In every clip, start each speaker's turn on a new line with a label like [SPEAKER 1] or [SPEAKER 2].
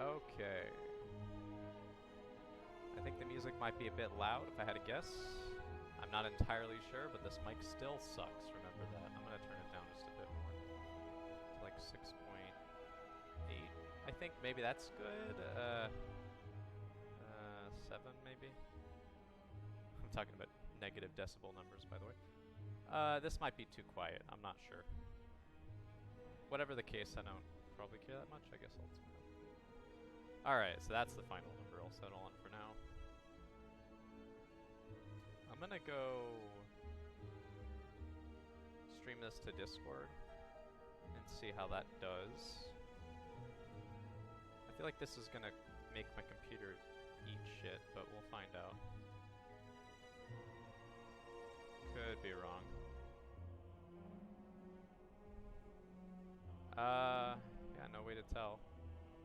[SPEAKER 1] Okay. I think the music might be a bit loud if I had to guess. I'm not entirely sure, but this mic still sucks. Remember that. I'm gonna turn it down just a bit more. To like 6.8. I think maybe that's good. 7 maybe. I'm talking about negative decibel numbers, by the way. This might be too quiet. I'm not sure. Whatever the case, I don't probably care that much. I guess I'll turn it up. Alright, so that's the final number I'll settle on for now. I'm gonna go stream this to Discord and see how that does. I feel like this is gonna make my computer eat shit, but we'll find out. Could be wrong. Yeah, no way to tell.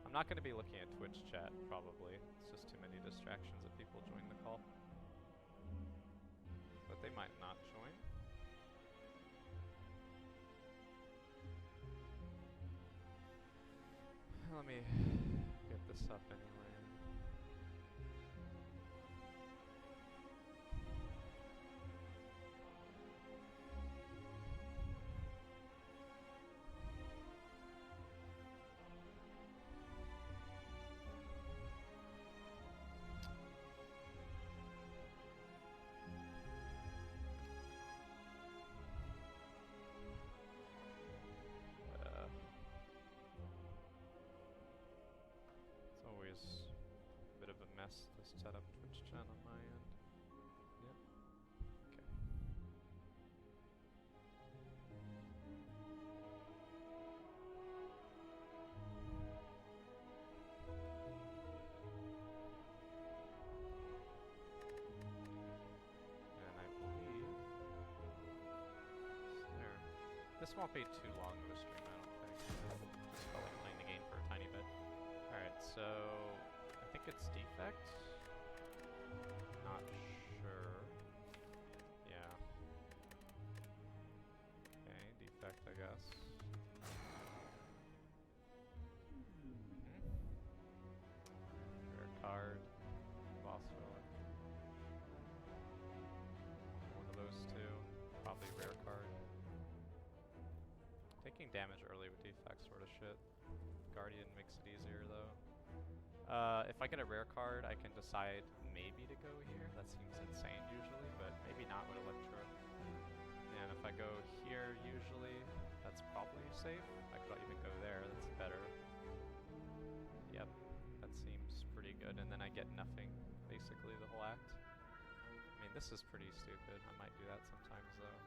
[SPEAKER 1] I'm not going to be looking at Twitch chat, probably. It's just too many distractions if people join the call. But they might not join. Let me get this up anyway. It's always a bit of a mess to set up Twitch chat on my end. Yep. Okay. And I believe there. This won't be too long of a stream, I don't think. Just felt like playing the game for a tiny bit. Alright, so I think it's defect. Not sure. Yeah. Okay, defect, I guess. Rare card. Boss villain. One of those two. Probably rare card. Taking damage early with defect sort of shit. Guardian makes it easier though. If I get a rare card, I can decide maybe to go here. That seems insane usually, but maybe not with Electro. And if I go here usually, that's probably safe. I could even go there, that's better. Yep, that seems pretty good. And then I get nothing, basically, the whole act. I mean, this is pretty stupid. I might do that sometimes though.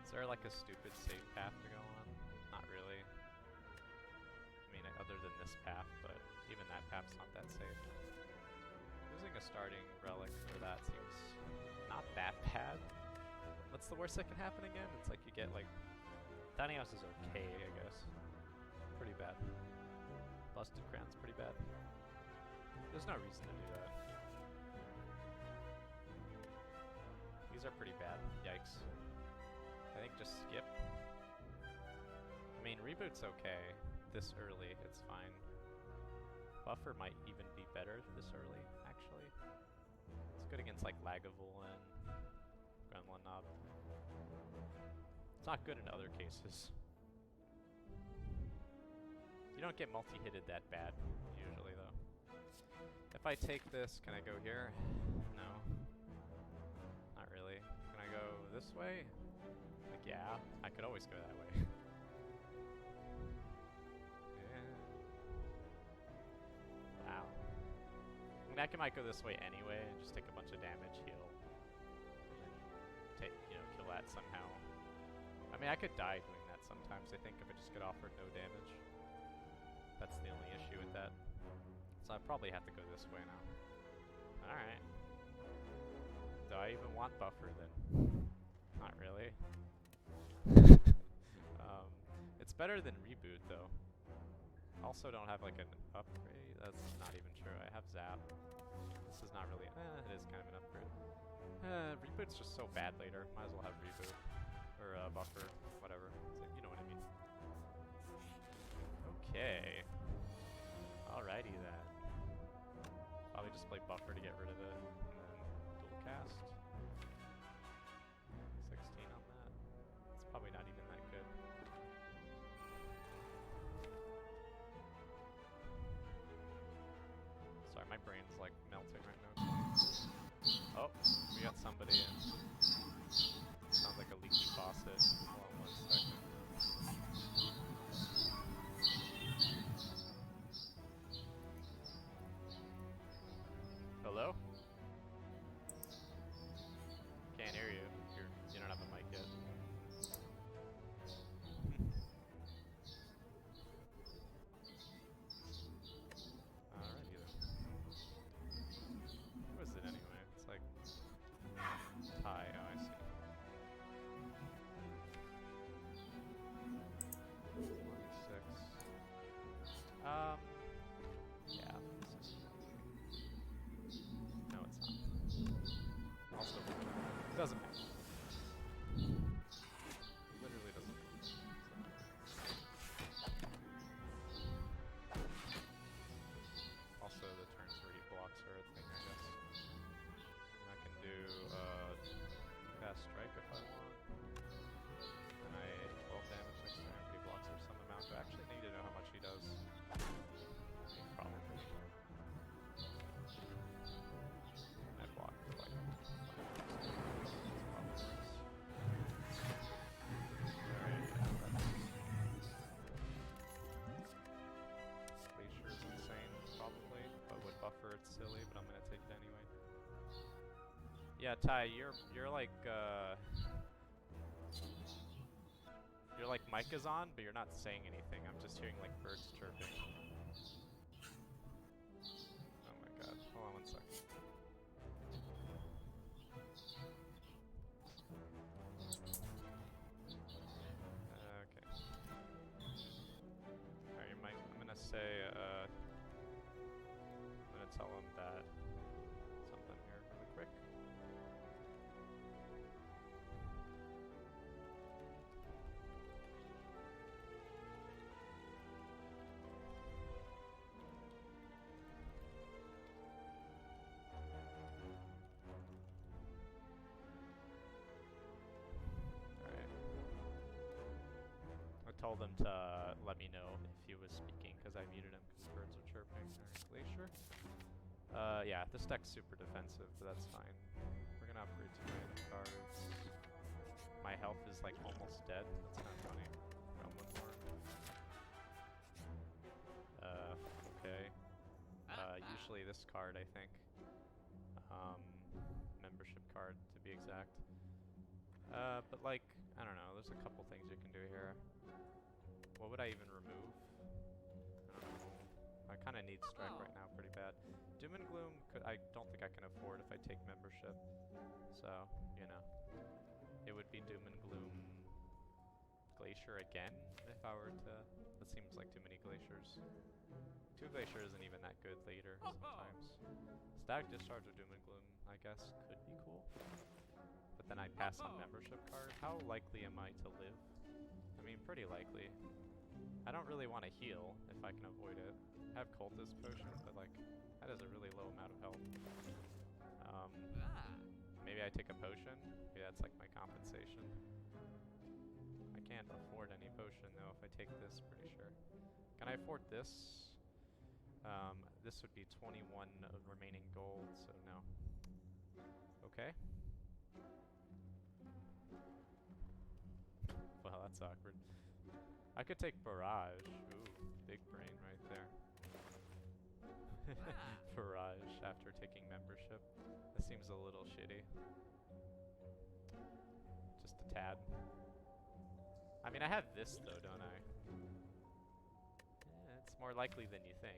[SPEAKER 1] Is there like a stupid safe path to go on? Not really. I mean, other than this path, but even that path's not that safe. Losing a starting relic for that seems not that bad. What's the worst that can happen again? It's like you get like... Tiny House is okay, I guess. Pretty bad. Busted Crown's pretty bad. There's no reason to do that. These are pretty bad. Yikes. I think just skip. I mean, reboot's okay. This early, it's fine. Buffer might even be better this early, actually. It's good against like Lagavulin and Gremlin Knob. It's not good in other cases. You don't get multi-hitted that bad, usually though. If I take this, can I go here? No. Not really. Can I go this way? Like, yeah, I could always go that way. Wow. I mean, I might go this way anyway and just take a bunch of damage, heal, and then take, kill that somehow. I mean, I could die doing that sometimes, I think, if I just get offered no damage. That's the only issue with that. So I probably have to go this way now. Alright. Do I even want buffer then? Not really. It's better than reboot though. Also don't have like an upgrade. That's not even true. I have zap. This is not really, it is kind of an upgrade. Reboot's just so bad later. Might as well have reboot. Or buffer, whatever. So, you know what I mean. buffer to get rid of it, and then dual cast. 16 on that. It's probably not even that good. Sorry, my brain's like melting right now. Oh, we got somebody in. Sounds like a leaky faucet. Hold on 1 second. Hello? Can't hear you. You don't have a mic yet. Alrighty then. Who is it anyway? It's like Thai. Oh, I see. 26. Yeah. No, it's not. Also, it doesn't matter. Literally doesn't matter. Also, the turn 3 blocks are a thing, I guess. And I can do fast strike if I want. And I 12 damage next turn. He blocks for some amount. I actually need to know how much he does. Probably. I block for like 20 bucks. Alright, yeah, Glacier's insane, probably, but would buffer it's silly, but I'm gonna take it anyway. Yeah, Ty, you're like mic is on, but you're not saying anything. I'm just hearing like birds chirping. Oh my god. Hold on 1 second. Okay. Alright, your mic. I'm gonna say, I'm gonna tell him that something here really quick. Told him to let me know if he was speaking because I muted him because birds are chirping. Alright, Glacier. Yeah, this deck's super defensive, but that's fine. We're gonna upgrade 2 random cards. My health is like almost dead. That's kind of funny. Got 1 more. Okay. Usually this card, I think. Membership card to be exact. But like, I don't know, there's a couple things you can do here. What would I even remove? I don't know. I kind of need strike right now pretty bad. Doom and Gloom, I don't think I can afford if I take membership. So, you know. It would be Doom and Gloom Glacier again if I were to... That seems like too many Glaciers. 2 Glacier isn't even that good later sometimes. Static Discharge or Doom and Gloom, I guess, could be cool. But then I pass on membership card. How likely am I to live? I mean, pretty likely. I don't really want to heal if I can avoid it. I have Cultist Potion, but like, that is a really low amount of health. Maybe I take a potion? Maybe that's like my compensation. I can't afford any potion though if I take this, pretty sure. Can I afford this? This would be 21 remaining gold, so no. Okay. Well, that's awkward. I could take Barrage. Ooh, big brain right there. Barrage after taking membership. That seems a little shitty. Just a tad. I mean, I have this though, don't I? Yeah, it's more likely than you think.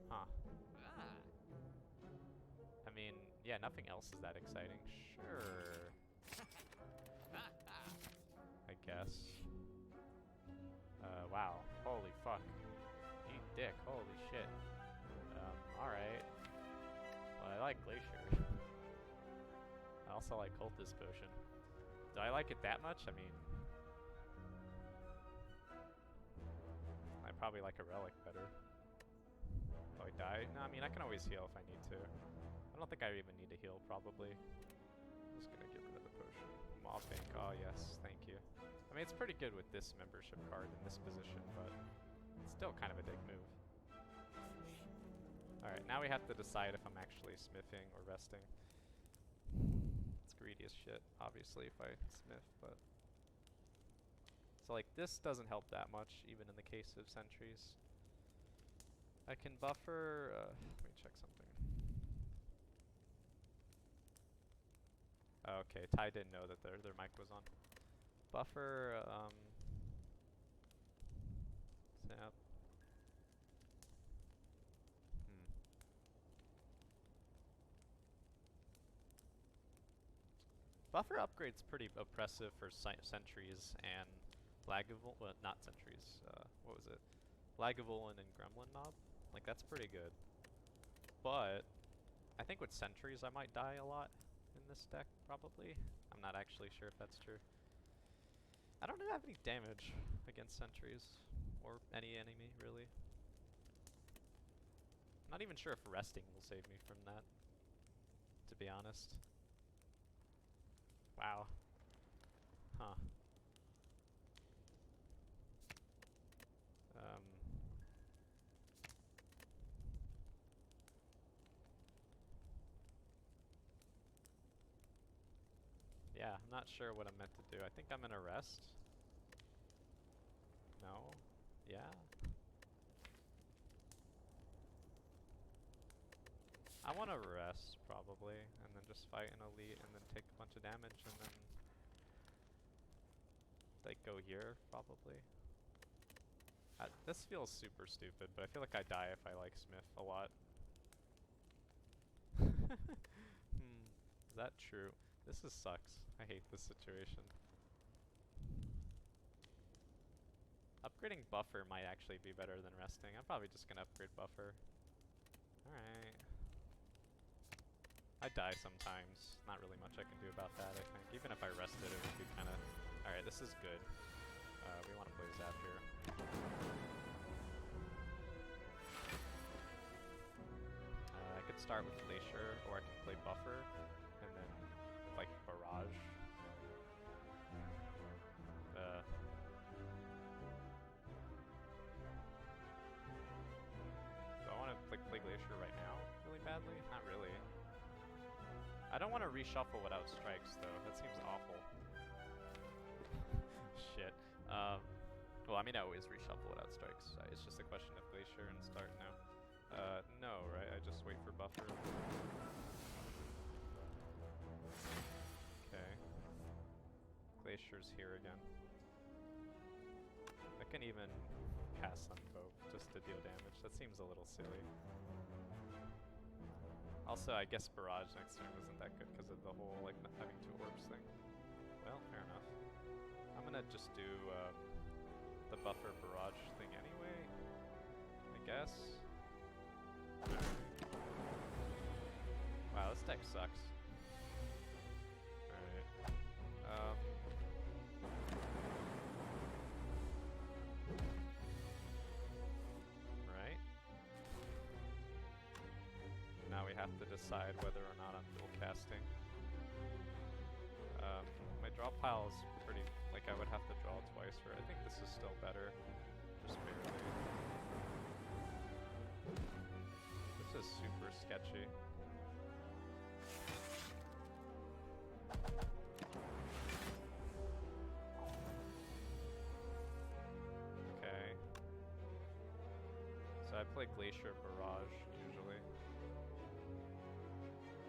[SPEAKER 1] Huh. I mean, yeah, nothing else is that exciting. Sure. I guess. Wow. Holy fuck. Eat dick. Holy shit. Alright. Well, I like Glacier. I also like Cultist Potion. Do I like it that much? I mean... I probably like a Relic better. Oh, I die? No, I mean, I can always heal if I need to. I don't think I even need to heal, probably. I'm just gonna get rid of the potion. Mob Bank, oh yes, thank you. I mean, it's pretty good with this membership card in this position, but it's still kind of a dick move. Alright, now we have to decide if I'm actually smithing or resting. It's greedy as shit, obviously, if I smith, but... So, like, this doesn't help that much, even in the case of sentries. I can buffer... let me check something. Oh, okay, Ty didn't know that their mic was on. Buffer, snap. Buffer upgrade's pretty oppressive for sentries and Lagavulin, well, not sentries, what was it? Lagavulin and Gremlin Mob? Like, that's pretty good. But, I think with sentries I might die a lot in this deck, probably. I'm not actually sure if that's true. I don't have any damage against sentries, or any enemy, really. I'm not even sure if resting will save me from that, to be honest. Wow. Huh. Yeah, I'm not sure what I'm meant to do. I think I'm gonna rest. No? Yeah? I wanna rest, probably, and then just fight an elite, and then take a bunch of damage, and then... like, go here, probably. This feels super stupid, but I feel like I die if I, like, smith a lot. Is that true? This sucks. I hate this situation. Upgrading buffer might actually be better than resting. I'm probably just gonna upgrade buffer. Alright. I die sometimes. Not really much I can do about that, I think. Even if I rested, it would be kinda... Alright, this is good. We wanna play Zap here. I could start with Glacier, or I can play buffer, and then, like, Barrage. Do I want to play Glacier right now, really badly? Not really. I don't want to reshuffle without strikes, though. That seems awful. Shit. Well, I mean, I always reshuffle without strikes. It's just a question of Glacier and start now. No, right? I just wait for buffer. Okay. Glacier's here again. I can even cast Sunbow just to deal damage. That seems a little silly. Also, I guess Barrage next turn wasn't that good because of the whole, like, not having 2 orbs thing. Well, fair enough. I'm gonna just do, the buffer Barrage thing anyway, I guess. Wow, this deck sucks. Alright. Right. Now we have to decide whether or not I'm dual casting. My draw pile is pretty, like, I would have to draw twice for it. I think this is still better, just barely. This is super sketchy. Okay. So I play Glacier Barrage, usually.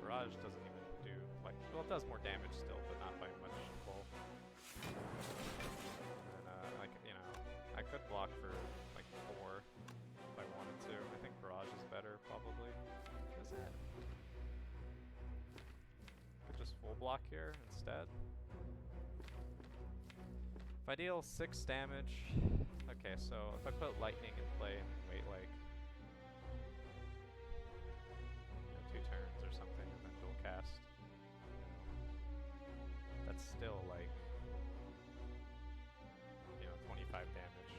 [SPEAKER 1] Barrage doesn't even do, like, well, it does more damage still, but not by much full. And, like, you know, I could block for, like, 4 if I wanted to. I think Barrage is better, probably. Is it? Could just full block here instead. If I deal 6 damage... Okay, so if I put Lightning in play and wait, like, 2 turns or something, and then dual cast. That's still, like, 25 damage.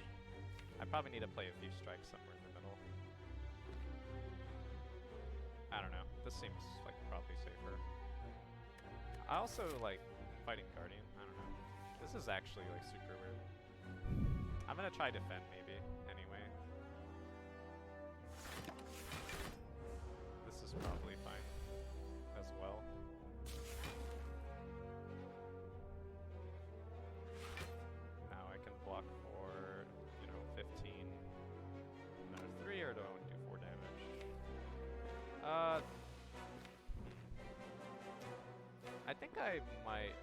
[SPEAKER 1] I probably need to play a few strikes somewhere in the middle. This seems like probably safer. I also like fighting Guardian. I don't know. This is actually like super weird. I'm gonna try defend maybe anyway. This is probably fine as well. Now I can block for, 15. Another 3, or do I want to do 4 damage? I think I might.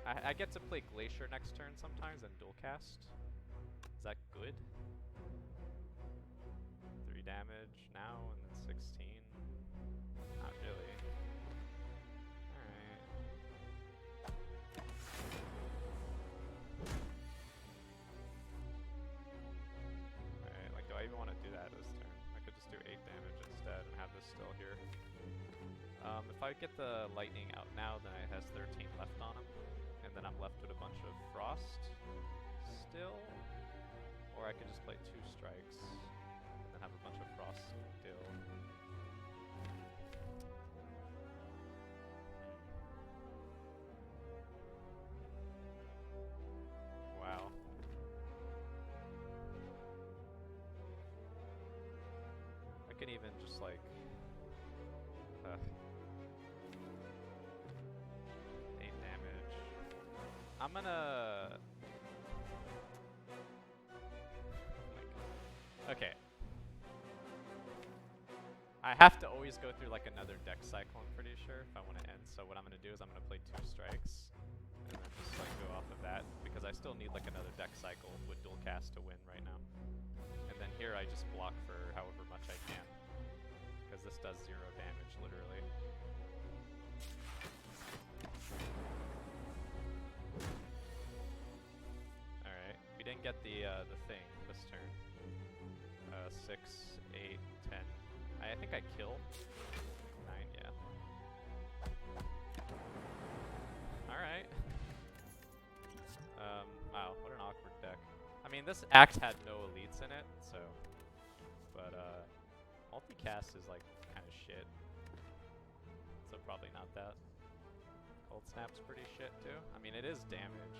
[SPEAKER 1] I get to play Glacier next turn sometimes and dual cast. Is that good? 3 damage now and then 16. Not really. Alright. Alright, like, do I even want to do that this turn? I could just do 8 damage instead and have this still here. If I get the lightning out now, then it has 13 left on him. And then I'm left with a bunch of frost still. Or I could just play 2 strikes and then have a bunch of frost still. Wow. I can even just like 8 damage. I'm gonna okay. I have to always go through like another deck cycle, I'm pretty sure, if I want to end. So what I'm gonna do is I'm gonna play 2 strikes and then just like go off of that, because I still need like another deck cycle with dual cast to win right now. And then here I just block for however much I can, because this does 0 damage literally. Alright, we didn't get the thing this turn. 6, 8, 10. I think I kill. 9, yeah. Alright. Wow, what an awkward deck. I mean, this act had no elites in it, so. But, multicast is like kind of shit. So probably not that. Cold Snap's pretty shit too. I mean, it is damage.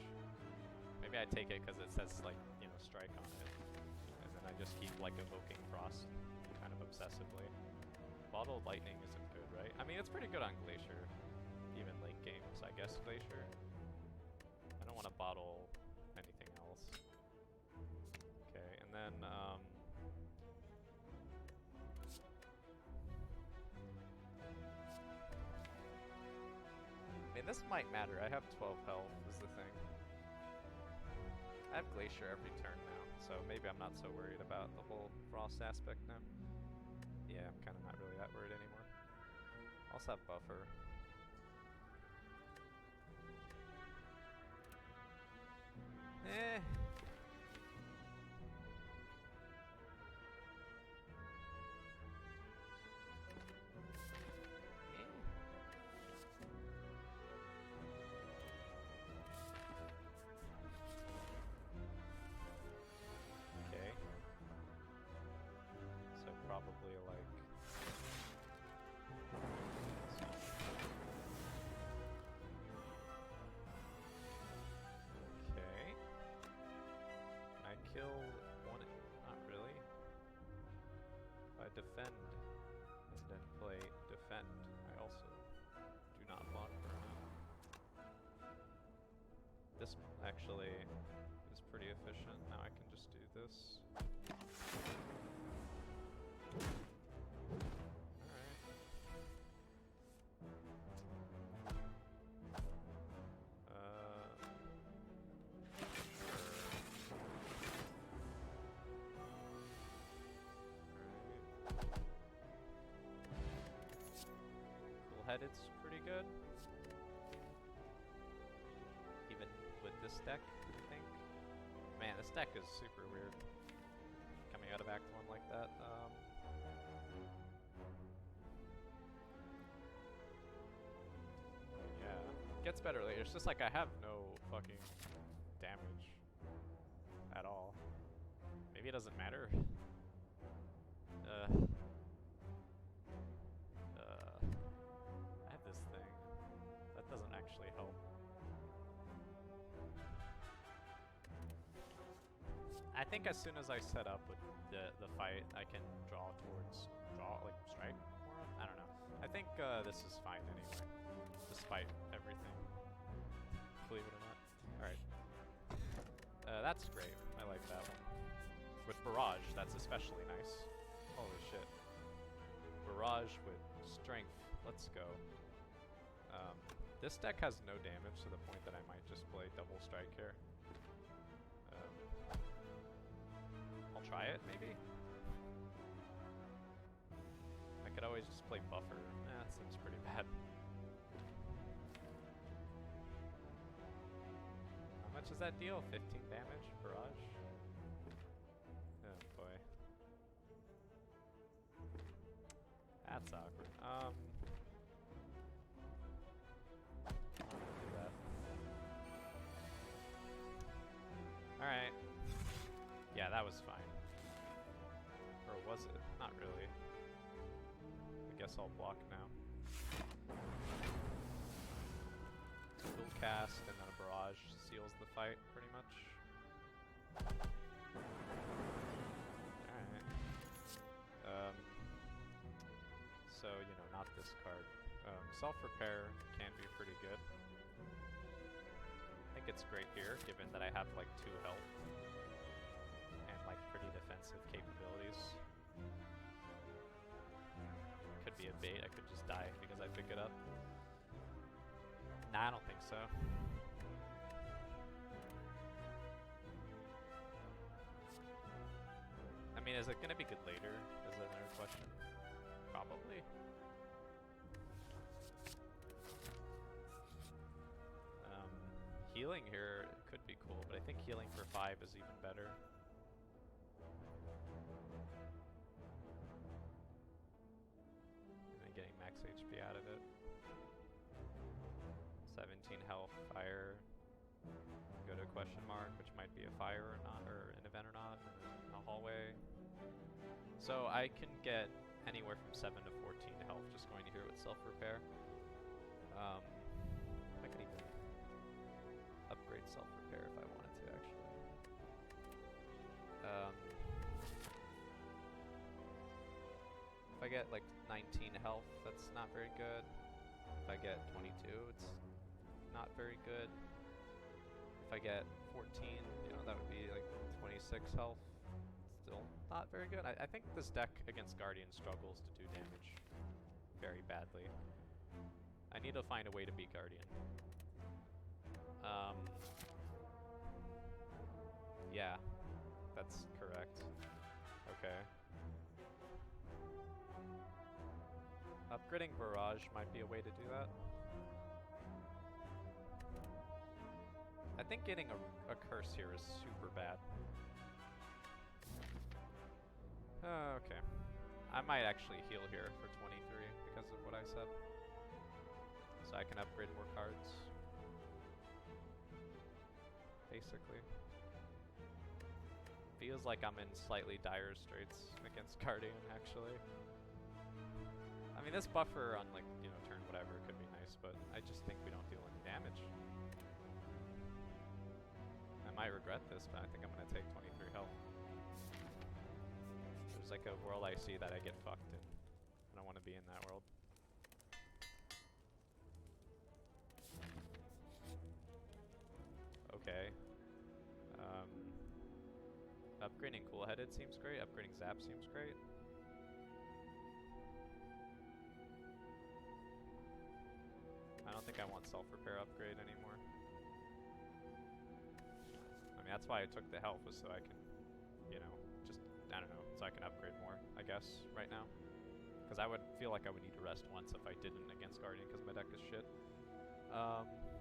[SPEAKER 1] Maybe I take it because it says like, strike on it. And then I just keep like evoking frost kind of obsessively. Bottled lightning isn't good, right? I mean, it's pretty good on Glacier. Even late games, I guess, Glacier. I don't want to bottle anything else. Okay, and then, I mean, this might matter. I have 12 health, is the thing. I have Glacier every turn now, so maybe I'm not so worried about the whole frost aspect now. Yeah, I'm kind of not really that worried anymore. Also have Buffer. Eh. Okay. So probably like. Okay. Can I kill one? Not really. If I defend and then play defend, I also do not block for him. This actually is pretty efficient. Now I can just do this. It's pretty good. Even with this deck, I think. Man, this deck is super weird. Coming out of Act 1 like that. Yeah, it gets better later. It's just like I have no fucking damage at all. Maybe it doesn't matter. I have this thing. That doesn't actually help. I think as soon as I set up with the fight, I can like strike more? I don't know. I think this is fine anyway, despite everything. Believe it or not. Alright. That's great. I like that one. With Barrage, that's especially nice. Holy shit. Barrage with Strength. Let's go. This deck has no damage to the point that I might just play Double Strike here. I'll try it, maybe? I could always just play Buffer. That seems pretty bad. How much does that deal? 15 damage? Barrage? Oh boy. That's awkward. I'll do that. Alright. Yeah, that was fine. Or was it? Not really. I guess I'll block now. Dual cast and then a barrage seals the fight, pretty much. Alright. So, you know, not this card. Self-repair can be pretty good. I think it's great here, given that I have like 2 health. And like pretty defensive capabilities. Could be a bait, I could just die because I pick it up. Nah, I don't think so. I mean, is it gonna be good later? Is another question. Probably. Healing here could be cool, but I think healing for 5 is even better. And then getting max HP out of it. 17 health, fire. Go to a question mark, which might be a fire or not, or an event or not, in a hallway. So I can get anywhere from 7 to 14 health just going here with self-repair. I could even upgrade self-repair if I wanted to, actually. If I get like 19 health, that's not very good. If I get 22, it's not very good. If I get 14, you know, that would be like 26 health. Still not very good. I think this deck against Guardian struggles to do damage very badly. I need to find a way to beat Guardian. Yeah, that's correct. Okay. Upgrading Barrage might be a way to do that. I think getting a curse here is super bad. Okay. I might actually heal here for 23 because of what I said. So I can upgrade more cards. Basically. Feels like I'm in slightly dire straits against Guardian, actually. I mean, this buffer on, like, you know, turn whatever could be nice, but I just think we don't deal any damage. I might regret this, but I think I'm gonna take 23 health. There's like a world I see that I get fucked in. I don't want to be in that world. Okay. Upgrading Cool-Headed seems great. Upgrading Zap seems great. I don't think I want self-repair upgrade anymore. I mean, that's why I took the health, was so I can, you know, just, I don't know, so I can upgrade more, I guess, right now. Because I would feel like I would need to rest once if I didn't against Guardian, because my deck is shit.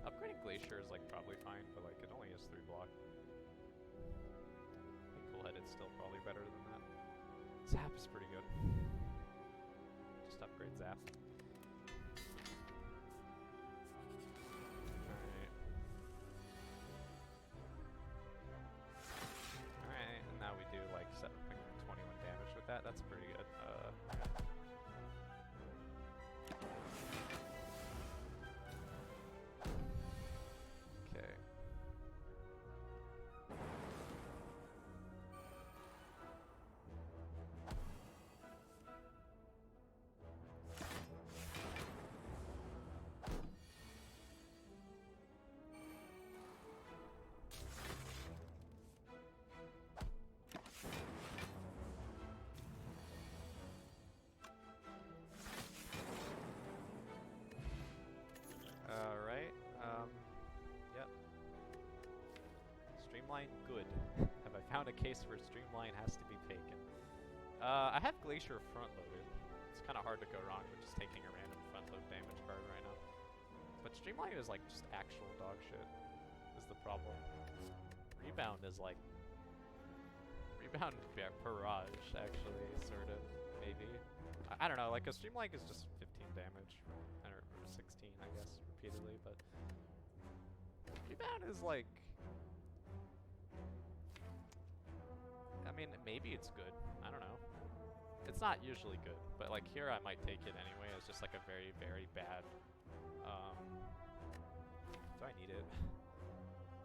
[SPEAKER 1] Upgrading Glacier is, like, probably fine, but, like, it only has 3 block. I think Cool-Headed's still probably better than that. Zap is pretty good. Just upgrade Zap. Alright, and now we do, like, 21 damage with that. That's pretty good. Streamline good? Have I found a case where Streamline has to be taken? I have Glacier front loaded. It's kind of hard to go wrong with just taking a random front load damage card right now. But Streamline is like just actual dog shit, is the problem. Rebound is like... Rebound barrage, actually, sort of, maybe. I don't know, like a Streamline is just 15 damage, or 16, I guess, repeatedly, but... Rebound is like... I mean, maybe it's good. I don't know. It's not usually good, but like here I might take it anyway as just like a very, very bad... do I need it?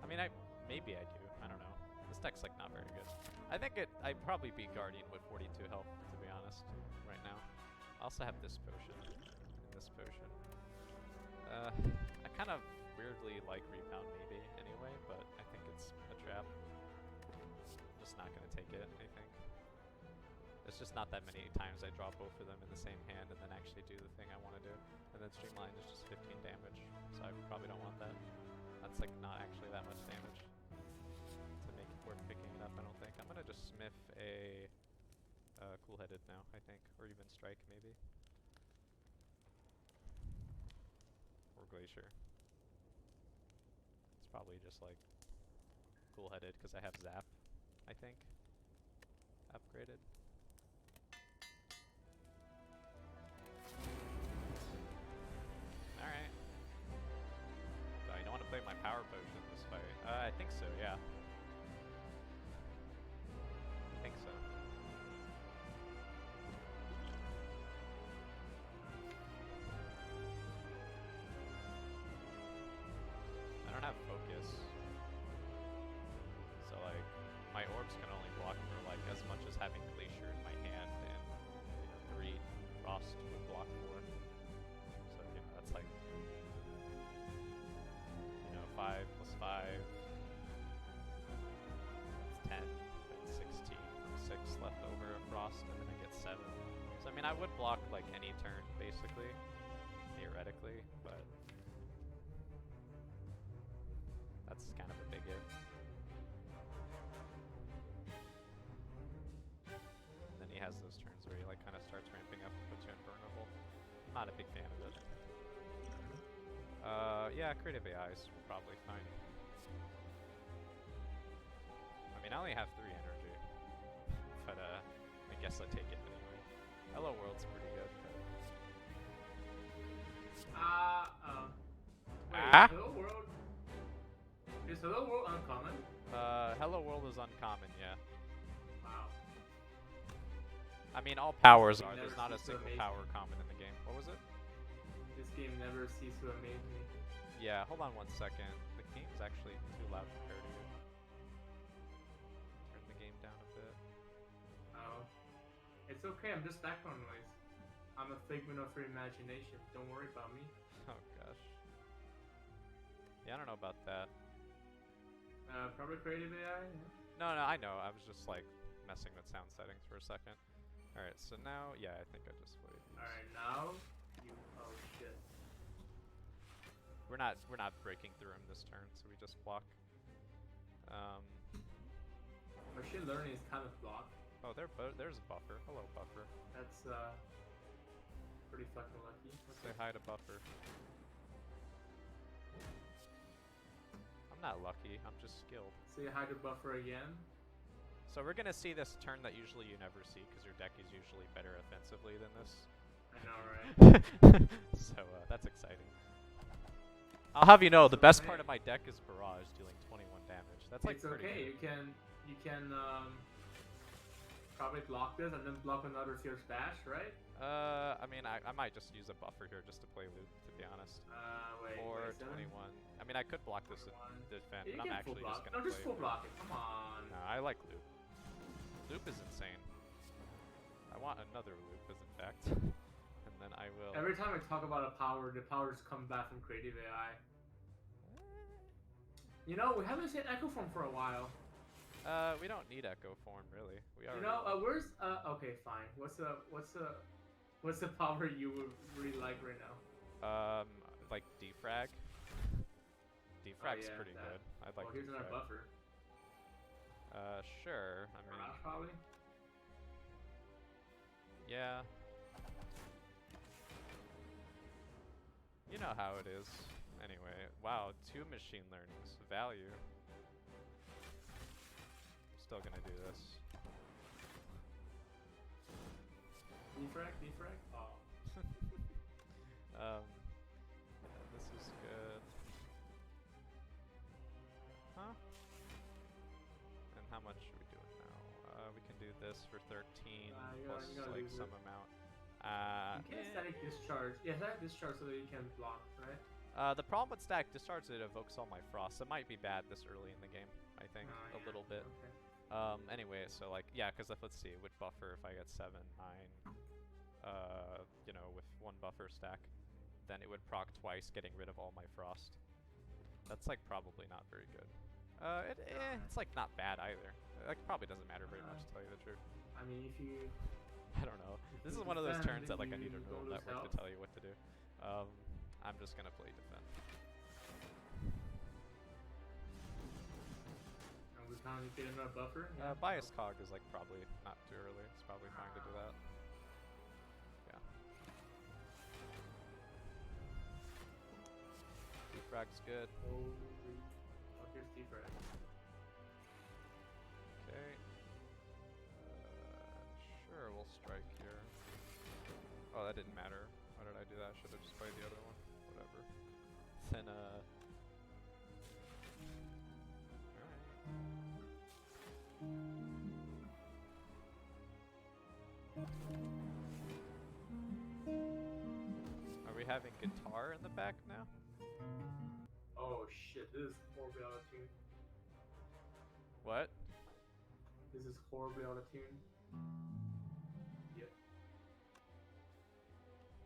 [SPEAKER 1] I mean, maybe I do. I don't know. This deck's like not very good. I think I'd probably beat Guardian with 42 health, to be honest, right now. I also have this potion and this potion. I kind of weirdly like Rebound maybe anyway, but I think it's a trap. I'm just not gonna take it, I think. It's just not that many times I draw both of them in the same hand and then actually do the thing I want to do. And then Streamline is just 15 damage, so I probably don't want that. That's like not actually that much damage to make it worth picking it up, I don't think. I'm gonna just Smith a Cool-Headed now, I think, or even Strike maybe. Or Glacier. It's probably just like Cool-Headed because I have Zap, I think, upgraded. Alright. So you don't want to play my power potion this fight. I think so, yeah. I think so. I don't have focus. So like, my orbs can only block for like as much as having Glacier in my hand and 3 Frost would block for. So, you know, that's like, 5 plus 5. That's 10. That's 16. 6 left over of Frost, and then I get 7. So, I mean, I would block, like, any turn, basically. Theoretically, but... that's kind of a big if. And then he has those turns where he, like, kind of starts ramping up and puts you invulnerable. I'm not a big fan of it. Yeah, creative AIs will probably fine. I mean, I only have 3 energy, but I guess I take it anyway. Hello World's pretty good.
[SPEAKER 2] Wait, Hello World? Is Hello World uncommon?
[SPEAKER 1] Hello World is uncommon, yeah.
[SPEAKER 2] Wow.
[SPEAKER 1] I mean, all powers are. There's not a single power common in the game. What was it?
[SPEAKER 2] This game never ceases to amaze me.
[SPEAKER 1] Yeah, hold on 1 second. The game's actually too loud compared to you. Turn the game down a bit.
[SPEAKER 2] Oh. It's okay, I'm just background noise. I'm a figment of your imagination. Don't worry about me.
[SPEAKER 1] Oh gosh. Yeah, I don't know about that.
[SPEAKER 2] Probably creative AI? Yeah.
[SPEAKER 1] No, I know. I was just like messing with sound settings for a second. Alright, so now, yeah, I think I just played these.
[SPEAKER 2] Alright, now you... oh shit.
[SPEAKER 1] We're not breaking through him this turn, so we just block.
[SPEAKER 2] Machine learning is kind of blocked.
[SPEAKER 1] Oh, there's a buffer. Hello, buffer.
[SPEAKER 2] That's pretty fucking lucky.
[SPEAKER 1] Say hi to buffer. I'm not lucky. I'm just skilled.
[SPEAKER 2] Say hi to buffer again.
[SPEAKER 1] So we're gonna see this turn that usually you never see because your deck is usually better offensively than this.
[SPEAKER 2] I know, right?
[SPEAKER 1] So that's exciting. I'll have you know, the best part of my deck is Barrage, dealing 21 damage. That's like
[SPEAKER 2] it's
[SPEAKER 1] pretty
[SPEAKER 2] okay.
[SPEAKER 1] good.
[SPEAKER 2] You can probably block this and then block another Fierce Bash, right?
[SPEAKER 1] I mean, I might just use a buffer here just to play loop, to be honest.
[SPEAKER 2] Wait.
[SPEAKER 1] 21. I mean, I could block this and defend,
[SPEAKER 2] yeah,
[SPEAKER 1] but I'm actually just gonna
[SPEAKER 2] just
[SPEAKER 1] play
[SPEAKER 2] full
[SPEAKER 1] loop.
[SPEAKER 2] block it. Come on.
[SPEAKER 1] No, I like loop. Loop is insane. I want another loop, as in fact. And then I will...
[SPEAKER 2] every time I talk about a power, the powers come back from creative AI. You know, we haven't seen Echo Form for a while.
[SPEAKER 1] We don't need Echo Form, really. We already...
[SPEAKER 2] You know, where's... okay, fine. What's the power you would really like right now?
[SPEAKER 1] Like Defrag. Defrag's
[SPEAKER 2] yeah,
[SPEAKER 1] pretty
[SPEAKER 2] that.
[SPEAKER 1] good. I'd like
[SPEAKER 2] here's another
[SPEAKER 1] Defrag.
[SPEAKER 2] buffer.
[SPEAKER 1] Sure. I mean,
[SPEAKER 2] Probably.
[SPEAKER 1] yeah. You know how it is. Anyway, wow, 2 machine learnings. Value. Still gonna do this.
[SPEAKER 2] Defrag, defrag. Oh.
[SPEAKER 1] Yeah, this is good. Huh? And how much are we doing now? We can do this for 13 plus
[SPEAKER 2] you gotta
[SPEAKER 1] like
[SPEAKER 2] lose
[SPEAKER 1] some
[SPEAKER 2] it.
[SPEAKER 1] amount.
[SPEAKER 2] You can't static discharge. Yeah, static discharge so that you can block, right?
[SPEAKER 1] The problem with static discharge is it evokes all my frost. It might be bad this early in the game, I think, a
[SPEAKER 2] Yeah.
[SPEAKER 1] little bit.
[SPEAKER 2] Okay.
[SPEAKER 1] Anyway, so like, yeah, because let's see, it would buffer if I get 7, 9, you know, with 1 buffer stack, then it would proc twice, getting rid of all my frost. That's like probably not very good. It's like not bad either. Like probably doesn't matter very much to tell you the truth.
[SPEAKER 2] I mean, if you
[SPEAKER 1] I don't know. This is one of those
[SPEAKER 2] defend,
[SPEAKER 1] turns that like I need a
[SPEAKER 2] you
[SPEAKER 1] neural
[SPEAKER 2] don't lose
[SPEAKER 1] network to
[SPEAKER 2] health.
[SPEAKER 1] tell you what to do. I'm just gonna play defend.
[SPEAKER 2] And we finally get another buffer.
[SPEAKER 1] Bias cog is like probably not too early. It's probably fine to do that. Yeah. Defrag's good.
[SPEAKER 2] Holy. Oh, here's defrag.
[SPEAKER 1] Okay. Sure, we'll strike here. Oh, that didn't matter. Why did I do that? Should have just played the other one. Whatever. Then, alright. Are we having guitar in the back now?
[SPEAKER 2] Oh shit, this is horribly out of tune.
[SPEAKER 1] What?
[SPEAKER 2] This is horribly out of tune. Yep.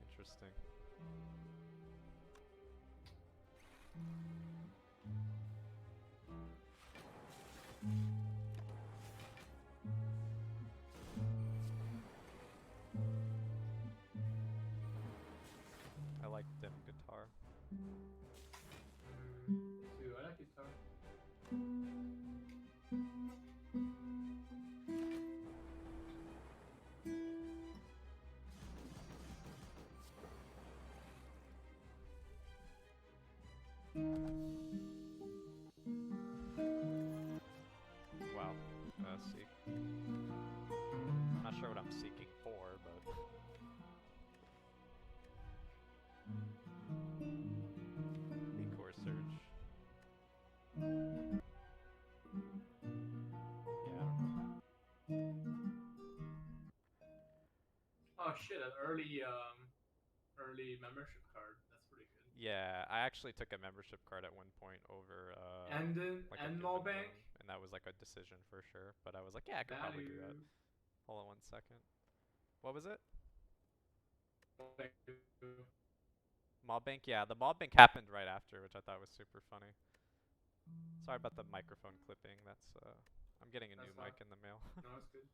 [SPEAKER 1] Interesting. I like dim guitar.
[SPEAKER 2] Dude, I like guitar.
[SPEAKER 1] Wow. Seek. Not sure what I'm seeking for, but. Core surge. Yeah.
[SPEAKER 2] Oh shit, an early membership card. That's pretty good.
[SPEAKER 1] Yeah, I actually took a membership card at one point over
[SPEAKER 2] And then
[SPEAKER 1] like
[SPEAKER 2] and
[SPEAKER 1] a
[SPEAKER 2] mall
[SPEAKER 1] given
[SPEAKER 2] bank.
[SPEAKER 1] room, and that was like a decision for sure. But I was like, yeah, I could probably do that. Hold on 1 second. What was it? Mob bank? Yeah, the mob bank happened right after, which I thought was super funny. Sorry about the microphone clipping. That's I'm getting a new mic in the mail.
[SPEAKER 2] No, it's good.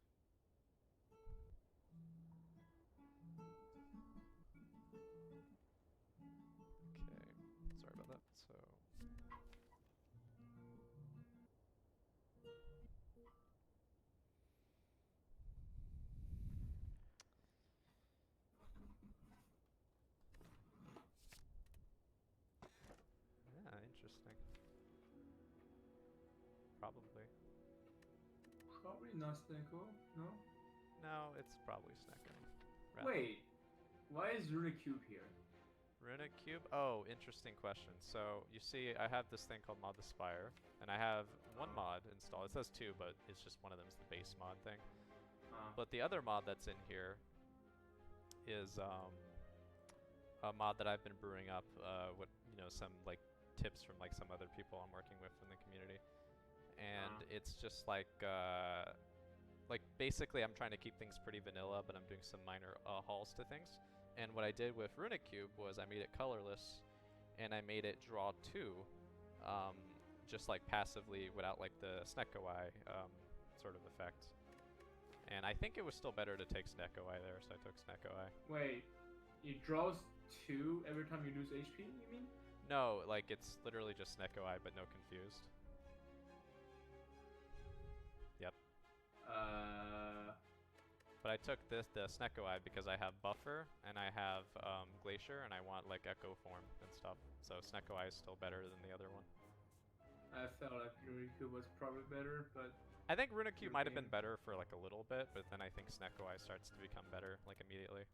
[SPEAKER 1] Okay, sorry about that. So. Yeah, interesting. Probably.
[SPEAKER 2] Probably not Stenko, no?
[SPEAKER 1] No, it's probably Snecko.
[SPEAKER 2] Wait, why is Runicube here?
[SPEAKER 1] Runic Cube? Oh, interesting question. So, you see, I have this thing called Mod the Spire, and I have one mod installed. It says 2, but it's just one of them is the base mod thing. But the other mod that's in here is a mod that I've been brewing up with, you know, some like tips from like some other people I'm working with in the community. And it's just like basically I'm trying to keep things pretty vanilla, but I'm doing some minor hauls to things. And what I did with Runic Cube was I made it colorless, and I made it draw 2, just like passively without like the Snecko Eye sort of effect. And I think it was still better to take Snecko Eye there, so I took Snecko Eye.
[SPEAKER 2] Wait, it draws 2 every time you lose HP, you mean?
[SPEAKER 1] No, like it's literally just Snecko Eye, but no confused. But I took the Snecko Eye because I have Buffer and I have Glacier and I want like Echo Form and stuff. So Snecko Eye is still better than the other one.
[SPEAKER 2] I felt like Ruriku was probably better, but
[SPEAKER 1] I think Runicu
[SPEAKER 2] your
[SPEAKER 1] might have been
[SPEAKER 2] game-
[SPEAKER 1] better for like a little bit, but then I think Snecko Eye starts to become better like immediately.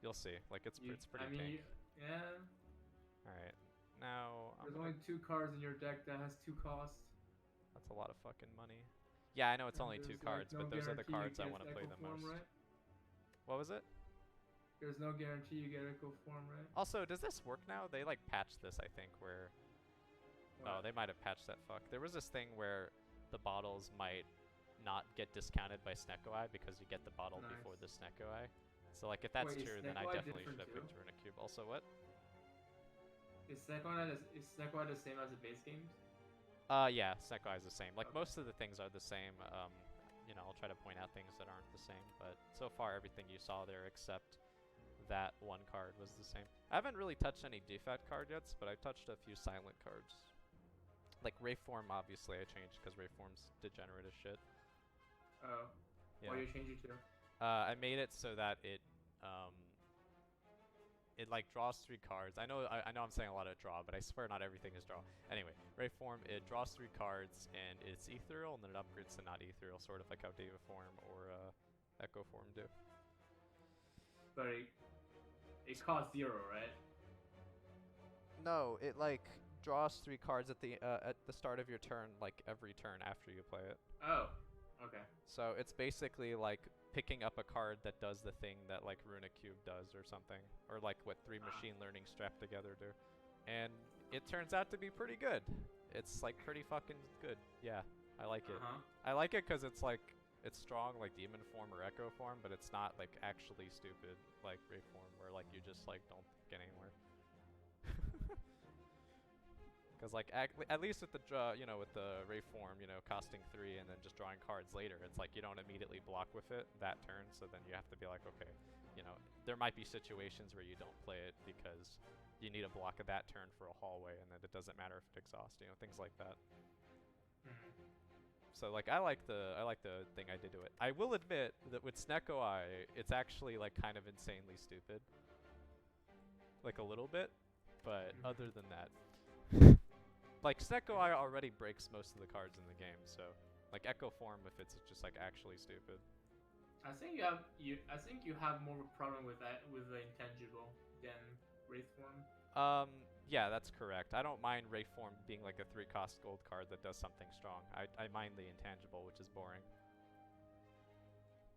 [SPEAKER 1] You'll see. Like it's pretty
[SPEAKER 2] I mean,
[SPEAKER 1] tank.
[SPEAKER 2] yeah.
[SPEAKER 1] All right, now
[SPEAKER 2] There's only 2 cards in your deck that has 2 costs.
[SPEAKER 1] That's a lot of fucking money. Yeah, I know it's
[SPEAKER 2] And
[SPEAKER 1] only 2
[SPEAKER 2] there's,
[SPEAKER 1] cards,
[SPEAKER 2] like, no
[SPEAKER 1] but those are the
[SPEAKER 2] guarantee you
[SPEAKER 1] cards I
[SPEAKER 2] get
[SPEAKER 1] want to play
[SPEAKER 2] Echo
[SPEAKER 1] the
[SPEAKER 2] Form,
[SPEAKER 1] most.
[SPEAKER 2] right?
[SPEAKER 1] What was it?
[SPEAKER 2] There's no guarantee you get Echo Form, right?
[SPEAKER 1] Also, does this work now? They like patched this, I think, where... Oh,
[SPEAKER 2] What?
[SPEAKER 1] they might have patched that fuck. There was this thing where the bottles might not get discounted by Snecko Eye because you get the bottle before the
[SPEAKER 2] Nice.
[SPEAKER 1] Snecko Eye. So like if that's
[SPEAKER 2] Wait, is
[SPEAKER 1] true, then I
[SPEAKER 2] Snecko Eye
[SPEAKER 1] definitely should
[SPEAKER 2] different
[SPEAKER 1] have picked
[SPEAKER 2] too?
[SPEAKER 1] Runecube. Also, what?
[SPEAKER 2] Is Snecko Eye the same as the base games?
[SPEAKER 1] Yeah, Snecko Eye is the same. Like
[SPEAKER 2] Okay.
[SPEAKER 1] most of the things are the same. You know, I'll try to point out things that aren't the same, but so far everything you saw there except that one card was the same. I haven't really touched any defect card yet, but I've touched a few silent cards. Like Rayform, obviously I changed because Rayform's degenerate as shit.
[SPEAKER 2] Oh.
[SPEAKER 1] Yeah.
[SPEAKER 2] What do you change it to?
[SPEAKER 1] I made it so that it like draws 3 cards. I know I'm saying a lot of draw, but I swear not everything is draw. Anyway, Rayform, it draws 3 cards and it's ethereal and then it upgrades to not ethereal, sort of like how Form or Echo Form do.
[SPEAKER 2] But it costs 0, right?
[SPEAKER 1] No, it like draws 3 cards at the start of your turn, like every turn after you play it.
[SPEAKER 2] Oh. Okay.
[SPEAKER 1] So it's basically like picking up a card that does the thing that like Runecube does or something, or like what 3 machine learning strapped together do, and it turns out to be pretty good. It's like pretty fucking good. Yeah, I like it. I like it because it's like it's strong like Demon Form or Echo Form, but it's not like actually stupid like Rayform where like you just like don't get anywhere. Because like at least with the with the Rayform, costing 3 and then just drawing cards later, it's like you don't immediately block with it that turn. So then you have to be like, okay, there might be situations where you don't play it because you need a block of that turn for a hallway, and then it doesn't matter if it exhausts, things like that. So like I like the thing I did to it. I will admit that with Snecko Eye, it's actually like kind of insanely stupid, like a little bit, but other than that. Like, Snecko Eye already breaks most of the cards in the game, so like Echo Form if it's just like actually stupid.
[SPEAKER 2] I think you have more of a problem with that with the intangible than Wraithform.
[SPEAKER 1] Yeah, that's correct. I don't mind Rayform being like a 3-cost gold card that does something strong. I mind the intangible, which is boring.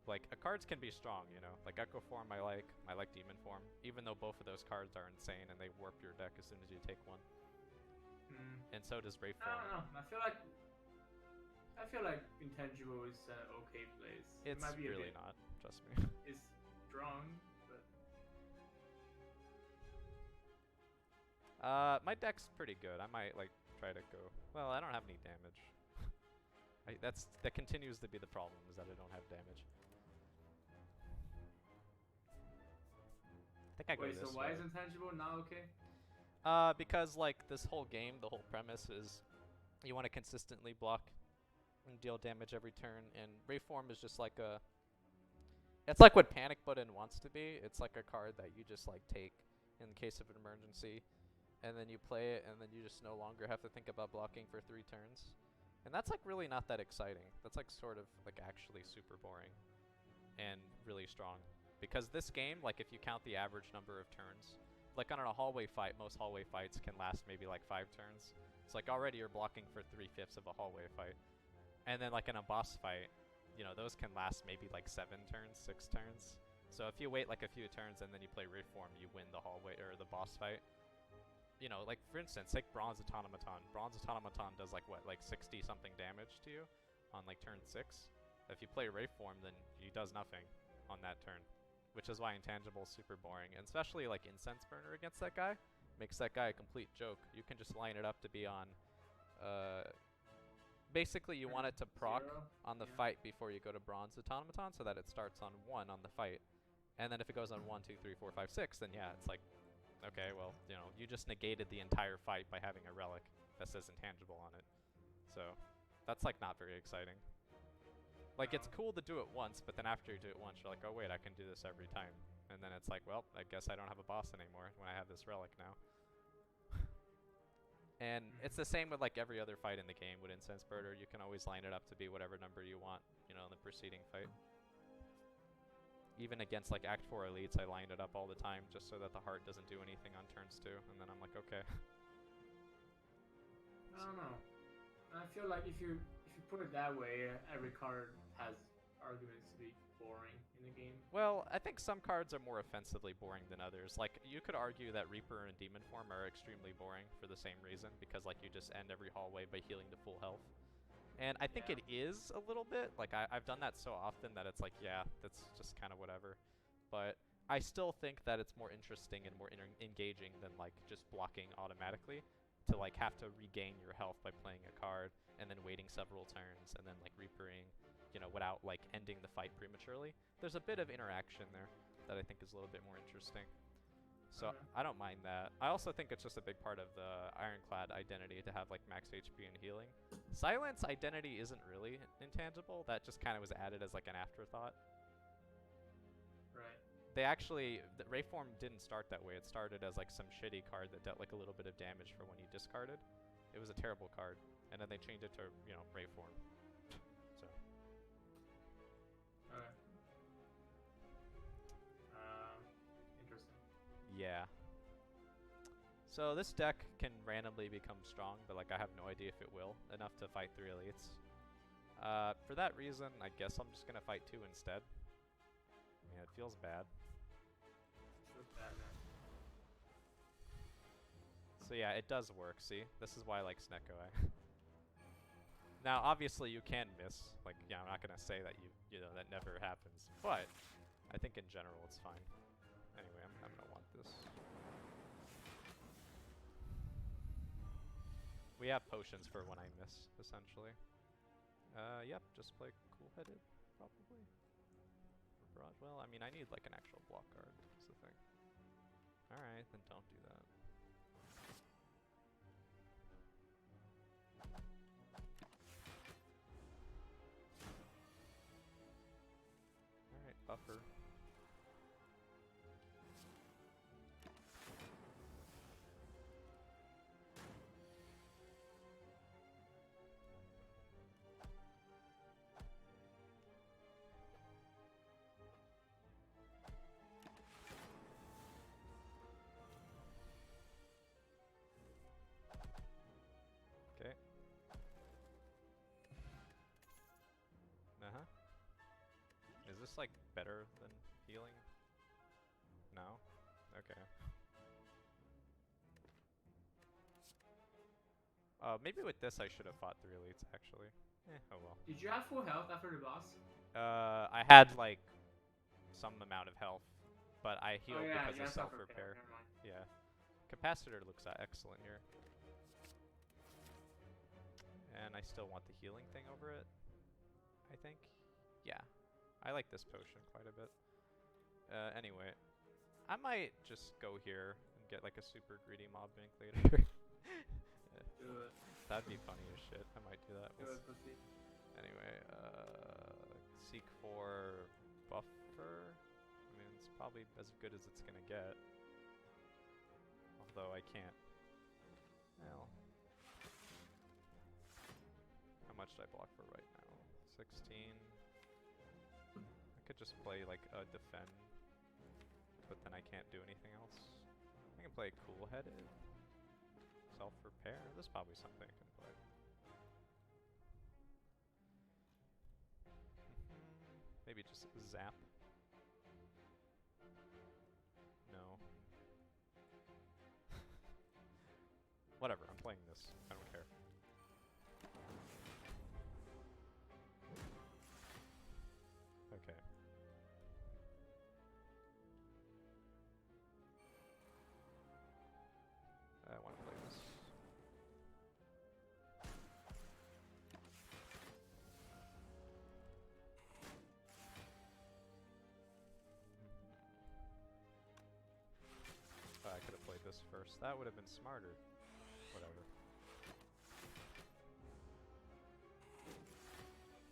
[SPEAKER 1] Like, cards can be strong, Like Echo Form I like Demon Form, even though both of those cards are insane and they warp your deck as soon as you take one. And so does Rayform.
[SPEAKER 2] I don't know. I feel like intangible is an okay place.
[SPEAKER 1] It's
[SPEAKER 2] it might be
[SPEAKER 1] really not. Trust me.
[SPEAKER 2] It's strong, but
[SPEAKER 1] my deck's pretty good. I might like try to go. Well, I don't have any damage. That continues to be the problem, is that I don't have damage. I think I go
[SPEAKER 2] wait.
[SPEAKER 1] this
[SPEAKER 2] So why
[SPEAKER 1] way.
[SPEAKER 2] is intangible not okay?
[SPEAKER 1] Because like this whole game, the whole premise is you want to consistently block and deal damage every turn, and Rayform is just like it's like what Panic Button wants to be. It's like a card that you just like take in case of an emergency, and then you play it, and then you just no longer have to think about blocking for 3 turns. And that's like really not that exciting. That's like sort of like actually super boring and really strong. Because this game, like if you count the average number of turns, like on a hallway fight, most hallway fights can last maybe like 5 turns. It's like already you're blocking for 3/5 of a hallway fight. And then like in a boss fight, those can last maybe like 7 turns, 6 turns. So if you wait like a few turns and then you play Reform, you win the hallway or the boss fight. Like for instance, take Bronze Automaton. Bronze Automaton does like what, like 60 something damage to you on like turn 6. If you play Reform, then he does nothing on that turn. Which is why Intangible is super boring, and especially like Incense Burner against that guy makes that guy a complete joke. You can just line it up to be on, basically you want it to proc
[SPEAKER 2] 0?
[SPEAKER 1] on the fight before you go to Bronze Automaton so that it starts on 1 on the fight, and then if it goes on 1, 2, 3, 4, 5, 6, then yeah, it's like, okay, well, you just negated the entire fight by having a relic that says Intangible on it. So That's like not very exciting. Like it's cool to do it once, but then after you do it once, you're like, oh wait, I can do this every time. And then it's like, well, I guess I don't have a boss anymore when I have this relic now. And it's the same with like every other fight in the game with Incense Birder. You can always line it up to be whatever number you want, you know, in the preceding fight. Even against like Act 4 elites, I lined it up all the time just so that the heart doesn't do anything on turns 2. And then I'm like, okay.
[SPEAKER 2] I don't know. I feel like if you put it that way, every card has arguments to be boring in the game.
[SPEAKER 1] Well, I think some cards are more offensively boring than others. Like, you could argue that Reaper and Demon Form are extremely boring for the same reason, because, like, you just end every hallway by healing to full health. And I think it is a little bit. Like, I've done that so often that it's like, yeah, that's just kind of whatever. But I still think that it's more interesting and more engaging than, like, just blocking automatically to, like, have to regain your health by playing a card and then waiting several turns and then, like, Reapering, you know, without, like, ending the fight prematurely. There's a bit of interaction there that I think is a little bit more interesting. So I don't mind that. I also think it's just a big part of the Ironclad identity to have like max HP and healing. Silence identity isn't really intangible. That just kind of was added as like an afterthought.
[SPEAKER 2] Right.
[SPEAKER 1] They actually, the Rayform didn't start that way. It started as like some shitty card that dealt like a little bit of damage for when you discarded. It was a terrible card. And then they changed it to, you know, Rayform. So.
[SPEAKER 2] Okay. Interesting.
[SPEAKER 1] Yeah. So this deck can randomly become strong, but like I have no idea if it will. Enough to fight 3 elites. For that reason, I guess I'm just gonna fight 2 instead. Yeah, it feels bad.
[SPEAKER 2] Feels bad, man.
[SPEAKER 1] So yeah, it does work, see? This is why I like Snecko. Now, obviously you can miss. Like, yeah, I'm not gonna say that you know, that never happens. But, I think in general it's fine. Anyway, I'm gonna want this. We have potions for when I miss, essentially. Yep, just play cool-headed, probably. Broad. Well, I mean, I need like an actual block card, is the thing. Alright, then don't do that. Alright, buffer. Okay. Uh-huh. Is this like better than healing? No? Okay. Maybe with this I should have fought 3 elites, actually. Oh well.
[SPEAKER 2] Did you have full health after the boss?
[SPEAKER 1] I had like some amount of health, but I healed because of self-repair. Yeah. Capacitor looks excellent here. And I still want the healing thing over it, I think. Yeah. I like this potion quite a bit. Anyway. I might just go here and get like a super greedy mob bank later.
[SPEAKER 2] Do it.
[SPEAKER 1] That'd be funny as shit. I might do that.
[SPEAKER 2] Do it, pussy.
[SPEAKER 1] Anyway, seek for buffer. I mean, it's probably as good as it's gonna get. Although I can't. Well. How much do I block for right now? 16. I could just play like a defend, but then I can't do anything else. I can play cool-headed. Self-repair. There's probably something I can play. Maybe just zap. No. Whatever, I'm playing this. I don't care. Okay. I want to play this. I could have played this first. That would have been smarter. Whatever.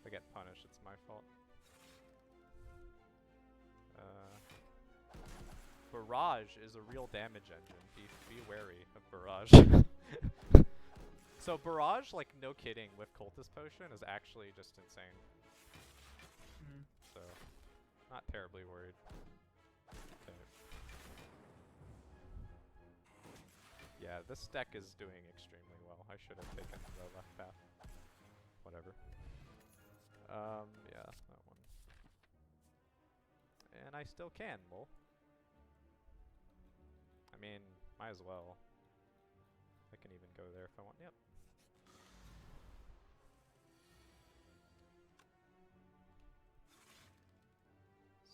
[SPEAKER 1] I get punished, it's my fault. Barrage is a real damage engine. Be wary of Barrage. So Barrage, like, no kidding, with Cultist Potion is actually just insane. So, not terribly worried. Okay. Yeah, this deck is doing extremely well. I should have taken the left path. Whatever. Yeah, that one. And I still can, lol. I mean, might as well. I can even go there if I want. Yep.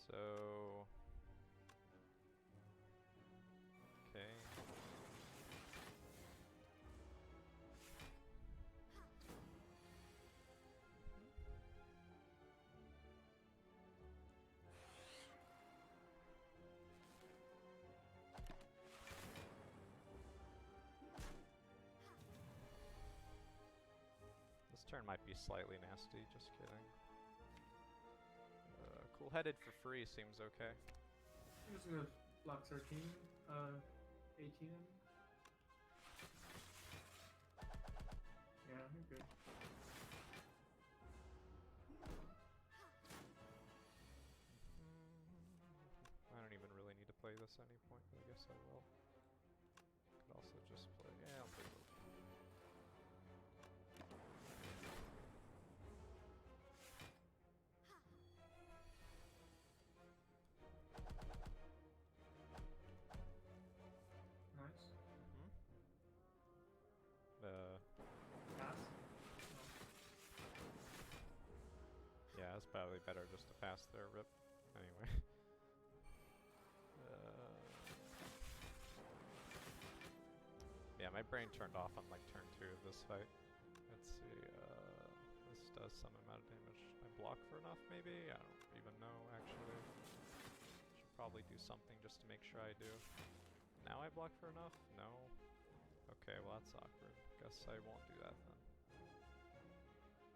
[SPEAKER 1] So... Okay. This turn might be slightly nasty, just kidding. Cool-headed for free seems okay.
[SPEAKER 2] I'm just gonna block 13, 18. Yeah, you're good.
[SPEAKER 1] I don't even really need to play this at any point, but I guess I will. Could also just play. Yeah, I'll play both.
[SPEAKER 2] Nice. Pass?
[SPEAKER 1] Yeah, it's probably better just to pass there, rip. Anyway. Yeah, my brain turned off on like turn 2 of this fight. Let's see, this does some amount of damage. I block for enough maybe? I don't even know actually. Should probably do something just to make sure I do. Now I block for enough? No. Okay, well that's awkward. Guess I won't do that then.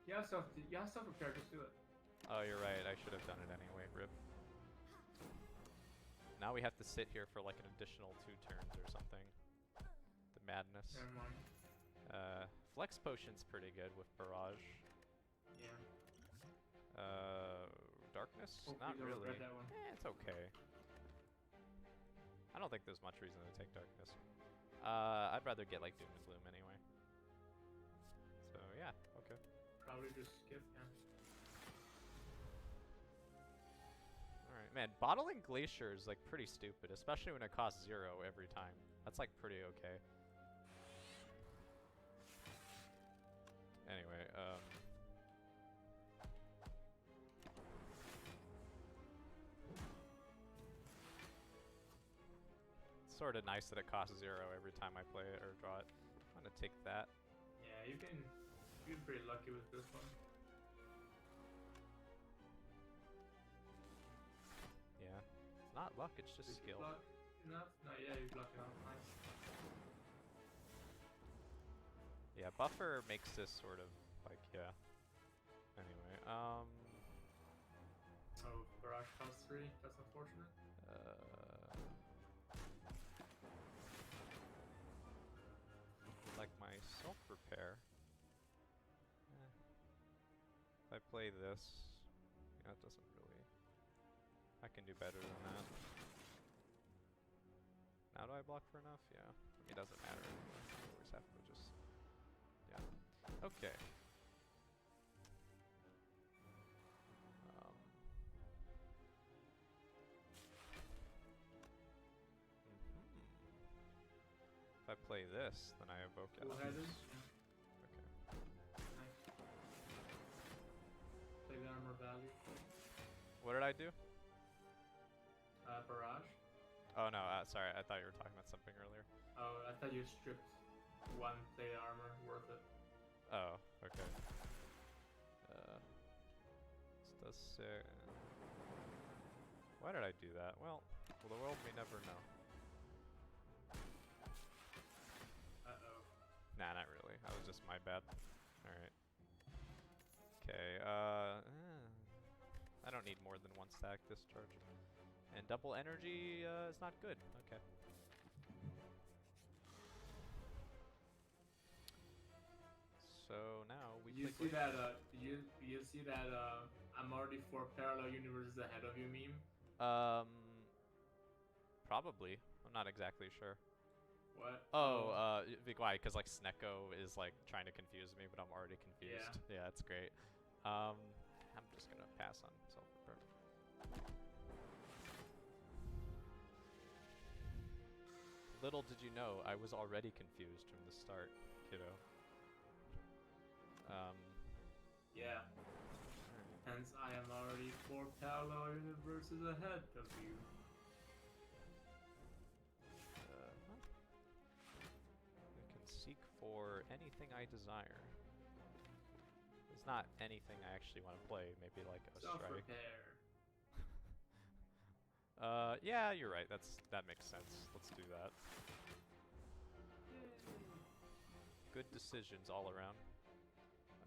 [SPEAKER 2] You have stuff prepared, just do it.
[SPEAKER 1] Oh, you're right, I should have done it anyway, rip. Now we have to sit here for like an additional 2 turns or something. The madness.
[SPEAKER 2] Never mind.
[SPEAKER 1] Flex Potion's pretty good with Barrage.
[SPEAKER 2] Yeah.
[SPEAKER 1] Darkness?
[SPEAKER 2] Hope
[SPEAKER 1] Not
[SPEAKER 2] you don't
[SPEAKER 1] really.
[SPEAKER 2] regret that one.
[SPEAKER 1] It's okay. I don't think there's much reason to take Darkness. I'd rather get like Doom and Gloom anyway. So yeah, okay.
[SPEAKER 2] Probably just skip, yeah.
[SPEAKER 1] Alright, man, bottling Glacier is like pretty stupid, especially when it costs 0 every time. That's like pretty okay. Anyway, it's sort of nice that it costs 0 every time I play it or draw it. I'm gonna take that.
[SPEAKER 2] Yeah, you've been pretty lucky with this one.
[SPEAKER 1] Yeah. It's not luck, it's just
[SPEAKER 2] Did you
[SPEAKER 1] skill.
[SPEAKER 2] block enough? No, yeah, you blocked enough. Nice.
[SPEAKER 1] Yeah, buffer makes this sort of like, yeah. Anyway,
[SPEAKER 2] Oh, Barrage costs 3. That's unfortunate.
[SPEAKER 1] Like my self-repair. If I play this, yeah, it doesn't really... I can do better than that. Now do I block for enough? Yeah. I mean, it doesn't matter anyway. I always have to just... Yeah. Okay. If I play this, then I evoke
[SPEAKER 2] Cool-headed?
[SPEAKER 1] elements.
[SPEAKER 2] Yeah.
[SPEAKER 1] Okay.
[SPEAKER 2] Nice. Play the armor value.
[SPEAKER 1] What did I do?
[SPEAKER 2] Barrage.
[SPEAKER 1] Oh no, sorry, I thought you were talking about something earlier.
[SPEAKER 2] Oh, I thought you stripped 1 plate armor worth it.
[SPEAKER 1] Oh, okay. This does say... Why did I do that? Well, the world may never know.
[SPEAKER 2] Uh-oh.
[SPEAKER 1] Nah, not really. That was just my bad. Alright. Okay, I don't need more than one stack discharge. And double energy is not good. Okay. So now we
[SPEAKER 2] You
[SPEAKER 1] play
[SPEAKER 2] see that? You see that? I'm already 4 parallel universes ahead of you meme.
[SPEAKER 1] Probably. I'm not exactly sure.
[SPEAKER 2] What?
[SPEAKER 1] Oh, why? Because like Snecko is like trying to confuse me, but I'm already confused.
[SPEAKER 2] Yeah.
[SPEAKER 1] Yeah, that's great. I'm just gonna pass on self-repair. Little did you know, I was already confused from the start, kiddo.
[SPEAKER 2] Yeah. Hence, I am already 4 parallel universes ahead of you.
[SPEAKER 1] I can seek for anything I desire. It's not anything I actually want to play. Maybe like a strike.
[SPEAKER 2] Self-repair.
[SPEAKER 1] Yeah, you're right. That makes sense. Let's do that. Good decisions all around.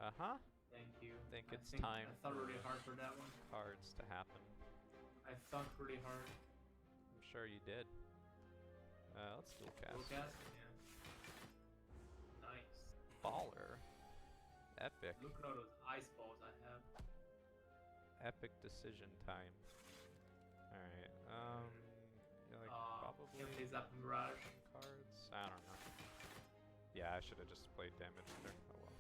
[SPEAKER 1] Uh-huh.
[SPEAKER 2] Thank you.
[SPEAKER 1] Think
[SPEAKER 2] I
[SPEAKER 1] it's time
[SPEAKER 2] I thought really hard for that one.
[SPEAKER 1] cards to happen.
[SPEAKER 2] I thought really hard.
[SPEAKER 1] I'm sure you did. Let's dual cast.
[SPEAKER 2] Dual cast? Yeah. Nice.
[SPEAKER 1] Baller. Epic.
[SPEAKER 2] Look at all those ice balls I have.
[SPEAKER 1] Epic decision time. Alright, like probably
[SPEAKER 2] Can't play Zap and Barrage.
[SPEAKER 1] cards? I don't know. Yeah, I should have just played damage there. Oh well.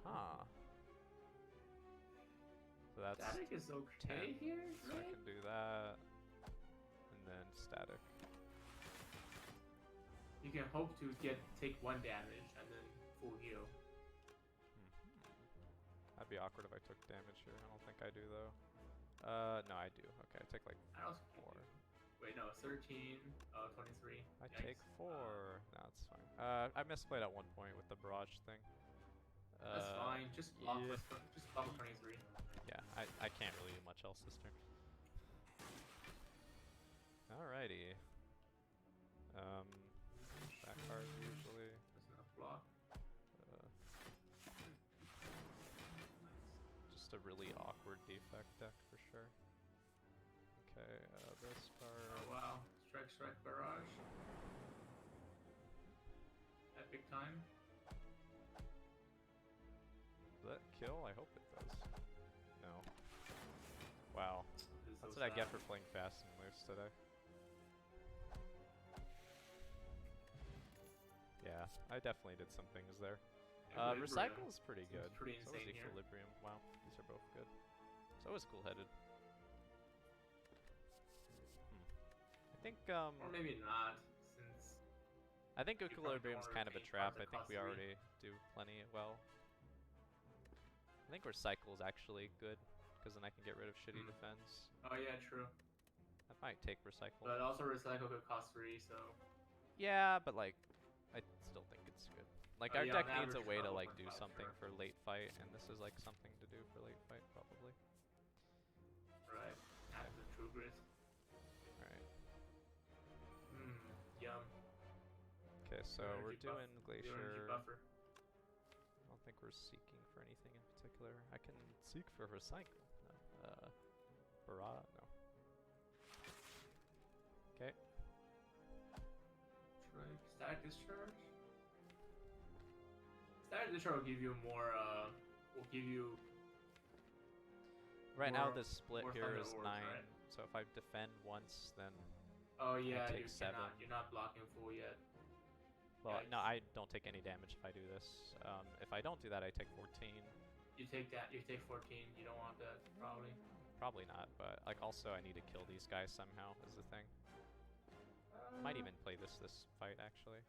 [SPEAKER 1] Aha. So that's
[SPEAKER 2] Static is okay
[SPEAKER 1] 10,
[SPEAKER 2] here,
[SPEAKER 1] so I
[SPEAKER 2] right?
[SPEAKER 1] can do that. And then static.
[SPEAKER 2] You can hope to take 1 damage and then full heal.
[SPEAKER 1] That'd be awkward if I took damage here. I don't think I do though. No, I do. Okay, I take like
[SPEAKER 2] I also
[SPEAKER 1] 4.
[SPEAKER 2] Wait, no, 13, 23.
[SPEAKER 1] I
[SPEAKER 2] Yikes.
[SPEAKER 1] take 4. No, it's fine. I misplayed at one point with the barrage thing.
[SPEAKER 2] That's fine. Just block
[SPEAKER 1] yeah.
[SPEAKER 2] just block with 23.
[SPEAKER 1] Yeah, I can't really do much else this turn. Alrighty. That card usually.
[SPEAKER 2] That's enough block.
[SPEAKER 1] Just a really awkward defect deck for sure. Okay, this card.
[SPEAKER 2] Oh wow. Strike, barrage. Epic time.
[SPEAKER 1] Does that kill? I hope it does. No. Wow.
[SPEAKER 2] This is
[SPEAKER 1] That's
[SPEAKER 2] so
[SPEAKER 1] what I get
[SPEAKER 2] sad.
[SPEAKER 1] for playing fast and loose today. Yeah, I definitely did some things there.
[SPEAKER 2] Equilibrium
[SPEAKER 1] Recycle is pretty
[SPEAKER 2] seems
[SPEAKER 1] good.
[SPEAKER 2] pretty
[SPEAKER 1] So is
[SPEAKER 2] insane here.
[SPEAKER 1] Equilibrium. Wow, these are both good. So is Cool-Headed. I think
[SPEAKER 2] Or maybe not, since
[SPEAKER 1] I think
[SPEAKER 2] you probably
[SPEAKER 1] Equilibrium's
[SPEAKER 2] don't
[SPEAKER 1] kind of a
[SPEAKER 2] retain
[SPEAKER 1] trap.
[SPEAKER 2] cards
[SPEAKER 1] I
[SPEAKER 2] that
[SPEAKER 1] think
[SPEAKER 2] cost
[SPEAKER 1] we
[SPEAKER 2] 3.
[SPEAKER 1] already do plenty well. I think Recycle is actually good, because then I can get rid of shitty defense.
[SPEAKER 2] Oh yeah, true.
[SPEAKER 1] I might take Recycle.
[SPEAKER 2] But also recycle could cost 3, so
[SPEAKER 1] Yeah, but like, I still think it's good. Like our
[SPEAKER 2] yeah,
[SPEAKER 1] deck
[SPEAKER 2] on
[SPEAKER 1] needs a
[SPEAKER 2] average,
[SPEAKER 1] way to
[SPEAKER 2] probably
[SPEAKER 1] like do
[SPEAKER 2] 0.5,
[SPEAKER 1] something
[SPEAKER 2] sure.
[SPEAKER 1] for late fight, and this is like something to do for late fight probably.
[SPEAKER 2] right. After True Grit.
[SPEAKER 1] Alright.
[SPEAKER 2] Yum.
[SPEAKER 1] Okay, so we're
[SPEAKER 2] Energy buff.
[SPEAKER 1] doing
[SPEAKER 2] The
[SPEAKER 1] Glacier.
[SPEAKER 2] energy buffer.
[SPEAKER 1] I don't think we're seeking for anything in particular. I can seek for Recycle. No. Barrage? No. Okay.
[SPEAKER 2] Strike. Static Discharge? Static Discharge will give you more, will give you...
[SPEAKER 1] Right now
[SPEAKER 2] more-
[SPEAKER 1] this split
[SPEAKER 2] more
[SPEAKER 1] here
[SPEAKER 2] thunder
[SPEAKER 1] is
[SPEAKER 2] orbs,
[SPEAKER 1] 9,
[SPEAKER 2] right?
[SPEAKER 1] so if I defend once, then...
[SPEAKER 2] Oh yeah,
[SPEAKER 1] take
[SPEAKER 2] you
[SPEAKER 1] 7.
[SPEAKER 2] cannot. You're not blocking full yet.
[SPEAKER 1] Well, no,
[SPEAKER 2] Yikes.
[SPEAKER 1] I don't take any damage if I do this. If I don't do that, I take 14.
[SPEAKER 2] You take that, you take 14, you don't want that, probably.
[SPEAKER 1] Probably not, but like also I need to kill these guys somehow is the thing. Might even play this fight actually.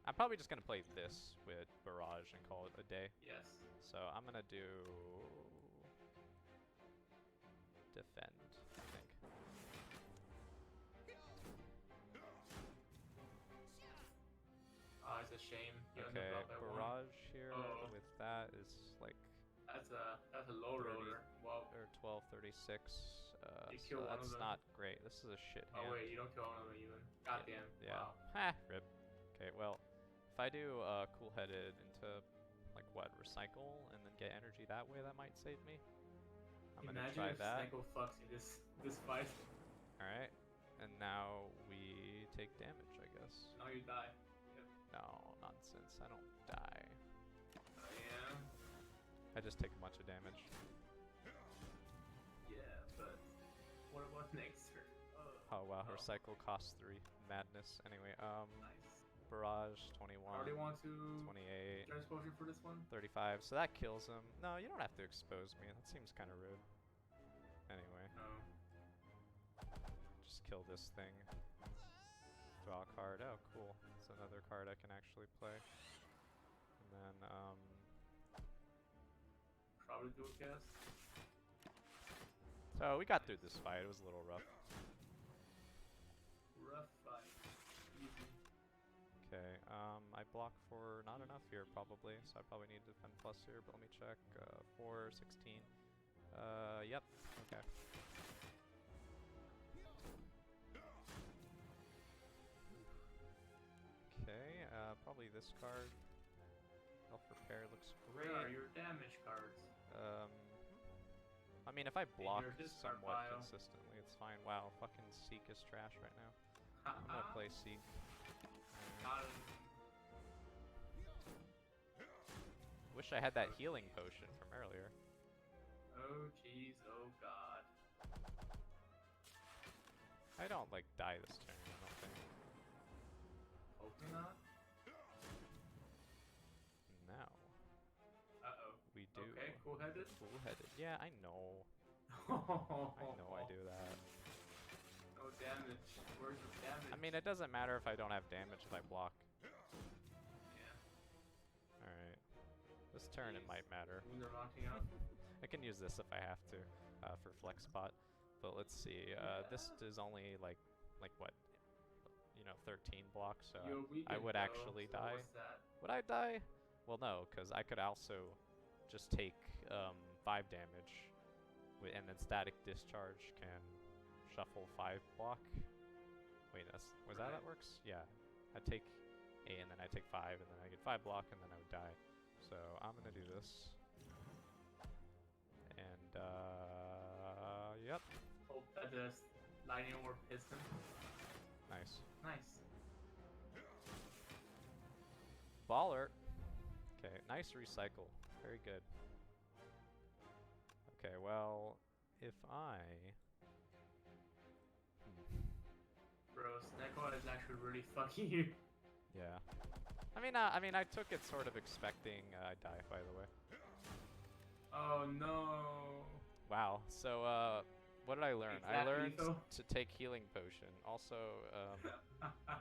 [SPEAKER 1] I'm probably just gonna play this with Barrage and call it a day.
[SPEAKER 2] Yes.
[SPEAKER 1] So I'm gonna do defend, I think.
[SPEAKER 2] Oh, it's a shame. You only
[SPEAKER 1] Okay,
[SPEAKER 2] block by 1.
[SPEAKER 1] Barrage here
[SPEAKER 2] Oh.
[SPEAKER 1] with that is like
[SPEAKER 2] That's a low
[SPEAKER 1] 30.
[SPEAKER 2] roller. Well,
[SPEAKER 1] or 1236.
[SPEAKER 2] You
[SPEAKER 1] So
[SPEAKER 2] kill one of
[SPEAKER 1] that's
[SPEAKER 2] them.
[SPEAKER 1] not great. This is a shit hand.
[SPEAKER 2] oh wait, you don't kill one of them even. Goddamn.
[SPEAKER 1] Yeah.
[SPEAKER 2] Wow.
[SPEAKER 1] Ha! Rip. Okay, well, if I do cool-headed into, like, what, recycle, and then get energy that way, that might save me. I'm gonna
[SPEAKER 2] Imagine
[SPEAKER 1] try
[SPEAKER 2] if
[SPEAKER 1] that.
[SPEAKER 2] Snecko fucks in this fight.
[SPEAKER 1] Alright, and now we take damage, I guess.
[SPEAKER 2] Now you die. Yep.
[SPEAKER 1] No, nonsense, I don't die.
[SPEAKER 2] Oh yeah.
[SPEAKER 1] I just take a bunch of damage.
[SPEAKER 2] Yeah, but what about next turn?
[SPEAKER 1] Oh wow, recycle costs 3. Madness. Anyway,
[SPEAKER 2] Nice.
[SPEAKER 1] barrage, 21,
[SPEAKER 2] Already want to
[SPEAKER 1] 28,
[SPEAKER 2] transpose for this one?
[SPEAKER 1] 35, so that kills him. No, you don't have to expose me, that seems kind of rude. Anyway,
[SPEAKER 2] No.
[SPEAKER 1] just kill this thing. Draw a card, oh cool, it's another card I can actually play. And then,
[SPEAKER 2] Probably do a cast.
[SPEAKER 1] so we got through this fight, it was a little rough.
[SPEAKER 2] Rough fight. Easy.
[SPEAKER 1] Okay, I block for not enough here probably, so I probably need to defend plus here, but let me check. 4, 16. Yep, okay. Okay, probably this card. Health repair looks great.
[SPEAKER 2] Where are your damage cards?
[SPEAKER 1] I mean, if I block
[SPEAKER 2] your discard
[SPEAKER 1] somewhat
[SPEAKER 2] pile.
[SPEAKER 1] consistently, it's fine. Wow, fucking Seek is trash right now. I'm gonna play Seek. Wish I had that healing potion from earlier.
[SPEAKER 2] Oh jeez, oh god.
[SPEAKER 1] I don't like die this turn, I don't think.
[SPEAKER 2] Hoping not?
[SPEAKER 1] No.
[SPEAKER 2] Uh-oh.
[SPEAKER 1] We do.
[SPEAKER 2] Okay, cool-headed?
[SPEAKER 1] Cool-headed. Yeah, I know. I know I do that.
[SPEAKER 2] No damage. Where's your damage?
[SPEAKER 1] I mean, it doesn't matter if I don't have damage if I block.
[SPEAKER 2] Yeah.
[SPEAKER 1] Alright. This turn it might matter.
[SPEAKER 2] When they're locking out.
[SPEAKER 1] I can use this if I have to, for flex spot. But let's see, this is only like what? You know, 13 blocks, so I would actually die.
[SPEAKER 2] What's that?
[SPEAKER 1] Would I die? Well, no, because I could also just take 5 damage, and then static discharge can shuffle 5 block. Wait, was that how that works? Yeah, I take A and then I take 5, and then I get 5 block, and then I would die. So I'm gonna do this, and yep,
[SPEAKER 2] Hope that the lightning orb hits him.
[SPEAKER 1] nice.
[SPEAKER 2] Nice.
[SPEAKER 1] Baller. Okay, nice recycle. Very good. Okay, well, if I...
[SPEAKER 2] Bro, Snecko is actually really fucking you.
[SPEAKER 1] Yeah. I mean, I took it sort of expecting I'd die, by the way.
[SPEAKER 2] Oh no.
[SPEAKER 1] Wow. So, what did I learn? I
[SPEAKER 2] Exactly,
[SPEAKER 1] learned
[SPEAKER 2] so-
[SPEAKER 1] to take healing potion. Also,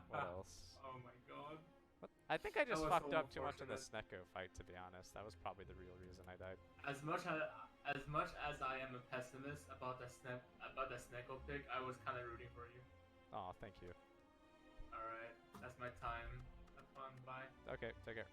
[SPEAKER 1] what else?
[SPEAKER 2] Oh my god.
[SPEAKER 1] What? I think I just
[SPEAKER 2] was
[SPEAKER 1] fucked
[SPEAKER 2] so
[SPEAKER 1] up too much in the
[SPEAKER 2] unfortunate.
[SPEAKER 1] Snecko fight, to be honest. That was probably the real reason I died.
[SPEAKER 2] As much as I am a pessimist about the Snecko pick, I was kind of rooting for you.
[SPEAKER 1] Oh, thank you.
[SPEAKER 2] All right, that's my time. Have fun. Bye.
[SPEAKER 1] Okay, take care.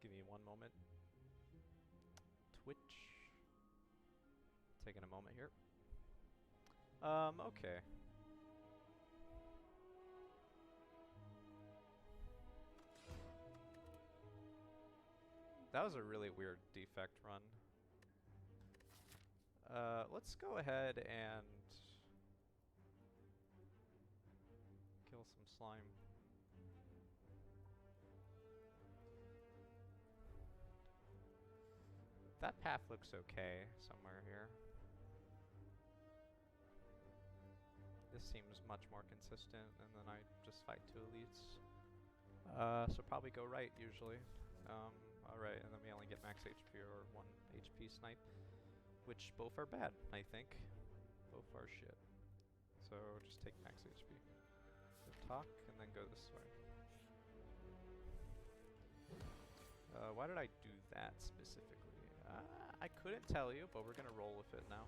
[SPEAKER 1] Give me one moment. Twitch. Taking a moment here. Okay. That was a really weird defect run. Let's go ahead and kill some slime. That path looks okay somewhere here. This seems much more consistent, and then I just fight 2 elites. So probably go right usually. Alright, and then we only get max HP or 1 HP snipe, which both are bad, I think. Both are shit. So just take max HP. So talk, and then go this way. Why did I do that specifically? I couldn't tell you, but we're gonna roll with it now.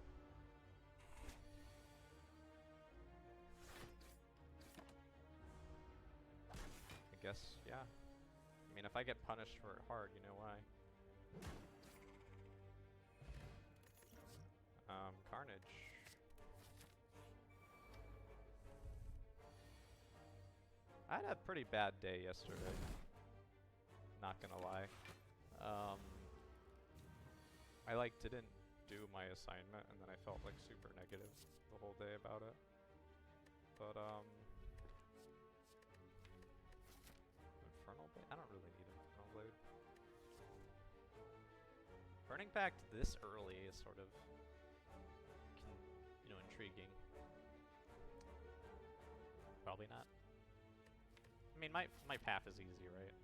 [SPEAKER 1] guess, yeah. I mean, if I get punished for it hard, you know why. Carnage. I had a pretty bad day yesterday. Not gonna lie. I like didn't do my assignment and then I felt like super negative the whole day about it. But Infernal Blade? I don't really need Infernal Blade. Burning Pact this early is sort of, you know, intriguing. Probably not. I mean, my path is easy, right?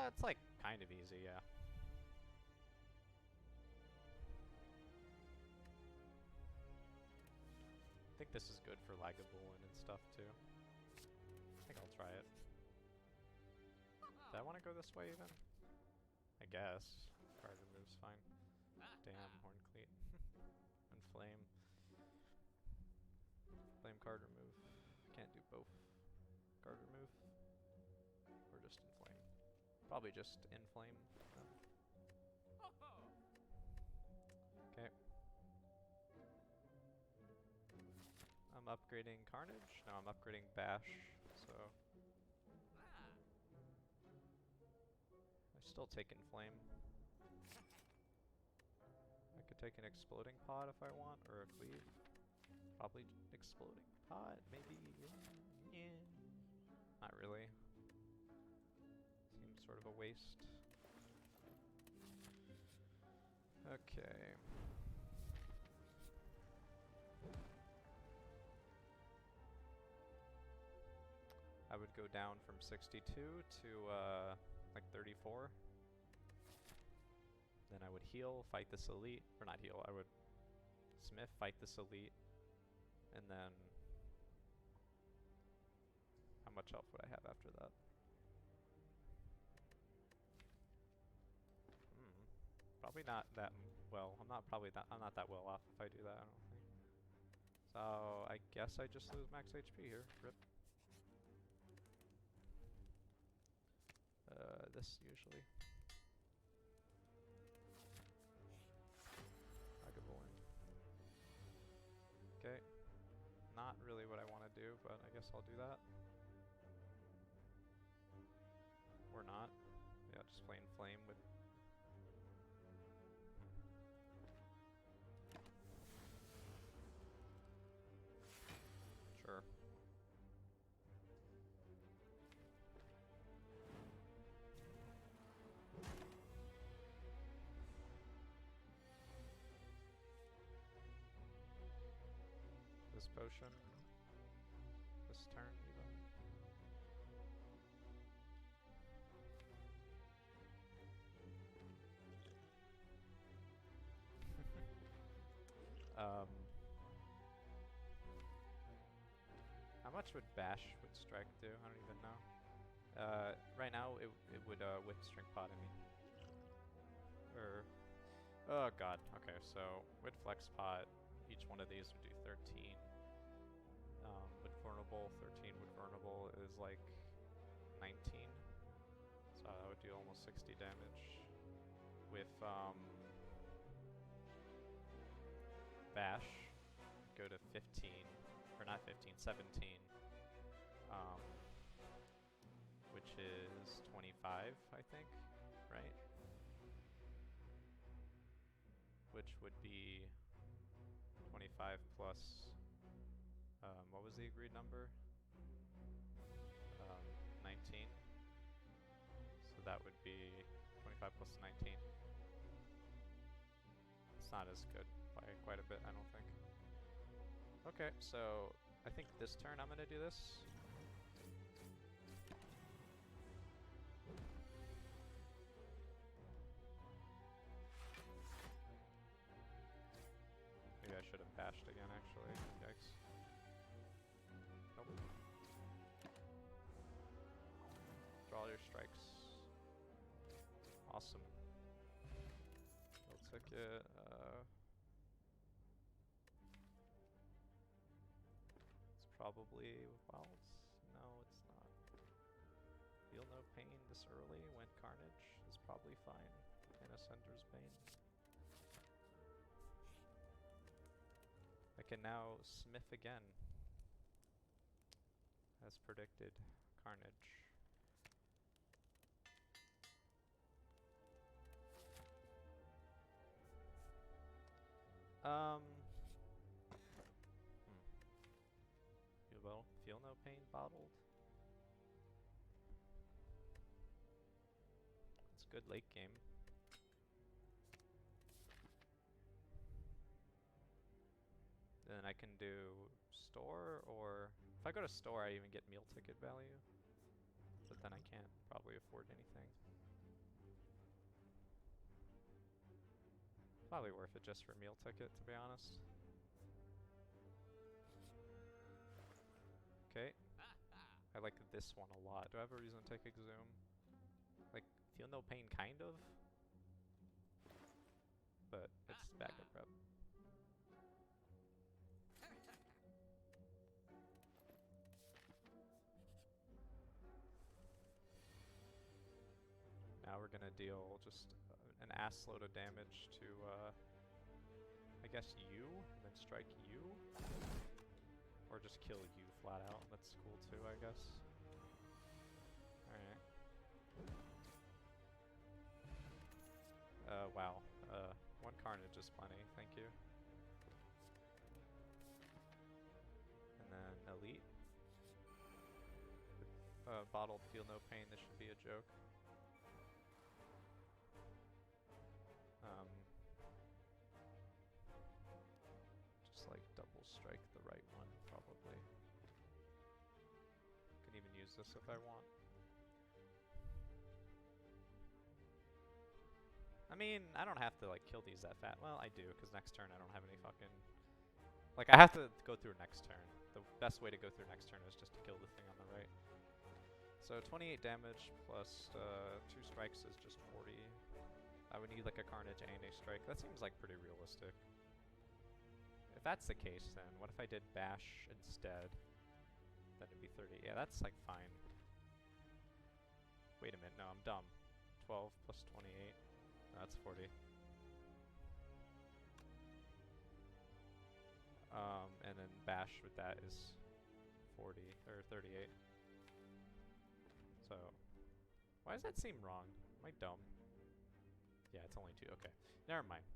[SPEAKER 1] It's like kind of easy, yeah. I think this is good for Lagavulin and stuff too. I think I'll try it. Do I want to go this way even? I guess. Card remove's fine. Damn, Horn Cleat. And Flame. Flame card remove. Can't do both. Card remove. Or just Inflame. Probably just Inflame then. Okay. I'm upgrading Carnage. No, I'm upgrading Bash, so... I still take Inflame. I could take an Exploding Pod if I want, or a Cleave. Probably Exploding Pod, maybe. Yeah. Not really. Seems sort of a waste. Okay. I would go down from 62 to like 34. Then I would heal, fight this elite, or not heal, I would smith, fight this elite, and then how much health would I have after that? Probably not that well. I'm not that well off if I do that, I don't think. So I guess I just lose max HP here. Rip. This usually. Lagavulin. Okay. Not really what I want to do, but I guess I'll do that. Or not. Yeah, just plain Flame with... Sure. This potion. This turn, even. How much would Bash with Strike do? I don't even know. Right now, it would whip String Pot at me. Or... Oh god, okay, so with Flex Pot, each one of these would do 13. With Vulnerable, 13 with Vulnerable is like 19. So that would do almost 60 damage. With Bash, go to 15, or not 15, 17. Which is 25, I think, right? Which would be 25 plus, what was the agreed number? 19. So that would be 25 plus 19. It's not as good by quite a bit, I don't think. Okay, so I think this turn I'm gonna do this. Maybe I should have bashed again, actually. Yikes. Nope. Draw all your strikes. Awesome. I'll take it. It's probably wilds. No, it's not. Feel no pain this early when Carnage is probably fine in Ascender's Bane. I can now smith again. As predicted, Carnage. Feel no pain bottled. It's good late game. Then I can do store, or if I go to store I even get meal ticket value. But then I can't probably afford anything. Probably worth it just for meal ticket, to be honest. Okay. I like this one a lot. Do I have a reason to take Exhume? Like, feel no pain, kind of? But it's backup rep. Now we're gonna deal just an assload of damage to, I guess you, and then strike you? Or just kill you flat out. That's cool too, I guess. Alright. Wow. One Carnage is plenty, thank you. And then Elite. Bottled feel no pain, this should be a joke. Just like double strike the right one, probably. Can even use this if I want. I mean, I don't have to like kill these that fast. Well, I do, because next turn I don't have any fucking... Like, I have to go through next turn. The best way to go through next turn is just to kill the thing on the right. So 28 damage plus 2 strikes is just 40. I would need like a Carnage and a strike. That seems like pretty realistic. If that's the case, then what if I did Bash instead? Then it'd be 30. Yeah, that's like fine. Wait a minute, no, I'm dumb. 12 plus 28. No, that's 40. And then Bash with that is 40, or 38. So, why does that seem wrong? Am I dumb? Yeah, it's only 2, okay. Never mind.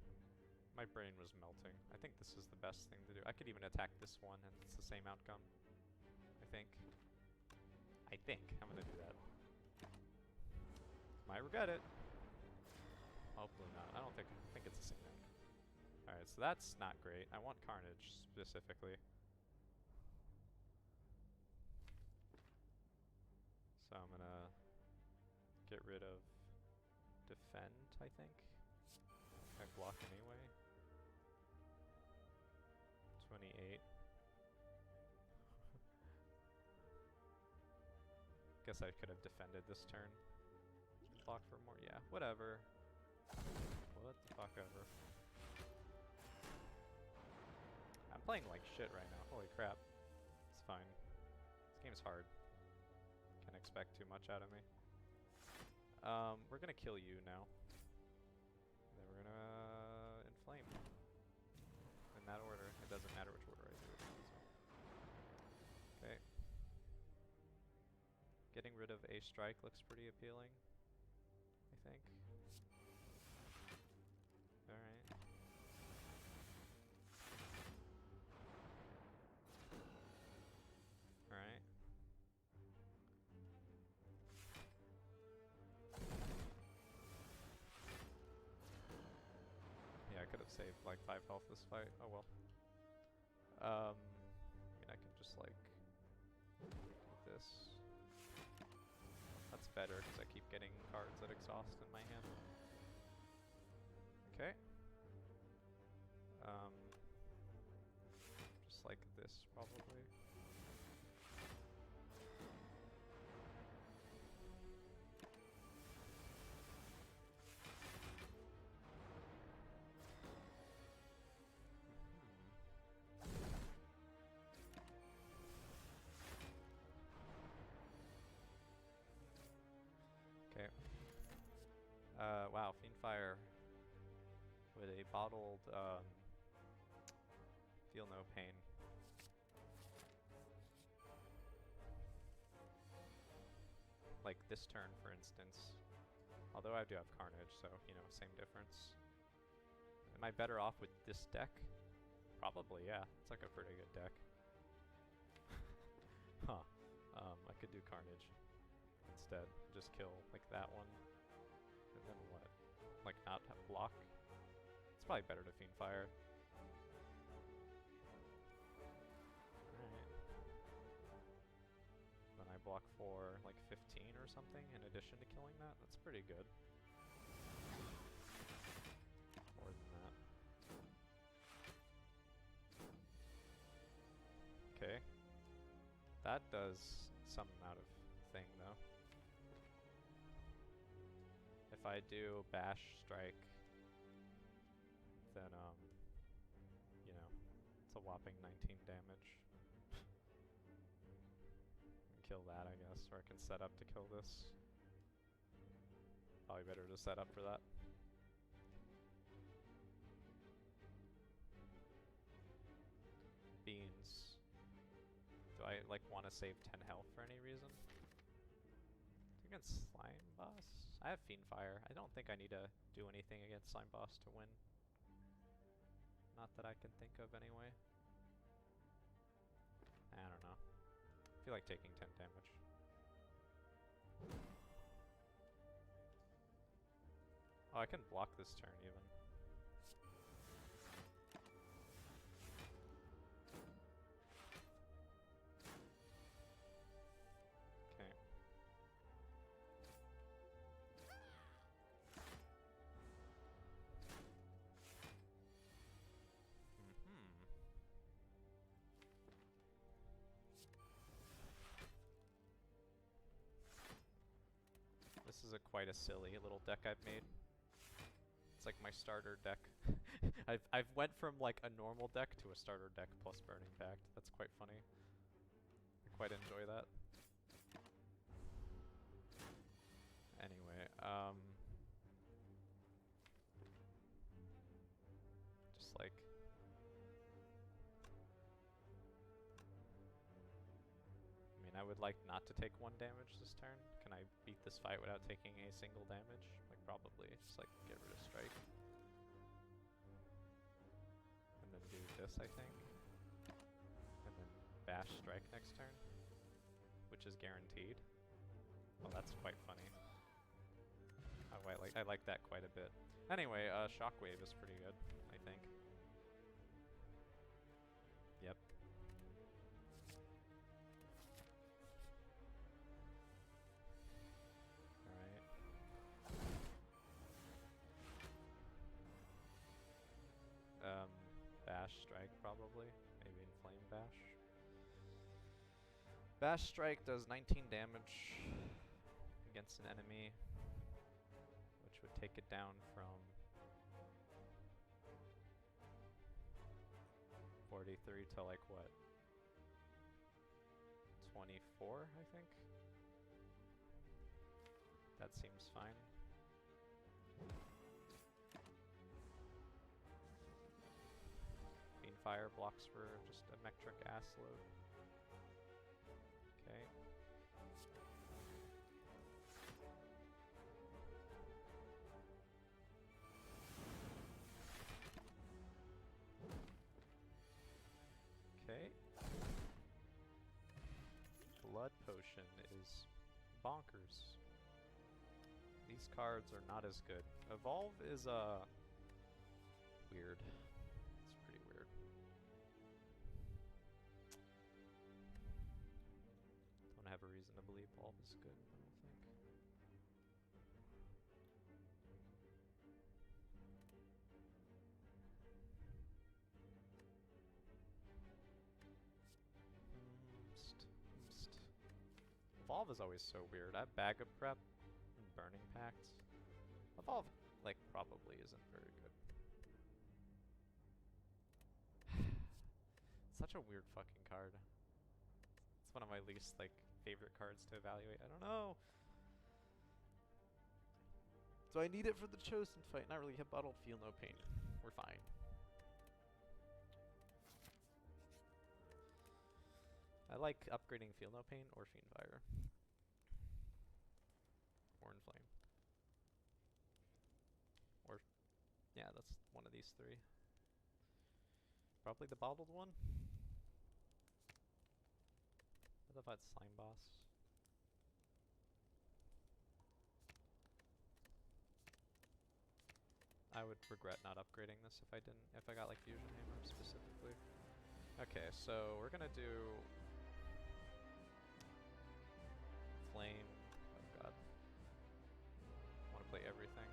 [SPEAKER 1] My brain was melting. I think this is the best thing to do. I could even attack this one and it's the same outcome. I think. I'm gonna do that. Might regret it. Hopefully not. I think it's the same outcome. Alright, so that's not great. I want Carnage, specifically. So I'm gonna get rid of Defend, I think. I block anyway. 28. Guess I could have defended this turn. Block for more, yeah, whatever. What the fuck ever. I'm playing like shit right now, holy crap. It's fine. This game's hard. Can't expect too much out of me. We're gonna kill you now. Then we're gonna inflame. In that order. It doesn't matter which order I do it in. Okay. Getting rid of a strike looks pretty appealing, I think. Alright. Alright. Yeah, I could have saved like 5 health this fight. Oh well. I mean, I can just like do this. That's better because I keep getting cards that exhaust in my hand. Okay. Just like this, probably. Fire with a bottled Feel No Pain. Like this turn, for instance. Although I do have Carnage, so, you know, same difference. Am I better off with this deck? Probably, yeah. It's like a pretty good deck. Huh. I could do Carnage instead. Just kill, like, that one. And then what? Like, not have block? It's probably better to Fiend Fire. Alright. Then I block for, like, 15 or something in addition to killing that? That's pretty good. More than that. Okay. That does some amount of thing, though. If I do Bash Strike, then, you know, it's a whopping 19 damage. Kill that, I guess, or I can set up to kill this. Probably better to set up for that. Beans. Do I, like, want to save 10 health for any reason? Against Slime Boss? I have Fiend Fire. I don't think I need to do anything against Slime Boss to win. Not that I can think of anyway. I don't know. I feel like taking 10 damage. Oh, I can block this turn even. Okay. This is quite a silly little deck I've made. It's like my starter deck. I've went from like a normal deck to a starter deck plus Burning Pact. That's quite funny. I quite enjoy that. Anyway, just like I would like not to take 1 damage this turn. Can I beat this fight without taking a single damage? Like, probably. Just, like, get rid of Strike. And then do this, I think. And then Bash Strike next turn. Which is guaranteed. Well, that's quite funny. I like that quite a bit. Anyway, Shockwave is pretty good, I think. Yep. Bash Strike probably. Maybe Inflame Bash. Bash Strike does 19 damage against an enemy, which would take it down from 43 to like what? 24, I think? That seems fine. Fire blocks for just a metric ass load. Okay. Okay. Blood Potion is bonkers. These cards are not as good. Evolve is weird. Have a reason to believe Evolve is good, I don't think. Evolve is always so weird. I have Bag of Prep and Burning Pact. Evolve, like, probably isn't very good. Such a weird fucking card. It's one of my least, like, favorite cards to evaluate. I don't know. Do I need it for the chosen fight? Not really. Hit bottle, feel no pain. We're fine. I like upgrading feel no pain or fiend fire. Or inflame. Or, yeah, that's one of these three. Probably the bottled one. What if I'd slime boss? I would regret not upgrading this if I didn't, if I got like fusion hammer specifically. Okay, so we're gonna do flame. Oh god, I want to play everything.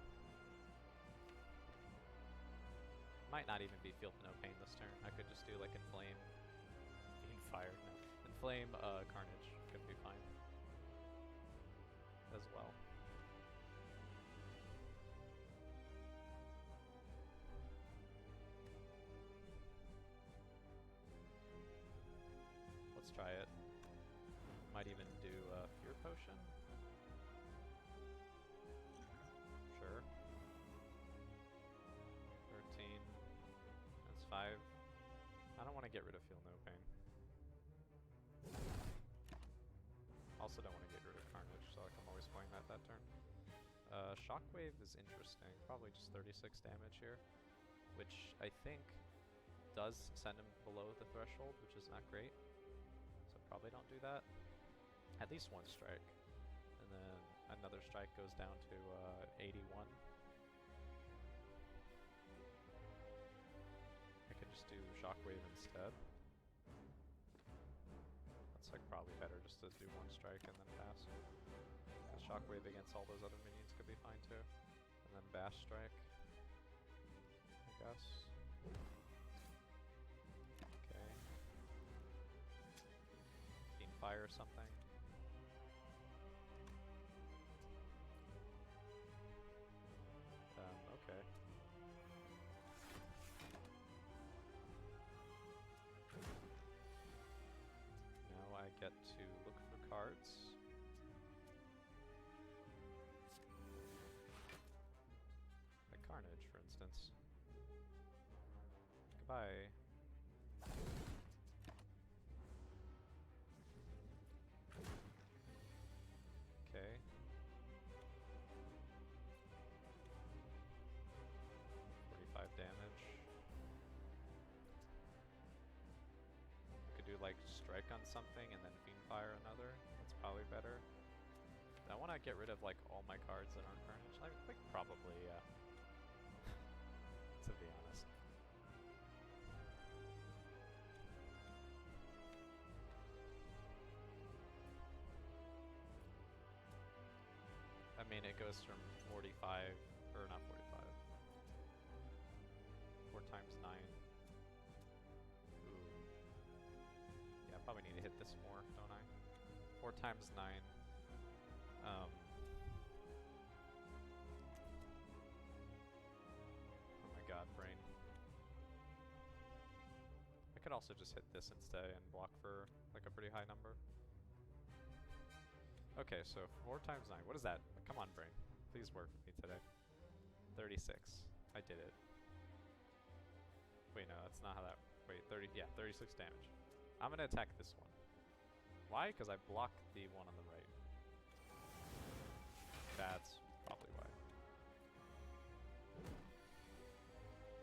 [SPEAKER 1] Might not even be feel no pain this turn. I could just do like inflame, fiend fire. No, inflame, carnage could be fine as well. Let's try it. Might even do a fear potion. Sure. 13. That's 5. I don't want to get rid of feel no pain. Also don't want to get rid of carnage, so like I'm always playing that turn. Shockwave is interesting. Probably just 36 damage here, which I think does send him below the threshold, which is not great. So probably don't do that. At least one strike. And then another strike goes down to 81. I could just do Shockwave instead. That's like probably better just to do one strike and then pass. Because Shockwave against all those other minions could be fine too. And then Bash Strike, I guess. Okay. Fiend Fire or something. Okay. Now I get to look for cards. Like Carnage, for instance. Goodbye. Okay. Damage. Could do like strike on something and then fiend fire another. That's probably better. I want to get rid of like all my cards that aren't carnage. I think probably, yeah. To be honest. I mean, it goes from 45, or not 45. 4 times 9. Ooh. Yeah, I probably need to hit this more, don't I? 4 times 9. Oh my god, brain. I could also just hit this instead and block for like a pretty high number. Okay, so 4 times 9. What is that? Come on, brain. Please work with me today. 36. I did it. Wait, no, that's not how that... Wait, 30... Yeah, 36 damage. I'm gonna attack this one. Why? Because I blocked the one on the right. That's probably why.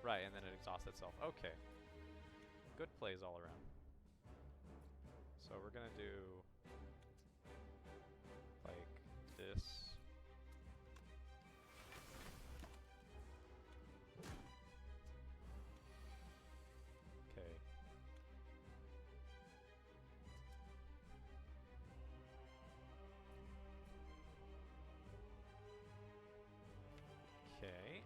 [SPEAKER 1] Right, and then it exhausts itself. Okay. Good plays all around. So we're gonna do... like this. Okay. Okay.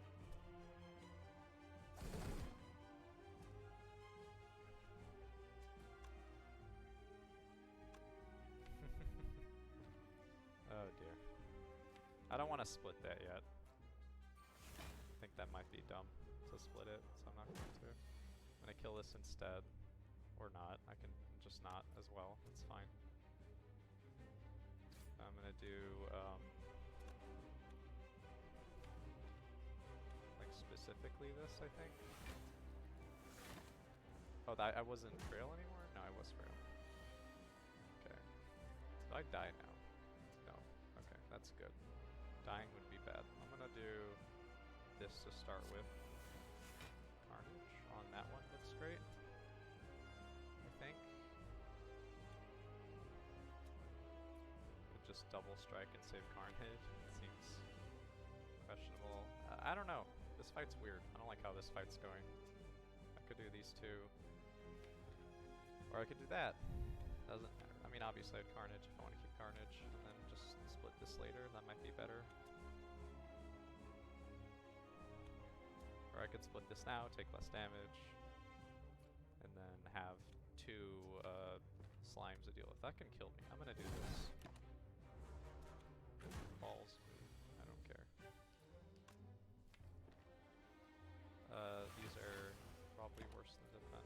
[SPEAKER 1] Oh dear. I don't want to split that yet. I think that might be dumb to split it, so I'm not going to. I'm going to kill this instead. Or not. I can just not as well. It's fine. I'm going to do... specifically this, I think. Oh, I wasn't frail anymore? No, I was frail. Okay. So I die now. No. Okay, that's good. Dying would be bad. I'm gonna do this to start with. Carnage on that one looks great. I think. Could just double strike and save Carnage. It seems questionable. I don't know. This fight's weird. I don't like how this fight's going. I could do these two. Or I could do that. Doesn't matter. I mean, obviously I have Carnage if I want to keep Carnage, and then just split this later. That might be better. Or I could split this now, take less damage, and then have two slimes to deal with. That can kill me. I'm gonna do this. Balls. I don't care. These are probably worse than defend.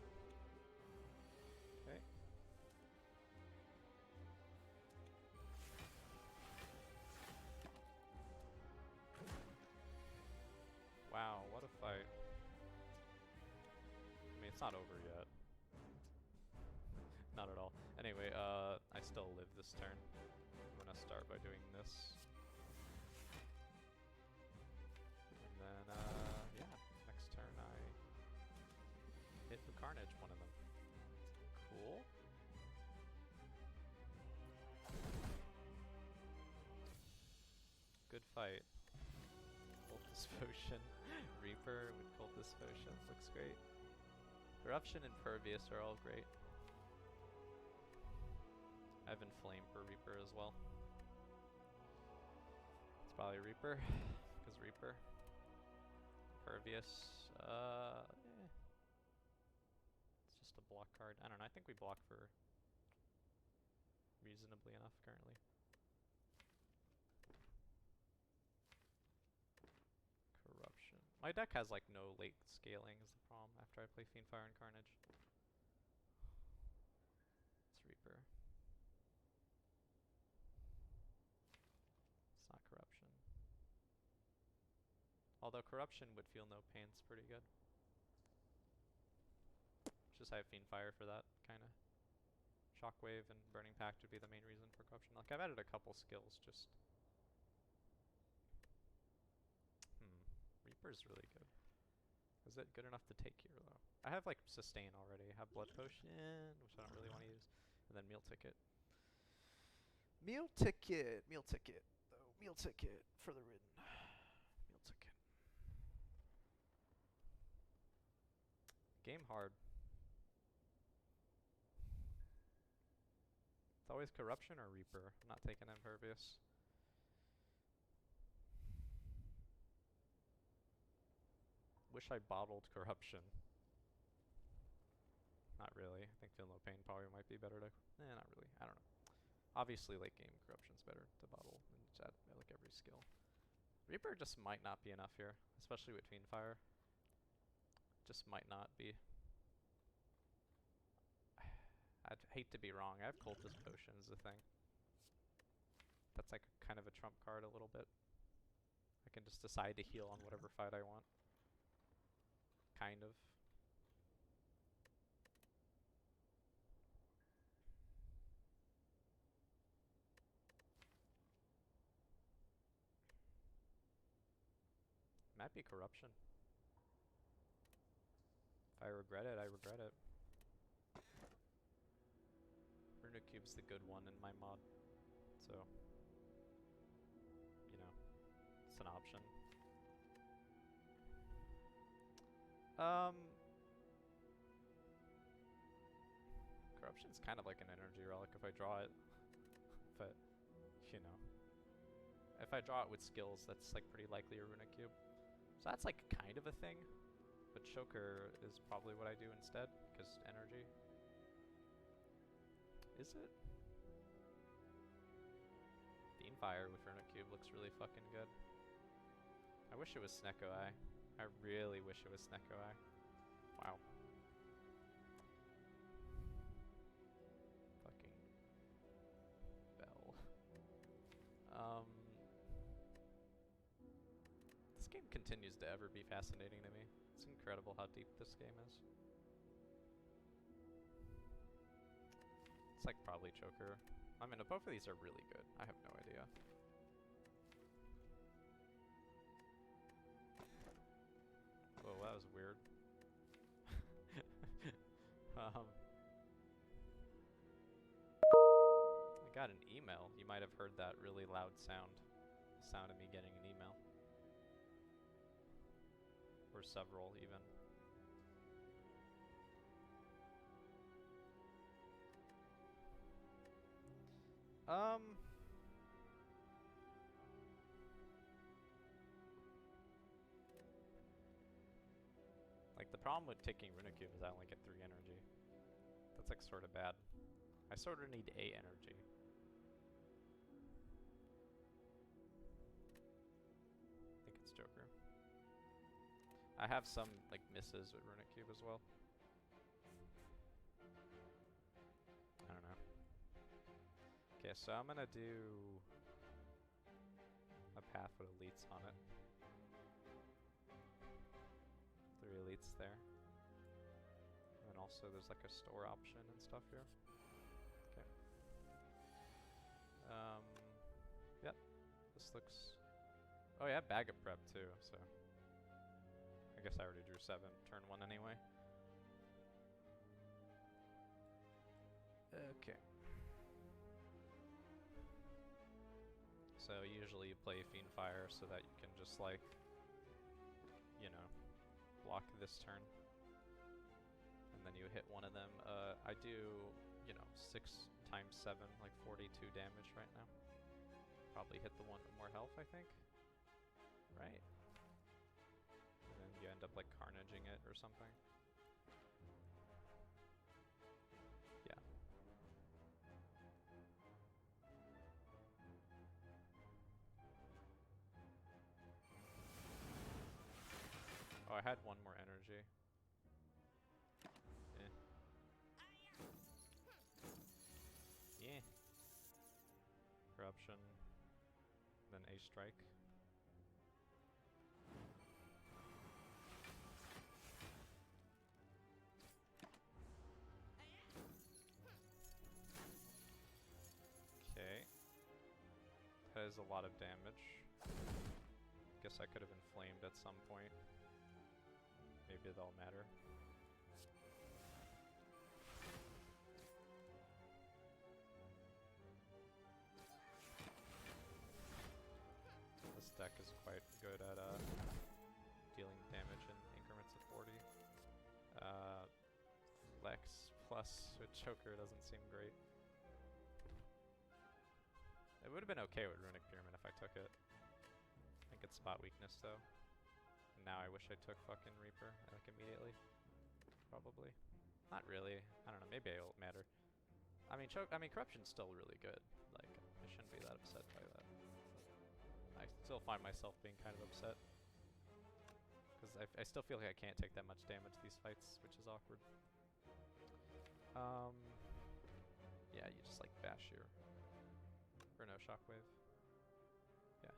[SPEAKER 1] Okay. Wow, what a fight. I mean, it's not over yet. Not at all. Anyway, I still live this turn. I'm gonna start by doing this. And then, yeah, next turn I hit the Carnage, one of them. Cool. Good fight. Cultist Potion. Reaper with Cultist Potion looks great. Corruption and Pervious are all great. I have Inflame for Reaper as well. It's probably Reaper, because Reaper. Pervious, it's just a block card. I don't know, I think we block for reasonably enough currently. Corruption. My deck has like no late scaling is the problem after I play Fiendfire and Carnage. It's Reaper. It's not Corruption. Although Corruption would feel no pain's pretty good. Just I have Fiendfire for that, kinda. Shockwave and Burning Pact would be the main reason for Corruption. Like, I've added a couple skills, just... Reaper's really good. Is it good enough to take here, though? I have, like, Sustain already. I have Blood Potion, which I don't really want to use. And then Meal Ticket. Meal Ticket! Meal Ticket, though. Meal Ticket for the ridden. Meal Ticket. Game hard. It's always Corruption or Reaper. I'm not taking Impervious. Wish I bottled Corruption. Not really. I think Feel No Pain probably might be better to... not really. I don't know. Obviously, late game Corruption's better to bottle and just add like every skill. Reaper just might not be enough here, especially with Fiendfire. Just might not be. I'd hate to be wrong. I have Cultist Potion is the thing. That's like kind of a trump card a little bit. I can just decide to heal on whatever fight I want. Kind of. Might be Corruption. If I regret it, I regret it. Runecube's the good one in my mod, so you know, it's an option. Corruption's kind of like an energy relic if I draw it, but you know, if I draw it with skills, that's like pretty likely a Runecube. So that's like kind of a thing, but Choker is probably what I do instead, because energy. Is it? Fiendfire with Runecube looks really fucking good. I wish it was Snecko Eye. I really wish it was Snecko Eye. Wow. Fucking bell. This game continues to ever be fascinating to me. It's incredible how deep this game is. It's like probably Joker. I mean, both of these are really good. I have no idea. Whoa, that was weird. I got an email. You might have heard that really loud sound. The sound of me getting an email. Or several, even. Like, the problem with taking Runecube is I only get 3 energy. That's like sort of bad. I sort of need A energy. I think it's Joker. I have some like misses with Runecube as well. I don't know. Okay, so I'm gonna do a path with elites on it. 3 elites there. And then also there's like a store option and stuff here. Okay. Yep. This looks... Oh yeah, bag of prep too, so... I guess I already drew 7, turn 1 anyway. Okay. So usually you play Fiendfire so that you can just like, you know, block this turn. And then you hit one of them. I do, you know, 6 times 7, like 42 damage right now. Probably hit the one with more health, I think. Right? And then you end up like carnaging it or something. Yeah. Oh, I had 1 more energy. Yeah. Corruption. Then a strike. Okay. That is a lot of damage. Guess I could have inflamed at some point. Maybe it'll matter. This deck is quite good at dealing damage in increments of 40. Flex plus with Joker doesn't seem great. It would have been okay with Runic Pyramid if I took it. I think it's spot weakness though. Now I wish I took fucking Reaper like immediately. Probably. Not really. I don't know. Maybe it'll matter. I mean, Corruption's still really good. Like, I shouldn't be that upset by that. But I still find myself being kind of upset. Because I still feel like I can't take that much damage these fights, which is awkward. Yeah, you just like bash your... Or no, Shockwave. Yeah.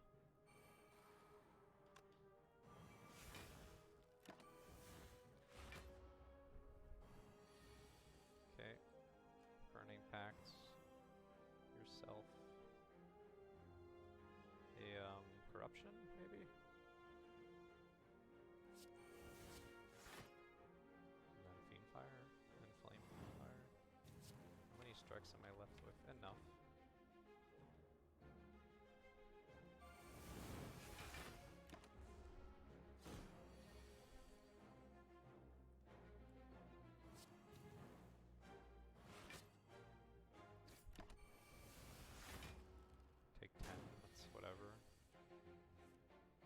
[SPEAKER 1] Okay. Burning Pact. Yourself. A, Corruption, maybe? And then Fiendfire, and then Flame Fiendfire. How many strikes am I left with? Enough. Take 10, that's whatever.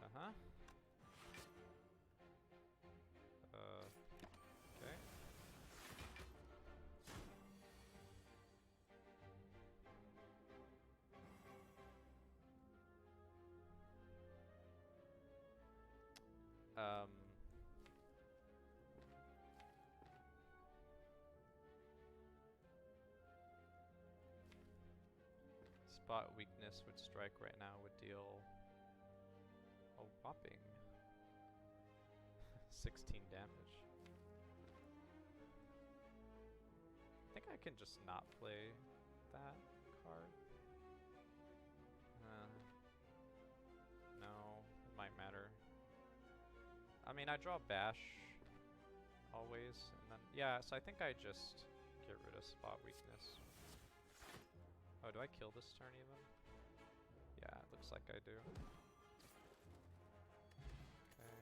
[SPEAKER 1] Uh-huh. Okay. Spot weakness would strike right now would deal a whopping 16 damage. I think I can just not play that card. No, it might matter. I mean, I draw Bash always, and then yeah. So I think I just get rid of spot weakness. Oh, do I kill this turn even? Yeah, it looks like I do. Okay.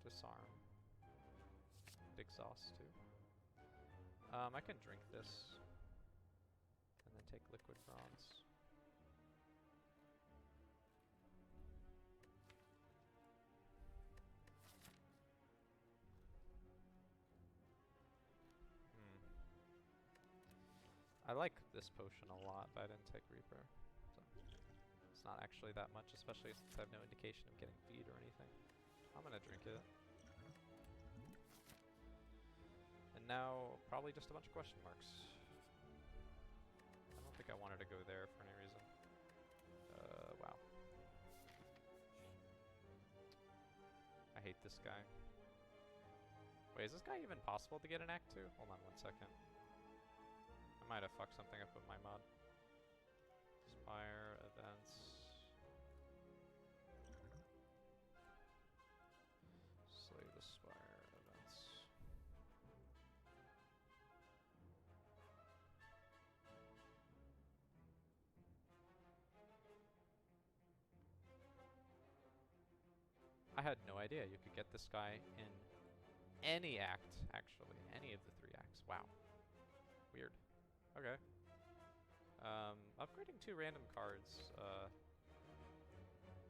[SPEAKER 1] Disarm. Exhaust too. I can drink this and then take liquid bronze. I like this potion a lot, but I didn't take Reaper. So it's not actually that much, especially since I have no indication of getting feed or anything. I'm gonna drink it. And now, probably just a bunch of question marks. I don't think I wanted to go there for any reason. Wow. I hate this guy. Wait, is this guy even possible to get an Act 2? Hold on 1 second. I might have fucked something up with my mod. Spire, events. Slay the Spire, events. I had no idea you could get this guy in any act, actually. Any of the 3 acts. Wow. Weird. Okay. Upgrading 2 random cards,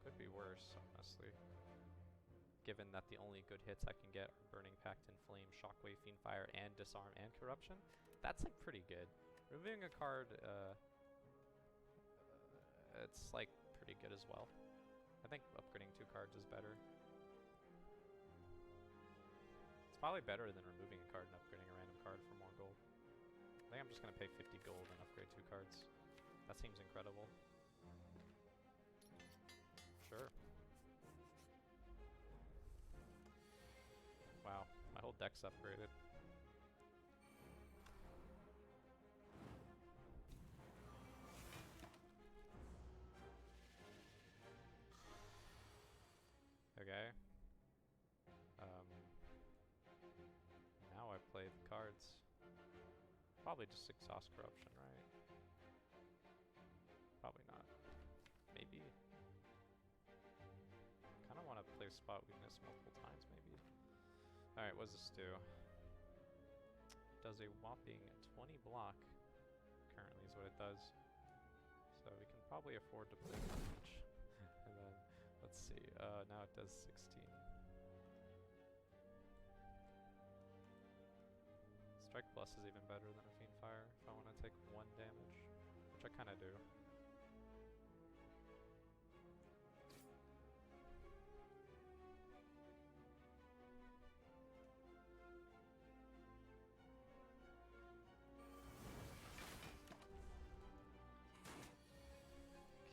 [SPEAKER 1] could be worse, honestly. Given that the only good hits I can get are Burning Pact and Flame, Shockwave, Fiendfire, and Disarm and Corruption. That's like pretty good. Removing a card, it's like pretty good as well. I think upgrading 2 cards is better. It's probably better than removing a card and upgrading a random card for more gold. I think I'm just going to pay 50 gold and upgrade 2 cards. That seems incredible. Sure. Wow, my whole deck's upgraded. Okay. Now I play the cards. Probably just exhaust corruption, right? Probably not. Maybe. Kinda wanna play spot weakness multiple times, maybe. Alright, what does this do? Does a whopping 20 block, currently is what it does. So we can probably afford to play damage. And then, let's see, now it does 16. Strike Plus is even better than a Fiendfire if I want to take 1 damage, which I kind of do.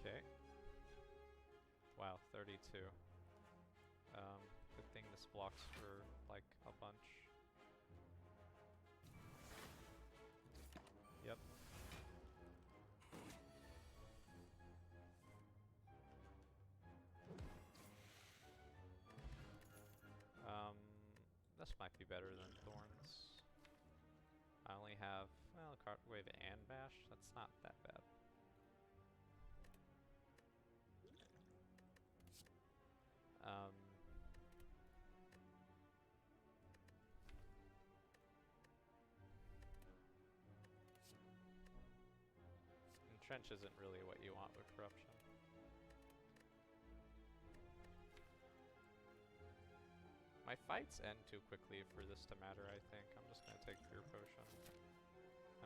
[SPEAKER 1] Okay. Wow, 32. Good thing this blocks for like a bunch. Yep. This might be better than Thorns. I only have, well, Wave and Bash. That's not that bad. Trench isn't really what you want with Corruption. My fights end too quickly for this to matter, I think. I'm just gonna take Pure Potion.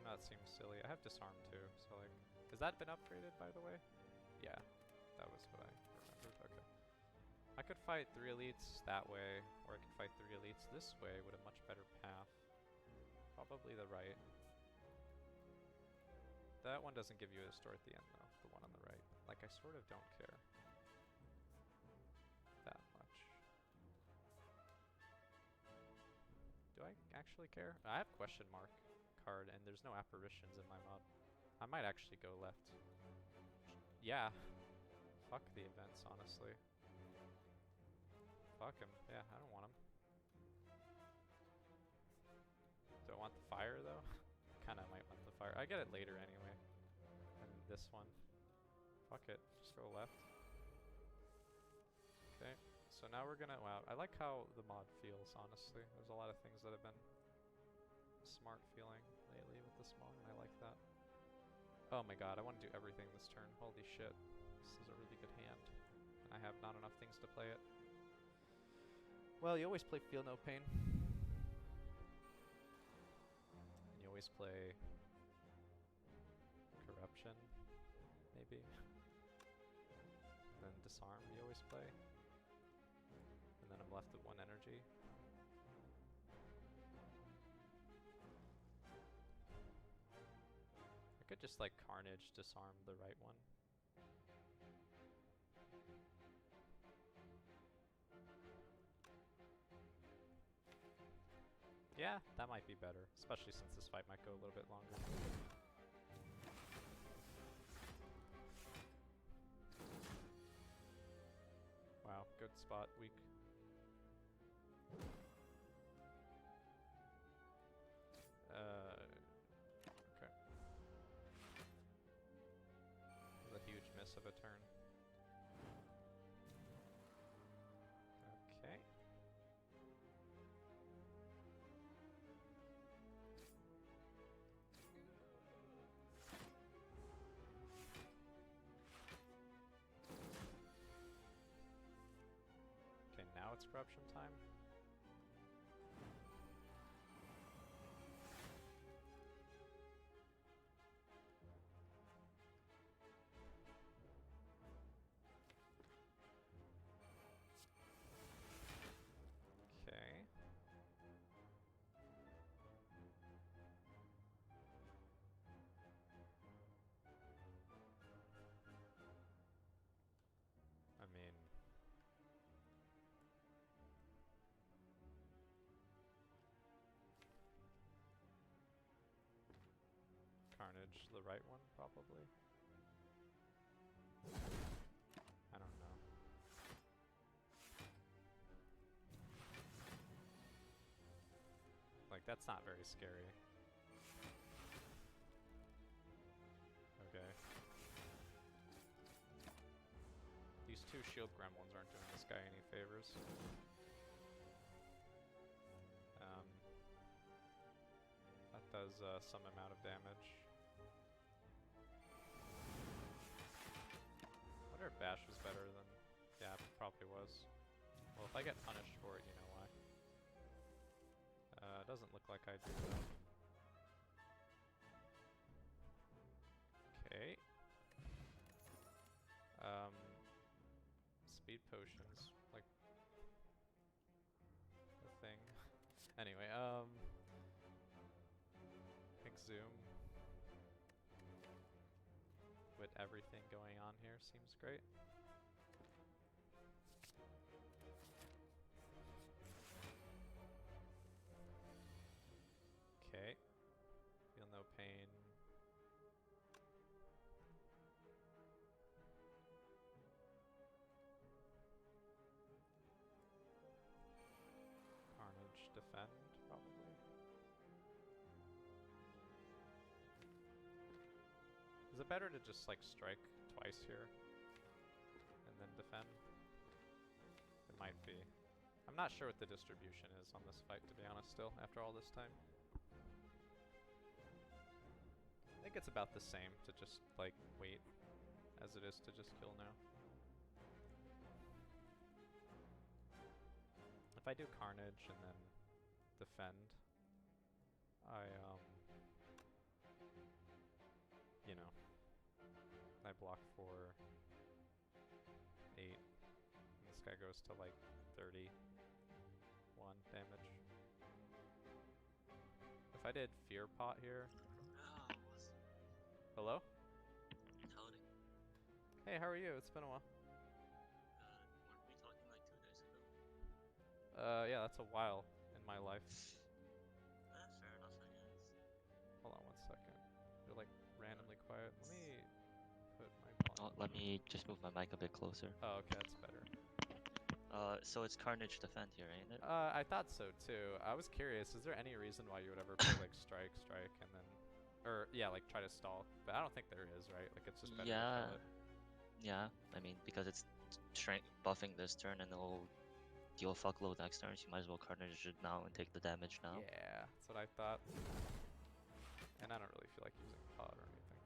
[SPEAKER 1] I know that seems silly. I have Disarm too, so like... Has that been upgraded, by the way? Yeah, that was what I remembered. Okay. I could fight 3 elites that way, or I could fight 3 elites this way with a much better path. Probably the right. That one doesn't give you a store at the end, though. The one on the right. Like, I sort of don't care. actually care. I have question mark card and there's no apparitions in my mod. I might actually go left. Yeah. Fuck the events, honestly. Fuck him. Yeah, I don't want him. Do I want the fire though? Kinda might want the fire. I get it later anyway. And this one. Fuck it. Just go left. Okay. So now we're gonna, wow, I like how the mod feels, honestly. There's a lot of things that have been smart feeling lately with this mod, and I like that. Oh my god, I want to do everything this turn. Holy shit. This is a really good hand. And I have not enough things to play it. Well, you always play Feel No Pain. And you always play Corruption, maybe. Then Disarm you always play. And then I'm left with 1 energy. I could just like Carnage disarm the right one. Yeah, that might be better, especially since this fight might go a little bit longer. Wow, good spot, weak. Okay. That was a huge miss of a turn. Okay. Okay, now it's corruption time. Okay. I mean, Carnage, the right one, probably. I don't know. Like, that's not very scary. Okay. These 2 shield gremlins aren't doing this guy any favors. That does some amount of damage. I wonder if Bash was better than... Yeah, it probably was. Well, if I get punished for it, you know why. It doesn't look like I do, though. Okay. Speed potions, like the thing. Anyway, Exhume with everything going on here seems great. Okay. Feel no pain. Carnage defend, probably. Is it better to just like strike twice here and then defend? It might be. I'm not sure what the distribution is on this fight, to be honest, still, after all this time. I think it's about the same to just like wait as it is to just kill now. If I do Carnage and then defend, you know, I block for 8, and this guy goes to like 31 damage. If I did Fear Pot here... Hello?
[SPEAKER 3] Howdy.
[SPEAKER 1] Hey, how are you? It's been a while.
[SPEAKER 3] Weren't we talking like 2 days ago?
[SPEAKER 1] Yeah, that's a while in my life.
[SPEAKER 4] Oh, let me just move my mic a bit closer.
[SPEAKER 1] Oh, okay, that's better.
[SPEAKER 4] So it's Carnage Defend here, ain't it?
[SPEAKER 1] I thought so too. I was curious, is there any reason why you would ever play like strike, and then, or yeah, like try to stall? But I don't think there is, right? Like it's just better to
[SPEAKER 4] Yeah,
[SPEAKER 1] kill it.
[SPEAKER 4] yeah. I mean, because it's buffing this turn and it'll deal a fuckload next turn, so you might as well Carnage it now and take the damage now.
[SPEAKER 1] Yeah, that's what I thought. And I don't really feel like using pod or anything.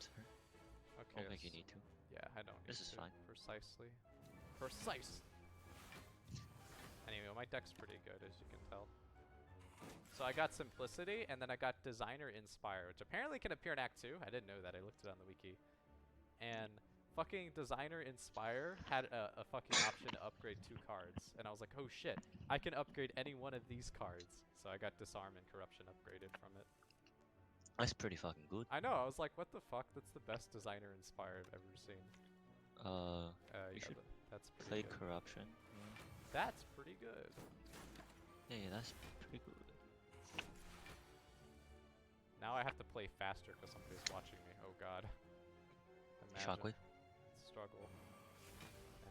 [SPEAKER 4] Sure.
[SPEAKER 1] Okay.
[SPEAKER 4] Don't think you need to.
[SPEAKER 1] Yeah, I don't.
[SPEAKER 4] This
[SPEAKER 1] need
[SPEAKER 4] is
[SPEAKER 1] to.
[SPEAKER 4] fine.
[SPEAKER 1] Precisely. Precise. Anyway, my deck's pretty good, as you can tell. So I got Simplicity, and then I got Designer Inspire, which apparently can appear in Act 2. I didn't know that. I looked it on the wiki. And fucking Designer Inspire had a fucking option to upgrade 2 cards. And I was like, oh shit, I can upgrade any one of these cards. So I got Disarm and Corruption upgraded from it.
[SPEAKER 4] That's pretty fucking good.
[SPEAKER 1] I know, I was like, what the fuck? That's the best Designer Inspire I've ever seen.
[SPEAKER 4] You should
[SPEAKER 1] that's
[SPEAKER 4] play
[SPEAKER 1] pretty good.
[SPEAKER 4] Corruption.
[SPEAKER 1] That's pretty good.
[SPEAKER 4] Yeah, that's pretty good.
[SPEAKER 1] Now I have to play faster because somebody's watching me. Oh god. Imagine.
[SPEAKER 4] Shockwave.
[SPEAKER 1] Struggle.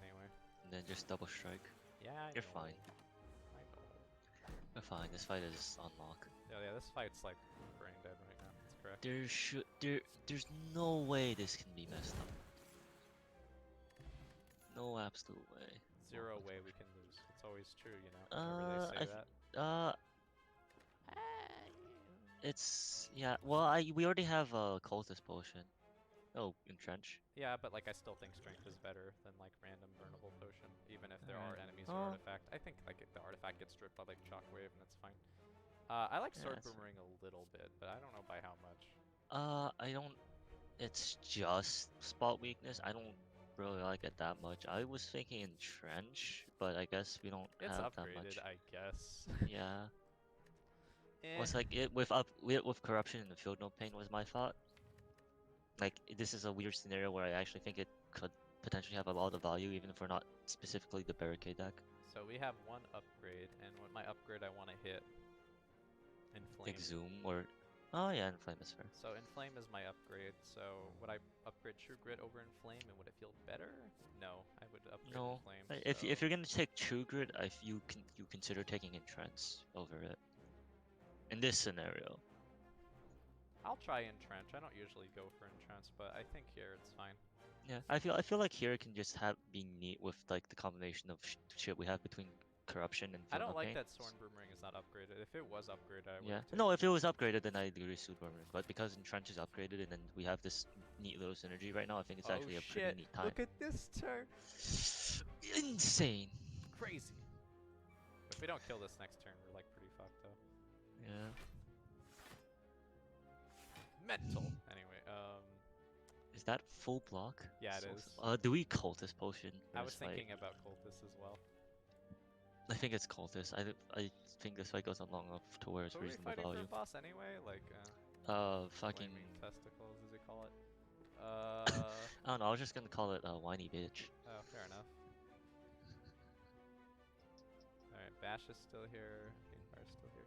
[SPEAKER 1] Anyway.
[SPEAKER 4] And then just double strike.
[SPEAKER 1] Yeah, I
[SPEAKER 4] You're
[SPEAKER 1] know.
[SPEAKER 4] fine.
[SPEAKER 1] I know.
[SPEAKER 4] You're fine. This fight is on lock.
[SPEAKER 1] Yeah, this fight's like brain dead right now. That's correct.
[SPEAKER 4] There's no way this can be messed up. No absolute way.
[SPEAKER 1] Zero way we can lose. It's always true, you know. Whenever they say that.
[SPEAKER 4] It's yeah. Well, we already have a cultist potion. Oh, entrench.
[SPEAKER 1] Yeah, but like I still think strength is better than like random burnable potion, even if there are enemies or
[SPEAKER 4] Oh.
[SPEAKER 1] artifact. I think like if the artifact gets stripped by like shockwave and it's fine. I like sword
[SPEAKER 4] that's-
[SPEAKER 1] boomerang a little bit, but I don't know by how much.
[SPEAKER 4] I don't. It's just spot weakness. I don't really like it that much. I was thinking entrench, but I guess we don't
[SPEAKER 1] It's
[SPEAKER 4] have that
[SPEAKER 1] upgraded,
[SPEAKER 4] much.
[SPEAKER 1] I guess.
[SPEAKER 4] Yeah.
[SPEAKER 1] Eh.
[SPEAKER 4] Well, it's like it with corruption and the field no pain was my thought. Like this is a weird scenario where I actually think it could potentially have a lot of value, even if we're not specifically the barricade deck.
[SPEAKER 1] So we have one upgrade, and what my upgrade I want to hit. Inflame.
[SPEAKER 4] Exhume or oh yeah, Inflame is fair.
[SPEAKER 1] So Inflame is my upgrade. So would I upgrade True Grit over Inflame, and would it feel better? No, I would upgrade
[SPEAKER 4] No,
[SPEAKER 1] Inflame.
[SPEAKER 4] if
[SPEAKER 1] so
[SPEAKER 4] you're gonna take True Grit, if you consider taking Entrance over it. In this scenario.
[SPEAKER 1] I'll try Entrench. I don't usually go for Entrench, but I think here it's fine.
[SPEAKER 4] Yeah, I feel like here it can just have be neat with like the combination of shit we have between corruption and
[SPEAKER 1] I
[SPEAKER 4] Field
[SPEAKER 1] don't
[SPEAKER 4] No
[SPEAKER 1] like
[SPEAKER 4] Pain.
[SPEAKER 1] that Sworn Boomerang is not upgraded. If it was upgraded, I would.
[SPEAKER 4] Yeah. No, if it was upgraded, then I'd agree with Sword Boomerang. But because Entrench is upgraded, and then we have this neat little synergy right now, I think it's actually a pretty neat time.
[SPEAKER 1] Look at this turn.
[SPEAKER 4] Insane.
[SPEAKER 1] Crazy. If we don't kill this next turn, we're like pretty fucked though.
[SPEAKER 4] Yeah.
[SPEAKER 1] Mental. Anyway,
[SPEAKER 4] Is that full block?
[SPEAKER 1] Yeah, it
[SPEAKER 4] So
[SPEAKER 1] is.
[SPEAKER 4] do we cultist potion?
[SPEAKER 1] I
[SPEAKER 4] for
[SPEAKER 1] was
[SPEAKER 4] this fight?
[SPEAKER 1] thinking about Cultist as well.
[SPEAKER 4] I think it's cultist. I think this fight goes on long enough to where it's
[SPEAKER 1] Who are we
[SPEAKER 4] reasonable
[SPEAKER 1] fighting
[SPEAKER 4] value.
[SPEAKER 1] for boss anyway? Like,
[SPEAKER 4] Fucking.
[SPEAKER 1] flaming testicles, as we call it.
[SPEAKER 4] I don't know. I was just gonna call it whiny bitch.
[SPEAKER 1] Oh, fair enough. Alright, Bash is still here. Fire's still here.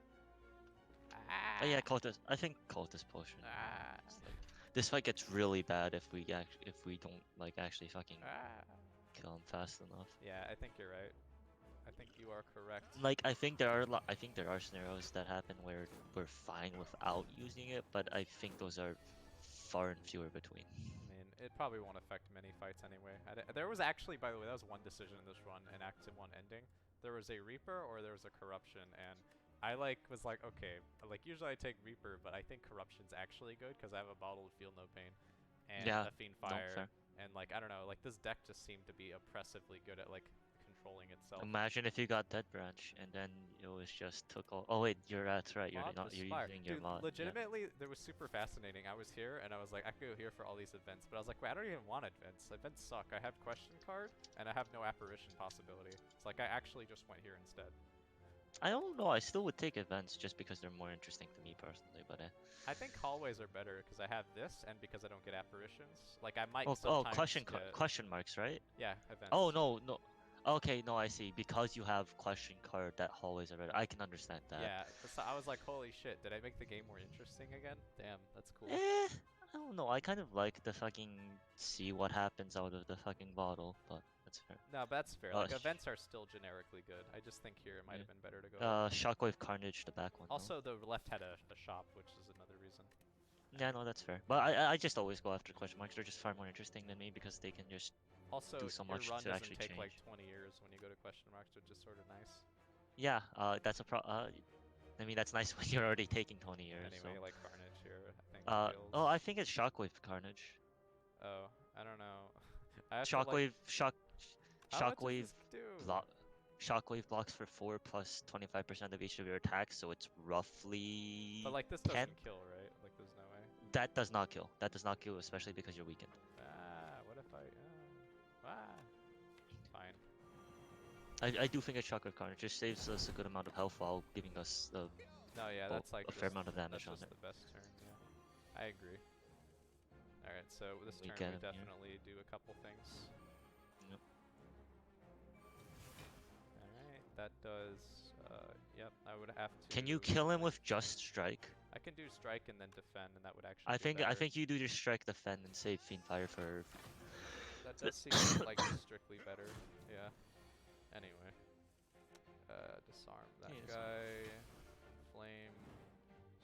[SPEAKER 4] Oh yeah, cultist. I think cultist potion.
[SPEAKER 1] Ah.
[SPEAKER 4] It's like, this fight gets really bad if we don't like actually fucking
[SPEAKER 1] Ah.
[SPEAKER 4] kill him fast enough.
[SPEAKER 1] Yeah, I think you're right. I think you are correct.
[SPEAKER 4] Like I think there are scenarios that happen where we're fine without using it, but I think those are far and fewer between.
[SPEAKER 1] I mean, it probably won't affect many fights anyway. There was actually, by the way, that was one decision in this run, in Act 1 ending. There was a Reaper or there was a Corruption, and I was like, okay, like usually I take Reaper, but I think Corruption's actually good because I have a bottled Feel No Pain and
[SPEAKER 4] Yeah,
[SPEAKER 1] a Fiend
[SPEAKER 4] no,
[SPEAKER 1] Fire,
[SPEAKER 4] fair.
[SPEAKER 1] and like I don't know, like this deck just seemed to be oppressively good at like controlling itself.
[SPEAKER 4] Imagine if you got Dead Branch and then it was just took all. Oh wait, that's right. You're
[SPEAKER 1] Mod
[SPEAKER 4] not.
[SPEAKER 1] the
[SPEAKER 4] You're
[SPEAKER 1] Spire.
[SPEAKER 4] using your
[SPEAKER 1] Dude,
[SPEAKER 4] mod. Yeah.
[SPEAKER 1] legitimately, that was super fascinating. I was here and I was like, I could go here for all these events, but I was like, wait, I don't even want events. Events suck. I have Question Card and I have no Apparition possibility. It's like I actually just went here instead.
[SPEAKER 4] I don't know. I still would take events just because they're more interesting to me personally. But
[SPEAKER 1] I think hallways are better because I have this and because I don't get apparitions. Like I might
[SPEAKER 4] oh,
[SPEAKER 1] sometimes
[SPEAKER 4] question marks, right?
[SPEAKER 1] Yeah, events.
[SPEAKER 4] Oh no. Okay, no, I see. Because you have question card, that hallways are better. I can understand that.
[SPEAKER 1] Yeah, so I was like, holy shit, did I make the game more interesting again? Damn, that's cool.
[SPEAKER 4] I don't know. I kind of like the fucking see what happens out of the fucking bottle, but that's fair.
[SPEAKER 1] No, but that's fair.
[SPEAKER 4] Uh,
[SPEAKER 1] Like
[SPEAKER 4] sh-
[SPEAKER 1] events are still generically good. I just think here it might
[SPEAKER 4] Yeah.
[SPEAKER 1] have been better to go.
[SPEAKER 4] Shockwave Carnage, the back one. No?
[SPEAKER 1] Also, the left had a shop, which is another reason.
[SPEAKER 4] Yeah, no, that's fair. But I just always go after question marks. They're just far more interesting than me because they can just
[SPEAKER 1] Also,
[SPEAKER 4] do so
[SPEAKER 1] your
[SPEAKER 4] much
[SPEAKER 1] run
[SPEAKER 4] to
[SPEAKER 1] doesn't
[SPEAKER 4] actually
[SPEAKER 1] take like
[SPEAKER 4] change.
[SPEAKER 1] 20 years when you go to question marks, which is sort of nice.
[SPEAKER 4] Yeah, that's a pro. I mean that's nice when you're already taking 20 years.
[SPEAKER 1] Anyway,
[SPEAKER 4] So.
[SPEAKER 1] like Carnage here, I think feels.
[SPEAKER 4] Oh, I think it's Shockwave Carnage.
[SPEAKER 1] Oh, I don't know. I have to like.
[SPEAKER 4] Shockwave,
[SPEAKER 1] How much does
[SPEAKER 4] Shockwave
[SPEAKER 1] this do?
[SPEAKER 4] block. Shockwave blocks for 4 plus 25% of each of your attacks, so it's roughly
[SPEAKER 1] But like this
[SPEAKER 4] 10.
[SPEAKER 1] doesn't kill, right? Like there's no way.
[SPEAKER 4] That does not kill. That does not kill, especially because you're weakened.
[SPEAKER 1] What if I? Fine.
[SPEAKER 4] I do think a Shockwave Carnage just saves us a good amount of health while giving us
[SPEAKER 1] No, yeah,
[SPEAKER 4] Oh,
[SPEAKER 1] that's like
[SPEAKER 4] a fair
[SPEAKER 1] just-
[SPEAKER 4] amount of damage
[SPEAKER 1] that's
[SPEAKER 4] on
[SPEAKER 1] just
[SPEAKER 4] it.
[SPEAKER 1] the best turn. Yeah, I agree. All right, so this
[SPEAKER 4] We
[SPEAKER 1] turn
[SPEAKER 4] get
[SPEAKER 1] we
[SPEAKER 4] him here.
[SPEAKER 1] definitely do a couple things.
[SPEAKER 4] Yep.
[SPEAKER 1] All right, that does. Yep, I would have to.
[SPEAKER 4] Can you kill him with just strike?
[SPEAKER 1] I can do strike and then defend, and that would actually.
[SPEAKER 4] I
[SPEAKER 1] be
[SPEAKER 4] think
[SPEAKER 1] better.
[SPEAKER 4] you do just strike defend and save Fiend Fire for.
[SPEAKER 1] That does seem like strictly better. Yeah. Anyway. Disarm that
[SPEAKER 4] Yeah, disarm.
[SPEAKER 1] guy. Flame.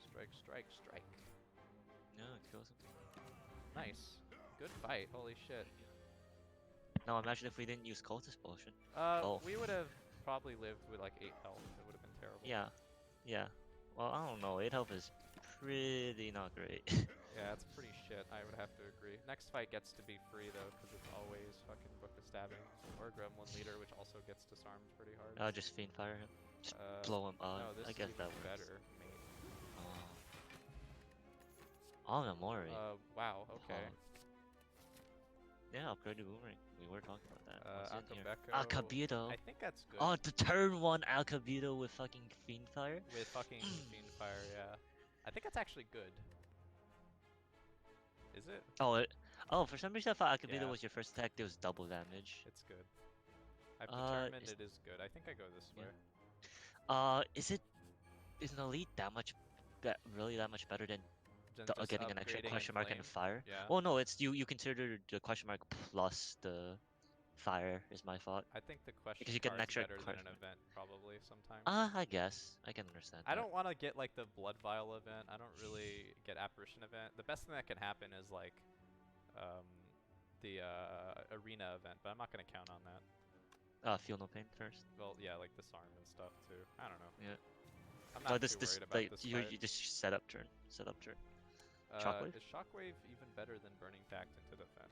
[SPEAKER 1] Strike, strike, strike.
[SPEAKER 4] No, it kills him.
[SPEAKER 1] Nice. Good fight. Holy shit.
[SPEAKER 4] Now imagine if we didn't use Cultist Potion.
[SPEAKER 1] We would have probably lived with like 8 health. It would have been terrible.
[SPEAKER 4] Yeah, yeah. Well, I don't know. 8 health is pretty not great.
[SPEAKER 1] Yeah, it's pretty shit. I would have to agree. Next fight gets to be free though, because it's always fucking Book of Stabbing or Gremlin Leader, which also gets disarmed pretty hard.
[SPEAKER 4] Just Fiend Fire him. Just
[SPEAKER 1] Uh,
[SPEAKER 4] blow him.
[SPEAKER 1] no, this
[SPEAKER 4] I
[SPEAKER 1] is
[SPEAKER 4] guess
[SPEAKER 1] even
[SPEAKER 4] that works.
[SPEAKER 1] better, mate.
[SPEAKER 4] Oh, Namori.
[SPEAKER 1] Wow. Okay.
[SPEAKER 4] Yeah, upgraded Boomerang. We were talking about that. What's in here?
[SPEAKER 1] Alcabeco.
[SPEAKER 4] Alcabedo.
[SPEAKER 1] I think that's good.
[SPEAKER 4] Oh, the turn 1 Alcabedo with fucking Fiend Fire?
[SPEAKER 1] With fucking Fiend Fire, yeah. I think that's actually good. Is it?
[SPEAKER 4] Oh, for some reason I thought Alcabedo
[SPEAKER 1] Yeah.
[SPEAKER 4] was your first attack, it was double damage.
[SPEAKER 1] It's good. I've determined
[SPEAKER 4] is-
[SPEAKER 1] it is good. I think I go this
[SPEAKER 4] Yeah.
[SPEAKER 1] way.
[SPEAKER 4] Is an elite that much, really that much better than
[SPEAKER 1] Then just
[SPEAKER 4] getting an extra
[SPEAKER 1] upgrading
[SPEAKER 4] question mark and
[SPEAKER 1] flame.
[SPEAKER 4] fire?
[SPEAKER 1] Yeah.
[SPEAKER 4] Well, no, it's you consider the question mark plus the fire is my thought.
[SPEAKER 1] I think the question
[SPEAKER 4] Because you get an
[SPEAKER 1] card's
[SPEAKER 4] extra
[SPEAKER 1] better than an
[SPEAKER 4] question.
[SPEAKER 1] event, probably, sometimes.
[SPEAKER 4] I guess. I can understand
[SPEAKER 1] I
[SPEAKER 4] that.
[SPEAKER 1] don't want to get, like, the Blood Vial event. I don't really get Apparition event. The best thing that can happen is, like, the Arena event, but I'm not going to count on that.
[SPEAKER 4] Feel no pain first.
[SPEAKER 1] Well, yeah, like Disarm and stuff, too. I don't know.
[SPEAKER 4] Yeah.
[SPEAKER 1] I'm
[SPEAKER 4] No,
[SPEAKER 1] not
[SPEAKER 4] this
[SPEAKER 1] too
[SPEAKER 4] this
[SPEAKER 1] worried about
[SPEAKER 4] like
[SPEAKER 1] this
[SPEAKER 4] you
[SPEAKER 1] fight.
[SPEAKER 4] just set up turn. Shockwave?
[SPEAKER 1] Is Shockwave even better than Burning Pact into defend?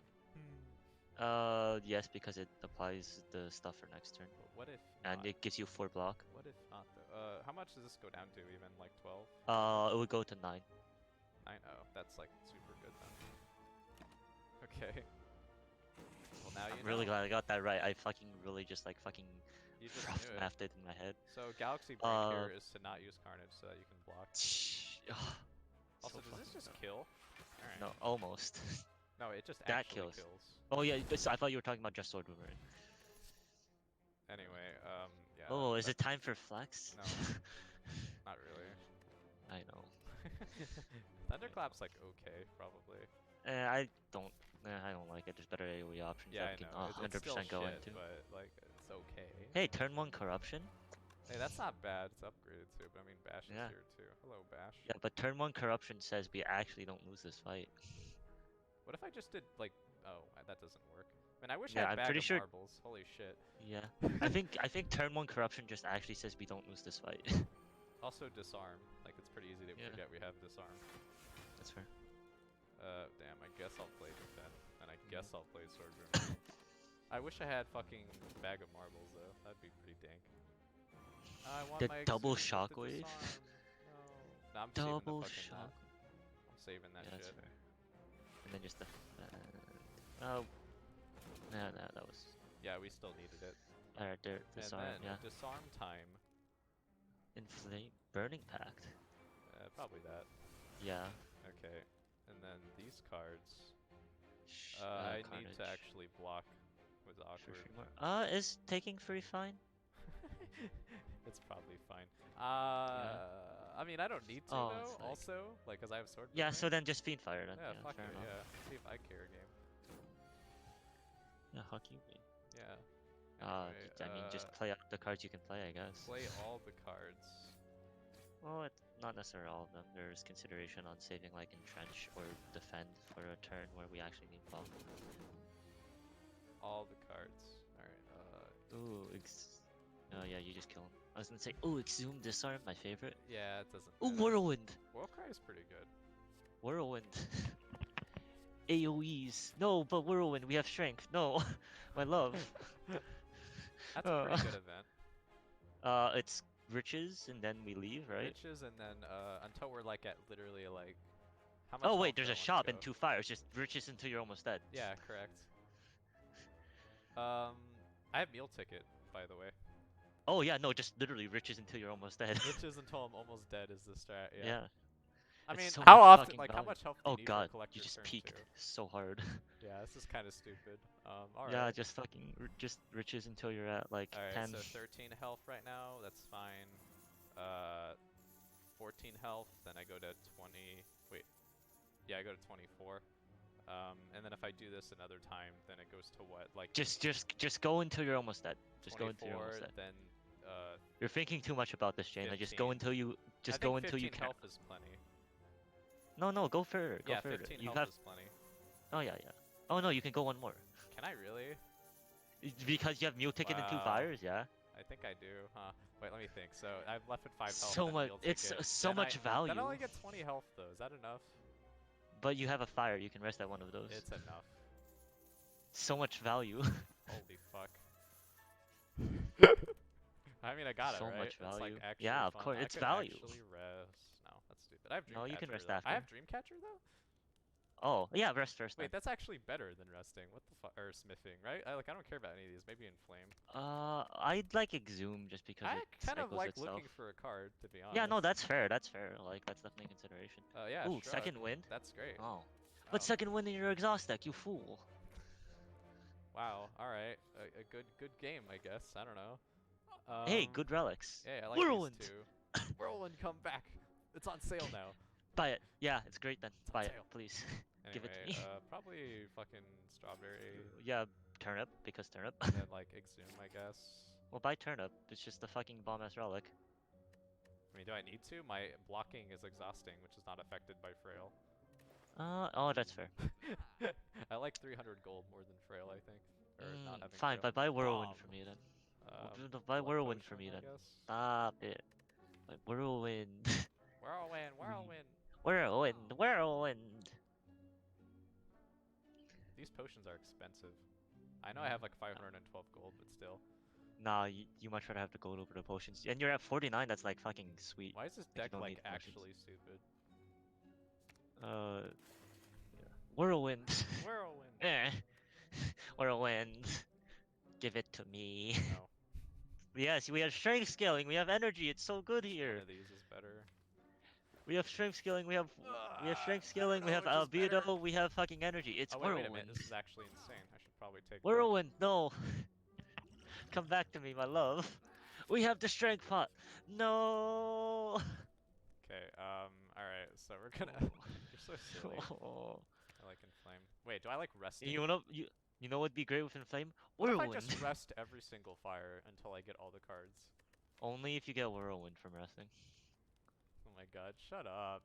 [SPEAKER 4] Yes, because it applies the stuff for next turn,
[SPEAKER 1] But what if
[SPEAKER 4] and
[SPEAKER 1] not?
[SPEAKER 4] it gives you 4 block.
[SPEAKER 1] What if not, though? How much does this go down to, even? Like 12?
[SPEAKER 4] It would go to 9.
[SPEAKER 1] 9? Oh, that's, like, super good, then. Okay. Well, now
[SPEAKER 4] I'm
[SPEAKER 1] you
[SPEAKER 4] really
[SPEAKER 1] know.
[SPEAKER 4] glad I got that right. I fucking really just like fucking
[SPEAKER 1] You just
[SPEAKER 4] rough
[SPEAKER 1] knew it.
[SPEAKER 4] mathed it in my head.
[SPEAKER 1] So Galaxy Break here is to not use Carnage so that you can block. Also, does this just kill? Alright.
[SPEAKER 4] No, almost.
[SPEAKER 1] No, it just
[SPEAKER 4] That
[SPEAKER 1] actually
[SPEAKER 4] kills.
[SPEAKER 1] kills.
[SPEAKER 4] Oh yeah, I thought you were talking about just sword boomerang.
[SPEAKER 1] Anyway, yeah.
[SPEAKER 4] Oh, is
[SPEAKER 1] that-
[SPEAKER 4] it time for flex?
[SPEAKER 1] No. Not really.
[SPEAKER 4] I know.
[SPEAKER 1] Thunderclap's like okay, probably.
[SPEAKER 4] I don't like it. There's better AoE options
[SPEAKER 1] Yeah,
[SPEAKER 4] that
[SPEAKER 1] I
[SPEAKER 4] we can
[SPEAKER 1] know. It's
[SPEAKER 4] 100%
[SPEAKER 1] still
[SPEAKER 4] go
[SPEAKER 1] shit,
[SPEAKER 4] into.
[SPEAKER 1] but like it's okay.
[SPEAKER 4] Hey, turn 1 corruption.
[SPEAKER 1] Hey, that's not bad. It's upgraded too, but I mean Bash
[SPEAKER 4] Yeah.
[SPEAKER 1] is here too. Hello, Bash.
[SPEAKER 4] Yeah, but turn 1 corruption says we actually don't lose this fight.
[SPEAKER 1] What if I just did like? Oh, that doesn't work. Man, I wish
[SPEAKER 4] Yeah,
[SPEAKER 1] I had
[SPEAKER 4] I'm
[SPEAKER 1] bag
[SPEAKER 4] pretty
[SPEAKER 1] of
[SPEAKER 4] sure-
[SPEAKER 1] marbles. Holy shit.
[SPEAKER 4] Yeah, I think turn 1 corruption just actually says we don't lose this fight.
[SPEAKER 1] Also disarm. Like it's pretty easy to
[SPEAKER 4] Yeah.
[SPEAKER 1] forget we have disarm.
[SPEAKER 4] That's fair.
[SPEAKER 1] Damn. I guess I'll play defend, and I guess I'll play sword boomerang. I wish I had fucking bag of marbles though. That'd be pretty dank. I want
[SPEAKER 4] The
[SPEAKER 1] my
[SPEAKER 4] double
[SPEAKER 1] exude with the
[SPEAKER 4] shockwave?
[SPEAKER 1] disarm. No, I'm
[SPEAKER 4] Double
[SPEAKER 1] saving the fucking
[SPEAKER 4] shock.
[SPEAKER 1] I'm saving that
[SPEAKER 4] Yeah, that's
[SPEAKER 1] shit.
[SPEAKER 4] fair. And then just the. Oh. Yeah, that was.
[SPEAKER 1] Yeah, we still needed it.
[SPEAKER 4] Alright, there.
[SPEAKER 1] And
[SPEAKER 4] Disarm,
[SPEAKER 1] then
[SPEAKER 4] yeah.
[SPEAKER 1] disarm time.
[SPEAKER 4] Inflame. Burning Pact.
[SPEAKER 1] Probably that.
[SPEAKER 4] Yeah.
[SPEAKER 1] Okay. And then these cards. I need to
[SPEAKER 4] Carnage.
[SPEAKER 1] actually block with awkward.
[SPEAKER 4] Is taking free fine?
[SPEAKER 1] It's probably fine. I mean, I don't need to
[SPEAKER 4] Oh,
[SPEAKER 1] though.
[SPEAKER 4] it's like-
[SPEAKER 1] Also, like, cause I have sword.
[SPEAKER 4] Yeah, so
[SPEAKER 1] boomerang.
[SPEAKER 4] then just Fiend Fire then.
[SPEAKER 1] Yeah,
[SPEAKER 4] Yeah,
[SPEAKER 1] fuck
[SPEAKER 4] fair
[SPEAKER 1] it.
[SPEAKER 4] enough.
[SPEAKER 1] Yeah. See if I care game.
[SPEAKER 4] Yeah, fuck you. Man.
[SPEAKER 1] Yeah. Anyway,
[SPEAKER 4] I mean, just play out the cards you can play, I guess.
[SPEAKER 1] play all the cards.
[SPEAKER 4] Well, it's not necessarily all of them. There's consideration on saving like Entrench or Defend for a turn where we actually need buff.
[SPEAKER 1] All the cards. Alright,
[SPEAKER 4] Ooh, oh yeah, you just kill him. I was gonna say, ooh, Exhume Disarm, my favorite.
[SPEAKER 1] yeah, it doesn't
[SPEAKER 4] Ooh,
[SPEAKER 1] matter.
[SPEAKER 4] Whirlwind!
[SPEAKER 1] Warcry is pretty good.
[SPEAKER 4] Whirlwind. AoEs. No, but Whirlwind, we have strength. No, my love.
[SPEAKER 1] That's a pretty good event.
[SPEAKER 4] It's riches and then we leave, right?
[SPEAKER 1] Riches and then, until we're like at literally like... How much
[SPEAKER 4] Oh
[SPEAKER 1] health
[SPEAKER 4] wait,
[SPEAKER 1] do
[SPEAKER 4] there's
[SPEAKER 1] I
[SPEAKER 4] a
[SPEAKER 1] wanna
[SPEAKER 4] shop
[SPEAKER 1] go?
[SPEAKER 4] and 2 fires. Just riches until you're almost dead.
[SPEAKER 1] Yeah, correct. I have meal ticket, by the way.
[SPEAKER 4] Oh yeah, no, just literally riches until you're almost dead.
[SPEAKER 1] Riches until I'm almost dead is the strat, yeah.
[SPEAKER 4] Yeah.
[SPEAKER 1] I
[SPEAKER 4] It's
[SPEAKER 1] mean,
[SPEAKER 4] so
[SPEAKER 1] how
[SPEAKER 4] much
[SPEAKER 1] often,
[SPEAKER 4] fucking
[SPEAKER 1] like, how
[SPEAKER 4] value.
[SPEAKER 1] much health do you
[SPEAKER 4] Oh
[SPEAKER 1] need
[SPEAKER 4] god,
[SPEAKER 1] for a collector's
[SPEAKER 4] you just
[SPEAKER 1] turn
[SPEAKER 4] peaked
[SPEAKER 1] too?
[SPEAKER 4] so hard.
[SPEAKER 1] Yeah, this is kind of stupid. Alright.
[SPEAKER 4] Yeah, just fucking just riches until you're at like
[SPEAKER 1] Alright,
[SPEAKER 4] 10.
[SPEAKER 1] so 13 health right now, that's fine. 14 health, then I go to 20, wait. Yeah, I go to 24. And then if I do this another time, then it goes to what? Like
[SPEAKER 4] Just go until you're almost dead. Just
[SPEAKER 1] 24,
[SPEAKER 4] go until you're almost dead.
[SPEAKER 1] then
[SPEAKER 4] You're thinking too much about this, Jane. Like, just go
[SPEAKER 1] 15.
[SPEAKER 4] until you
[SPEAKER 1] I
[SPEAKER 4] go
[SPEAKER 1] think
[SPEAKER 4] until you
[SPEAKER 1] 15
[SPEAKER 4] can.
[SPEAKER 1] health is plenty.
[SPEAKER 4] No, go further. Go
[SPEAKER 1] Yeah,
[SPEAKER 4] further.
[SPEAKER 1] 15
[SPEAKER 4] You
[SPEAKER 1] health
[SPEAKER 4] have.
[SPEAKER 1] is plenty.
[SPEAKER 4] Oh yeah. Oh no, you can go one more.
[SPEAKER 1] Can I really?
[SPEAKER 4] Because you have meal ticket and 2
[SPEAKER 1] Wow.
[SPEAKER 4] fires, yeah.
[SPEAKER 1] I think I do, huh? Wait, let me think. So I'm left with 5 health.
[SPEAKER 4] So
[SPEAKER 1] and
[SPEAKER 4] much.
[SPEAKER 1] meal
[SPEAKER 4] It's
[SPEAKER 1] ticket.
[SPEAKER 4] so
[SPEAKER 1] Then
[SPEAKER 4] much value.
[SPEAKER 1] Then I only get 20 health though. Is that enough?
[SPEAKER 4] But you have a fire. You can rest at one of those.
[SPEAKER 1] It's enough.
[SPEAKER 4] So much value.
[SPEAKER 1] Holy fuck. I mean, I got it,
[SPEAKER 4] So
[SPEAKER 1] right?
[SPEAKER 4] much
[SPEAKER 1] It's like
[SPEAKER 4] value.
[SPEAKER 1] actually
[SPEAKER 4] Yeah, of
[SPEAKER 1] fun.
[SPEAKER 4] course,
[SPEAKER 1] I
[SPEAKER 4] it's
[SPEAKER 1] could
[SPEAKER 4] value.
[SPEAKER 1] actually rest. No, that's stupid. I have Dreamcatcher.
[SPEAKER 4] No, you can rest
[SPEAKER 1] though.
[SPEAKER 4] after.
[SPEAKER 1] I have Dreamcatcher though?
[SPEAKER 4] Oh yeah, rest first.
[SPEAKER 1] Wait,
[SPEAKER 4] Then.
[SPEAKER 1] that's actually better than resting. What the fuck? Or smithing, right? I don't care about any of these. Maybe Inflame.
[SPEAKER 4] I'd like Exhume just because
[SPEAKER 1] I
[SPEAKER 4] it
[SPEAKER 1] kind of
[SPEAKER 4] cycles
[SPEAKER 1] like
[SPEAKER 4] itself.
[SPEAKER 1] looking for a card, to be honest.
[SPEAKER 4] Yeah, no, that's fair. That's fair. Like that's definitely a consideration.
[SPEAKER 1] Yeah,
[SPEAKER 4] Ooh,
[SPEAKER 1] Shrug.
[SPEAKER 4] second wind.
[SPEAKER 1] That's great.
[SPEAKER 4] Oh.
[SPEAKER 1] Oh.
[SPEAKER 4] But second wind in your exhaust deck, you fool.
[SPEAKER 1] Wow. All right. A good game, I guess. I don't know.
[SPEAKER 4] Hey, good relics.
[SPEAKER 1] Yeah, I like
[SPEAKER 4] Whirlwind.
[SPEAKER 1] these two. Whirlwind, come back. It's on sale now.
[SPEAKER 4] Buy it. Yeah, it's great then.
[SPEAKER 1] It's on
[SPEAKER 4] Buy it,
[SPEAKER 1] sale.
[SPEAKER 4] please.
[SPEAKER 1] Anyway,
[SPEAKER 4] Give it to me.
[SPEAKER 1] Probably fucking strawberry,
[SPEAKER 4] Yeah, turnip because turnip.
[SPEAKER 1] and then like Exhume, I guess.
[SPEAKER 4] Well, buy turnip. It's just a fucking bomb ass relic.
[SPEAKER 1] I mean, do I need to? My blocking is exhausting, which is not affected by Frail.
[SPEAKER 4] Oh, that's fair.
[SPEAKER 1] I like 300 gold more than Frail, I think. Or not having
[SPEAKER 4] Fine,
[SPEAKER 1] Frail.
[SPEAKER 4] but buy whirlwind
[SPEAKER 1] Bomb.
[SPEAKER 4] for me then. Buy
[SPEAKER 1] Blood
[SPEAKER 4] whirlwind for
[SPEAKER 1] potion,
[SPEAKER 4] me
[SPEAKER 1] I
[SPEAKER 4] then.
[SPEAKER 1] guess.
[SPEAKER 4] Stop it. Buy whirlwind.
[SPEAKER 1] Whirlwind, whirlwind.
[SPEAKER 4] Whirlwind.
[SPEAKER 1] These potions are expensive. I know I have like 512 gold, but still.
[SPEAKER 4] Nah, you much rather have the gold over the potions. And you're at 49, that's like fucking sweet.
[SPEAKER 1] Why is this
[SPEAKER 4] Like, you
[SPEAKER 1] deck
[SPEAKER 4] don't
[SPEAKER 1] like
[SPEAKER 4] need potions.
[SPEAKER 1] actually stupid?
[SPEAKER 4] Yeah. Whirlwind.
[SPEAKER 1] Whirlwind.
[SPEAKER 4] Eh. Whirlwind. Give it to me.
[SPEAKER 1] No.
[SPEAKER 4] Yes, we have strength scaling, we have energy, it's so good
[SPEAKER 1] One
[SPEAKER 4] here.
[SPEAKER 1] of these is better.
[SPEAKER 4] We have strength scaling, we have strength
[SPEAKER 1] I
[SPEAKER 4] scaling,
[SPEAKER 1] don't
[SPEAKER 4] we
[SPEAKER 1] know
[SPEAKER 4] have
[SPEAKER 1] which is better.
[SPEAKER 4] albedo, we have fucking energy. It's
[SPEAKER 1] Oh wait,
[SPEAKER 4] whirlwind.
[SPEAKER 1] wait a minute. This is actually insane. I should probably take. the-
[SPEAKER 4] Whirlwind, no. Come back to me, my love. We have the strength pot. No.
[SPEAKER 1] Okay. All right. So we're gonna. You're so silly.
[SPEAKER 4] Oh.
[SPEAKER 1] I like Inflame. Wait, do I like resting?
[SPEAKER 4] You know what'd be great with Inflame?
[SPEAKER 1] What if I
[SPEAKER 4] Whirlwind.
[SPEAKER 1] just rest every single fire until I get all the cards?
[SPEAKER 4] Only if you get Whirlwind from resting.
[SPEAKER 1] Oh my god, shut up.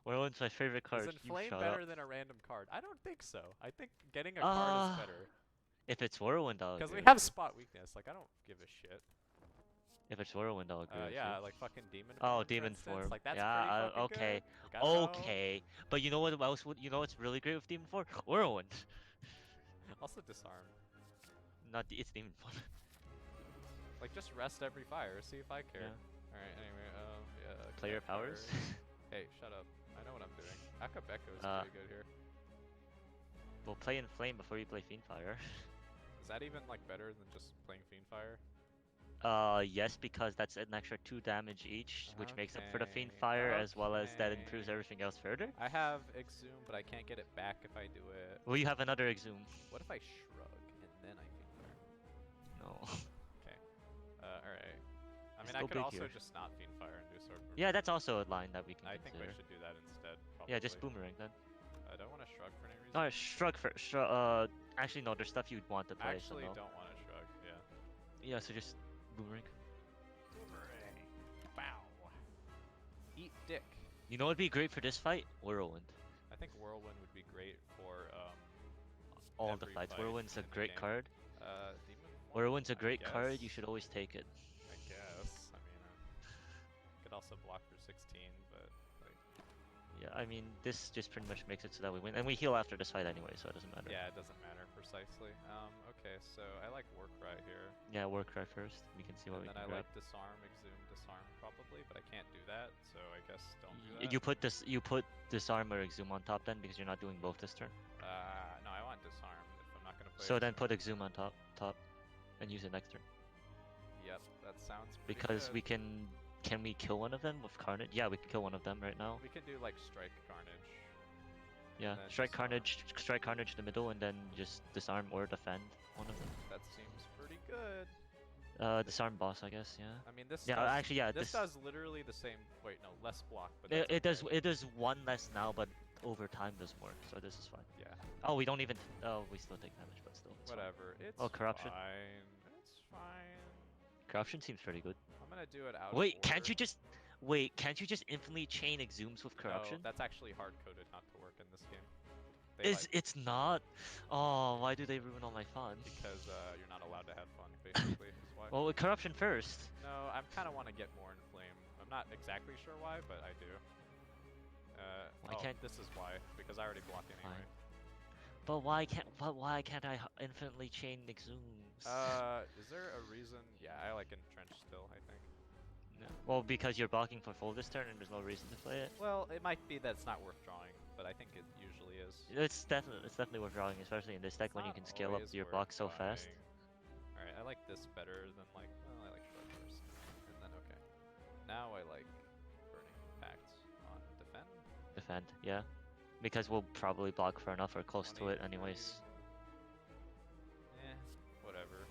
[SPEAKER 4] Whirlwind's my favorite card.
[SPEAKER 1] Is
[SPEAKER 4] You
[SPEAKER 1] Inflame
[SPEAKER 4] shut
[SPEAKER 1] better
[SPEAKER 4] up.
[SPEAKER 1] than a random card? I don't think so. I think getting a card is better.
[SPEAKER 4] If it's Whirlwind, I'll
[SPEAKER 1] Because
[SPEAKER 4] agree.
[SPEAKER 1] we have spot weakness. Like, I don't give a shit.
[SPEAKER 4] If it's Whirlwind, I'll agree. with
[SPEAKER 1] Yeah,
[SPEAKER 4] you.
[SPEAKER 1] like fucking Demon
[SPEAKER 4] Oh,
[SPEAKER 1] Form, for
[SPEAKER 4] Demon
[SPEAKER 1] instance.
[SPEAKER 4] Form.
[SPEAKER 1] Like, that's
[SPEAKER 4] Yeah,
[SPEAKER 1] pretty fucking
[SPEAKER 4] okay.
[SPEAKER 1] good. You gotta know.
[SPEAKER 4] Okay, but you know what else? You know what's really great with Demon Form? Whirlwind.
[SPEAKER 1] Also disarm.
[SPEAKER 4] It's Demon Form.
[SPEAKER 1] Like, just rest every fire. See if I care.
[SPEAKER 4] Yeah.
[SPEAKER 1] Alright, anyway, yeah.
[SPEAKER 4] Player
[SPEAKER 1] cat
[SPEAKER 4] powers.
[SPEAKER 1] Hey, shut up. I know what I'm doing. Akabeko is pretty good here.
[SPEAKER 4] We'll play Inflame before you play Fiendfire.
[SPEAKER 1] Is that even, like, better than just playing Fiendfire?
[SPEAKER 4] Yes, because that's an extra 2 damage each, which makes up for the Fiendfire, as well as that improves
[SPEAKER 1] Okay.
[SPEAKER 4] everything else further.
[SPEAKER 1] I have Exhume, but I can't get it back if I do it.
[SPEAKER 4] Well, you have another Exhume.
[SPEAKER 1] What if I shrug and then I Fiendfire?
[SPEAKER 4] No.
[SPEAKER 1] Okay. Alright. I
[SPEAKER 4] Just
[SPEAKER 1] mean, I
[SPEAKER 4] go
[SPEAKER 1] could
[SPEAKER 4] big
[SPEAKER 1] also
[SPEAKER 4] here.
[SPEAKER 1] just not Fiendfire and do do sword boomerang.
[SPEAKER 4] Yeah, that's also a line that we can
[SPEAKER 1] I think we
[SPEAKER 4] consider.
[SPEAKER 1] should do that instead. Probably.
[SPEAKER 4] Yeah, just boomerang then.
[SPEAKER 1] I don't want to shrug for any reason.
[SPEAKER 4] Alright, shrug for actually no, there's stuff you'd want to play.
[SPEAKER 1] Actually,
[SPEAKER 4] so no.
[SPEAKER 1] don't want to shrug. Yeah.
[SPEAKER 4] Yeah, so just boomerang.
[SPEAKER 1] Boomerang. Wow. Eat dick.
[SPEAKER 4] You know what'd be great for this fight? Whirlwind.
[SPEAKER 1] I think Whirlwind would be great for
[SPEAKER 4] All of the
[SPEAKER 1] every
[SPEAKER 4] fights.
[SPEAKER 1] fight
[SPEAKER 4] Whirlwind's a
[SPEAKER 1] in the
[SPEAKER 4] great
[SPEAKER 1] game.
[SPEAKER 4] card.
[SPEAKER 1] Demon form,
[SPEAKER 4] Whirlwind's a
[SPEAKER 1] I
[SPEAKER 4] great card. You
[SPEAKER 1] guess.
[SPEAKER 4] should always take it.
[SPEAKER 1] I guess. I mean, could also block for 16, but like,
[SPEAKER 4] Yeah, I mean this just pretty much makes it so that we win, and we heal after this fight anyway, so it doesn't matter.
[SPEAKER 1] yeah, it doesn't matter precisely. Okay, so I like Warcry here.
[SPEAKER 4] Yeah, Warcry first. We can see what
[SPEAKER 1] And
[SPEAKER 4] we
[SPEAKER 1] then
[SPEAKER 4] can
[SPEAKER 1] I
[SPEAKER 4] grab.
[SPEAKER 1] like Disarm, Exhume, Disarm probably, but I can't do that, so I guess don't do that.
[SPEAKER 4] You put disarm or exhume on top then because you're not doing both this turn.
[SPEAKER 1] No, I want Disarm if I'm not gonna play.
[SPEAKER 4] So then
[SPEAKER 1] Exhume.
[SPEAKER 4] put exhume on top, and use it next turn.
[SPEAKER 1] Yep, that sounds pretty
[SPEAKER 4] Because
[SPEAKER 1] good.
[SPEAKER 4] we can we kill one of them with Carnage? Yeah, we can kill one of them right now.
[SPEAKER 1] We can do like Strike Carnage.
[SPEAKER 4] Yeah,
[SPEAKER 1] then
[SPEAKER 4] strike
[SPEAKER 1] disarm.
[SPEAKER 4] strike Carnage in the middle, and then just disarm or defend one of them.
[SPEAKER 1] That seems pretty good.
[SPEAKER 4] Disarm boss, I guess. Yeah.
[SPEAKER 1] I mean, this.
[SPEAKER 4] Yeah,
[SPEAKER 1] does,
[SPEAKER 4] actually, yeah.
[SPEAKER 1] This does literally the same. Wait, no, less block, but
[SPEAKER 4] It,
[SPEAKER 1] that's
[SPEAKER 4] it does
[SPEAKER 1] okay.
[SPEAKER 4] it does one less now, but over time does more. So this is fine.
[SPEAKER 1] Yeah.
[SPEAKER 4] Oh, we don't even. Oh, we still take damage, but still. It's fine.
[SPEAKER 1] Whatever. It's
[SPEAKER 4] Oh, corruption.
[SPEAKER 1] fine. It's fine.
[SPEAKER 4] Corruption seems pretty good.
[SPEAKER 1] I'm gonna do it out.
[SPEAKER 4] Wait,
[SPEAKER 1] of
[SPEAKER 4] can't
[SPEAKER 1] order.
[SPEAKER 4] you just wait? Can't you just infinitely chain exhumes with corruption?
[SPEAKER 1] No, that's actually hard coded not to work in this game. They
[SPEAKER 4] It's not. Oh, why do they ruin all my fun?
[SPEAKER 1] because you're not allowed to have fun, basically. Is why.
[SPEAKER 4] Well, with corruption first.
[SPEAKER 1] No, I kind of want to get more in flame. I'm not exactly sure why, but I do.
[SPEAKER 4] Why can't-
[SPEAKER 1] This is why, because I already block anyway.
[SPEAKER 4] Fine. But why can't I infinitely chain exhumes?
[SPEAKER 1] Is there a reason? Yeah, I like Entrench still, I think.
[SPEAKER 4] No. Well, because you're blocking for full this turn, and there's no reason to play it.
[SPEAKER 1] Well, it might be that it's not worth drawing, but I think it usually is.
[SPEAKER 4] It's definitely worth drawing, especially in this deck when you can scale up your block so fast.
[SPEAKER 1] Alright, I like this better than like, well, I like Shrug first. And then, okay. Now I like Burning Pact on Defend.
[SPEAKER 4] Defend, yeah. Because we'll probably block for enough or close to it
[SPEAKER 1] 23.
[SPEAKER 4] anyways.
[SPEAKER 1] Whatever.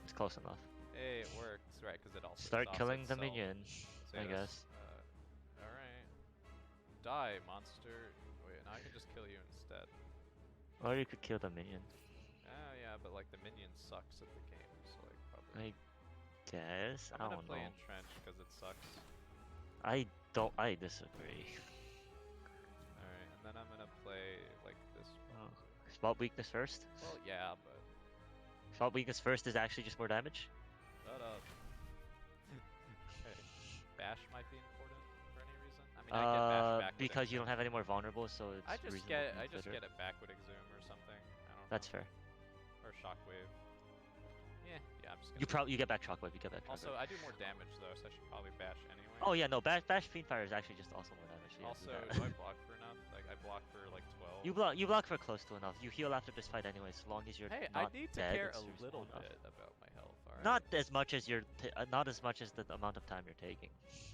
[SPEAKER 4] It's close enough.
[SPEAKER 1] Hey, it works, right, because it also
[SPEAKER 4] Start
[SPEAKER 1] exhausts
[SPEAKER 4] killing the
[SPEAKER 1] itself.
[SPEAKER 4] minion,
[SPEAKER 1] So
[SPEAKER 4] I
[SPEAKER 1] yes,
[SPEAKER 4] guess.
[SPEAKER 1] Alright. Die, monster. Wait, now I can just kill you instead.
[SPEAKER 4] Or you could kill the minion.
[SPEAKER 1] Oh yeah, but like the minion sucks at the game, so like probably.
[SPEAKER 4] I guess.
[SPEAKER 1] I'm
[SPEAKER 4] I
[SPEAKER 1] gonna
[SPEAKER 4] don't
[SPEAKER 1] play
[SPEAKER 4] know.
[SPEAKER 1] Entrench because it sucks.
[SPEAKER 4] I disagree.
[SPEAKER 1] Alright, and then I'm gonna play like this.
[SPEAKER 4] Oh. Spot weakness first?
[SPEAKER 1] Well, yeah, but
[SPEAKER 4] Spot weakness first is actually just more damage?
[SPEAKER 1] shut up. Okay. Bash might be important for any reason. I mean, I get bash back with
[SPEAKER 4] Because you don't
[SPEAKER 1] Entrench.
[SPEAKER 4] have any more vulnerables, so it's
[SPEAKER 1] I just
[SPEAKER 4] reasonable to
[SPEAKER 1] I just
[SPEAKER 4] consider.
[SPEAKER 1] get it back with Exhume or something. I don't know.
[SPEAKER 4] That's fair.
[SPEAKER 1] Or Shockwave. Yeah, I'm just gonna.
[SPEAKER 4] You get back shockwave, you get back
[SPEAKER 1] Also,
[SPEAKER 4] shockwave.
[SPEAKER 1] I do more damage though, so I should probably bash anyway.
[SPEAKER 4] Oh yeah, no, bash Fiendfire is actually just also more damage. So yeah,
[SPEAKER 1] Also,
[SPEAKER 4] do that.
[SPEAKER 1] do I block for enough? Like, I block for like 12.
[SPEAKER 4] You block for close to enough. You heal after this fight anyway, so long as you're
[SPEAKER 1] Hey, I
[SPEAKER 4] not
[SPEAKER 1] need to
[SPEAKER 4] dead,
[SPEAKER 1] care
[SPEAKER 4] it's
[SPEAKER 1] a
[SPEAKER 4] reasonable
[SPEAKER 1] little
[SPEAKER 4] enough.
[SPEAKER 1] bit about my health. Alright.
[SPEAKER 4] Not as much as not as much as the amount of time you're taking.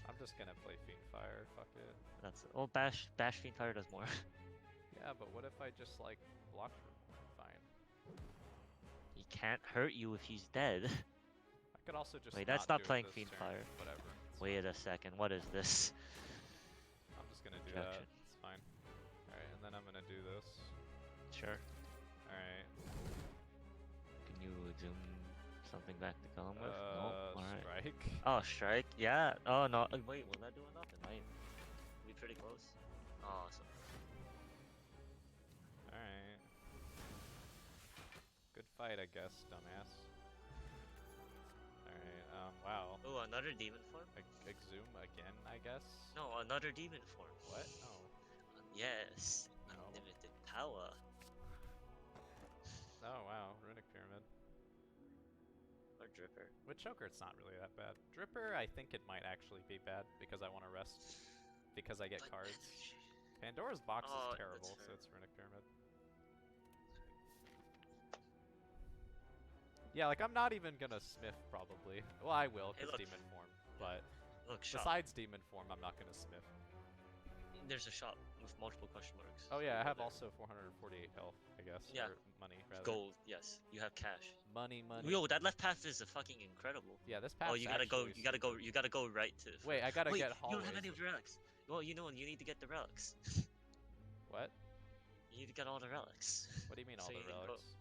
[SPEAKER 1] I'm just gonna play Fiendfire. Fuck it.
[SPEAKER 4] That's well, bash Fiendfire does more.
[SPEAKER 1] Yeah, but what if I just like block for more? Fine.
[SPEAKER 4] He can't hurt you if he's dead.
[SPEAKER 1] I could also just.
[SPEAKER 4] Wait, that's
[SPEAKER 1] not
[SPEAKER 4] not
[SPEAKER 1] do it
[SPEAKER 4] playing
[SPEAKER 1] this turn.
[SPEAKER 4] Fiendfire.
[SPEAKER 1] Whatever. it's
[SPEAKER 4] Wait
[SPEAKER 1] fine.
[SPEAKER 4] a second, what is this?
[SPEAKER 1] I'm just gonna do
[SPEAKER 4] Objection.
[SPEAKER 1] that. It's fine. Alright, and then I'm gonna do this.
[SPEAKER 4] Sure.
[SPEAKER 1] Alright.
[SPEAKER 4] Can you zoom something back to kill him with? No. Alright.
[SPEAKER 1] Strike.
[SPEAKER 4] Oh, strike. Yeah. Oh no. Wait, will that do enough? It might. Be pretty close. Awesome.
[SPEAKER 1] Alright. Good fight, I guess, dumbass. Alright, wow.
[SPEAKER 4] Oh, another demon form?
[SPEAKER 1] Exhume again, I guess?
[SPEAKER 4] No, another demon form.
[SPEAKER 1] What? Oh.
[SPEAKER 4] Yes.
[SPEAKER 1] No.
[SPEAKER 4] Unlimited power.
[SPEAKER 1] Oh, wow. Runic Pyramid.
[SPEAKER 4] Or Dripper.
[SPEAKER 1] With Choker, it's not really that bad. Dripper, I think it might actually be bad because I want to rest. Because I get cards. Pandora's Box
[SPEAKER 4] Oh,
[SPEAKER 1] is terrible,
[SPEAKER 4] that's
[SPEAKER 1] so
[SPEAKER 4] fair.
[SPEAKER 1] it's Runic Pyramid. Yeah, like I'm not even gonna Smith probably. Well, I will,
[SPEAKER 4] Hey,
[SPEAKER 1] because
[SPEAKER 4] look.
[SPEAKER 1] Demon Form. But
[SPEAKER 4] Look, shop.
[SPEAKER 1] besides Demon Form, I'm not gonna Smith.
[SPEAKER 4] There's a shop. with multiple question marks.
[SPEAKER 1] Oh yeah, I
[SPEAKER 4] Over
[SPEAKER 1] have
[SPEAKER 4] there.
[SPEAKER 1] also 448 health, I guess.
[SPEAKER 4] Yeah.
[SPEAKER 1] Or money, rather.
[SPEAKER 4] Gold, yes. You have cash.
[SPEAKER 1] Money.
[SPEAKER 4] Yo, that left path is fucking incredible.
[SPEAKER 1] Yeah, this path.
[SPEAKER 4] Oh, you gotta go. You gotta go. You gotta go right to.
[SPEAKER 1] Wait, I gotta
[SPEAKER 4] Wait,
[SPEAKER 1] get
[SPEAKER 4] you
[SPEAKER 1] hallways.
[SPEAKER 4] don't have any of the relics. Well, you know, you need to get the relics.
[SPEAKER 1] What?
[SPEAKER 4] You need to get all the relics.
[SPEAKER 1] What do you mean all
[SPEAKER 4] So
[SPEAKER 1] the
[SPEAKER 4] you can go-
[SPEAKER 1] relics?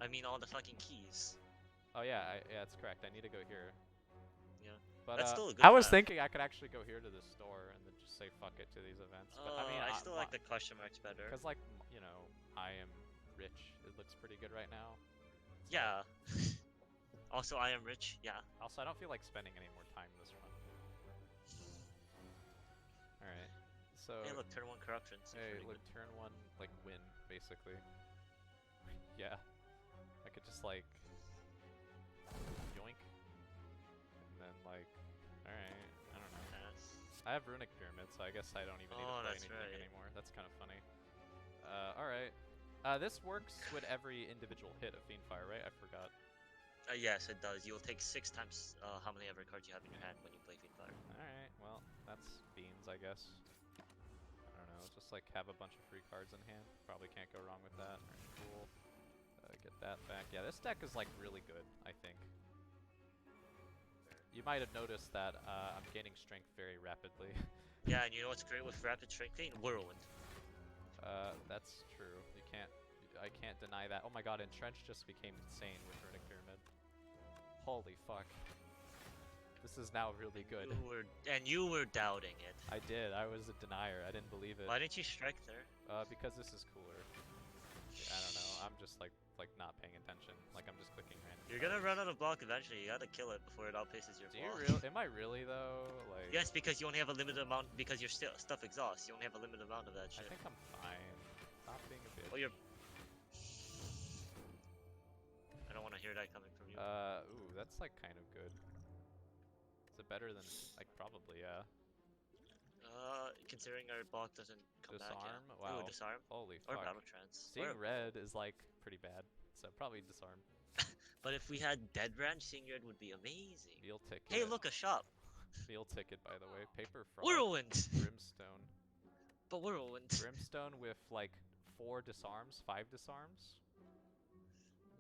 [SPEAKER 4] I mean, all the fucking keys.
[SPEAKER 1] Oh yeah, yeah, that's correct. I need to go here.
[SPEAKER 4] Yeah.
[SPEAKER 1] But
[SPEAKER 4] That's still a good
[SPEAKER 1] I was
[SPEAKER 4] path.
[SPEAKER 1] thinking I could actually go here to the store and then just say fuck it to these events. But I mean,
[SPEAKER 4] I still like the question marks better.
[SPEAKER 1] because like you know, I am rich. It looks pretty good right now. So-
[SPEAKER 4] Yeah. Also, I am rich. Yeah.
[SPEAKER 1] Also, I don't feel like spending any more time this run. All right. So.
[SPEAKER 4] Hey, look, turn 1 corruption. Seems
[SPEAKER 1] Hey,
[SPEAKER 4] pretty
[SPEAKER 1] look,
[SPEAKER 4] good.
[SPEAKER 1] turn 1 like win basically. Yeah. I could just like yoink, and then like, all right, I don't know.
[SPEAKER 4] Yes.
[SPEAKER 1] I have runic pyramid, so I guess I don't even need to
[SPEAKER 4] Oh,
[SPEAKER 1] play
[SPEAKER 4] that's
[SPEAKER 1] anything
[SPEAKER 4] right.
[SPEAKER 1] anymore. That's kind of funny. All right. This works with every individual hit of Fiendfire, right? I forgot.
[SPEAKER 4] Yes, it does. You'll take 6 times how many ever cards you have in your hand when you play Fiendfire.
[SPEAKER 1] All right. Well, that's beans, I guess. I don't know. Just like have a bunch of free cards in hand. Probably can't go wrong with that. All right, cool. Get that back. Yeah, this deck is like really good, I think. You might have noticed that I'm gaining strength very rapidly.
[SPEAKER 4] Yeah, and you know what's great with rapid strength gain? Whirlwind.
[SPEAKER 1] That's true. I can't deny that. Oh my god, Entrench just became insane with Runic Pyramid. Holy fuck. This is now really good.
[SPEAKER 4] You were doubting it.
[SPEAKER 1] I did. I was a denier. I didn't believe it.
[SPEAKER 4] Why didn't you strike there?
[SPEAKER 1] Because this is cooler. I don't know. I'm just like not paying attention. Like I'm just clicking random.
[SPEAKER 4] You're gonna run out of block eventually. You gotta kill it before it outpaces your
[SPEAKER 1] Do you
[SPEAKER 4] block.
[SPEAKER 1] Am I really though? Like.
[SPEAKER 4] Yes, because you only have a limited amount. Because your stuff exhausts. You only have a limited amount of that
[SPEAKER 1] I
[SPEAKER 4] shit.
[SPEAKER 1] think I'm fine. Stop being a bitch.
[SPEAKER 4] Oh, you're. I don't want to hear that coming from you.
[SPEAKER 1] Ooh, that's like kind of good. Is it better than like probably yeah.
[SPEAKER 4] Considering our block doesn't come back.
[SPEAKER 1] Disarm?
[SPEAKER 4] Yeah.
[SPEAKER 1] Wow.
[SPEAKER 4] Ooh, disarm.
[SPEAKER 1] Holy
[SPEAKER 4] Or
[SPEAKER 1] fuck.
[SPEAKER 4] battle trance.
[SPEAKER 1] Seeing red is like pretty bad, so probably disarm.
[SPEAKER 4] But if we had Dead Branch, seeing red would be amazing.
[SPEAKER 1] Meal ticket.
[SPEAKER 4] Hey, look, a shop.
[SPEAKER 1] Meal ticket, by the way. Paper frog.
[SPEAKER 4] Whirlwind.
[SPEAKER 1] Brimstone.
[SPEAKER 4] But whirlwind.
[SPEAKER 1] Brimstone with like 4 disarms, 5 disarms.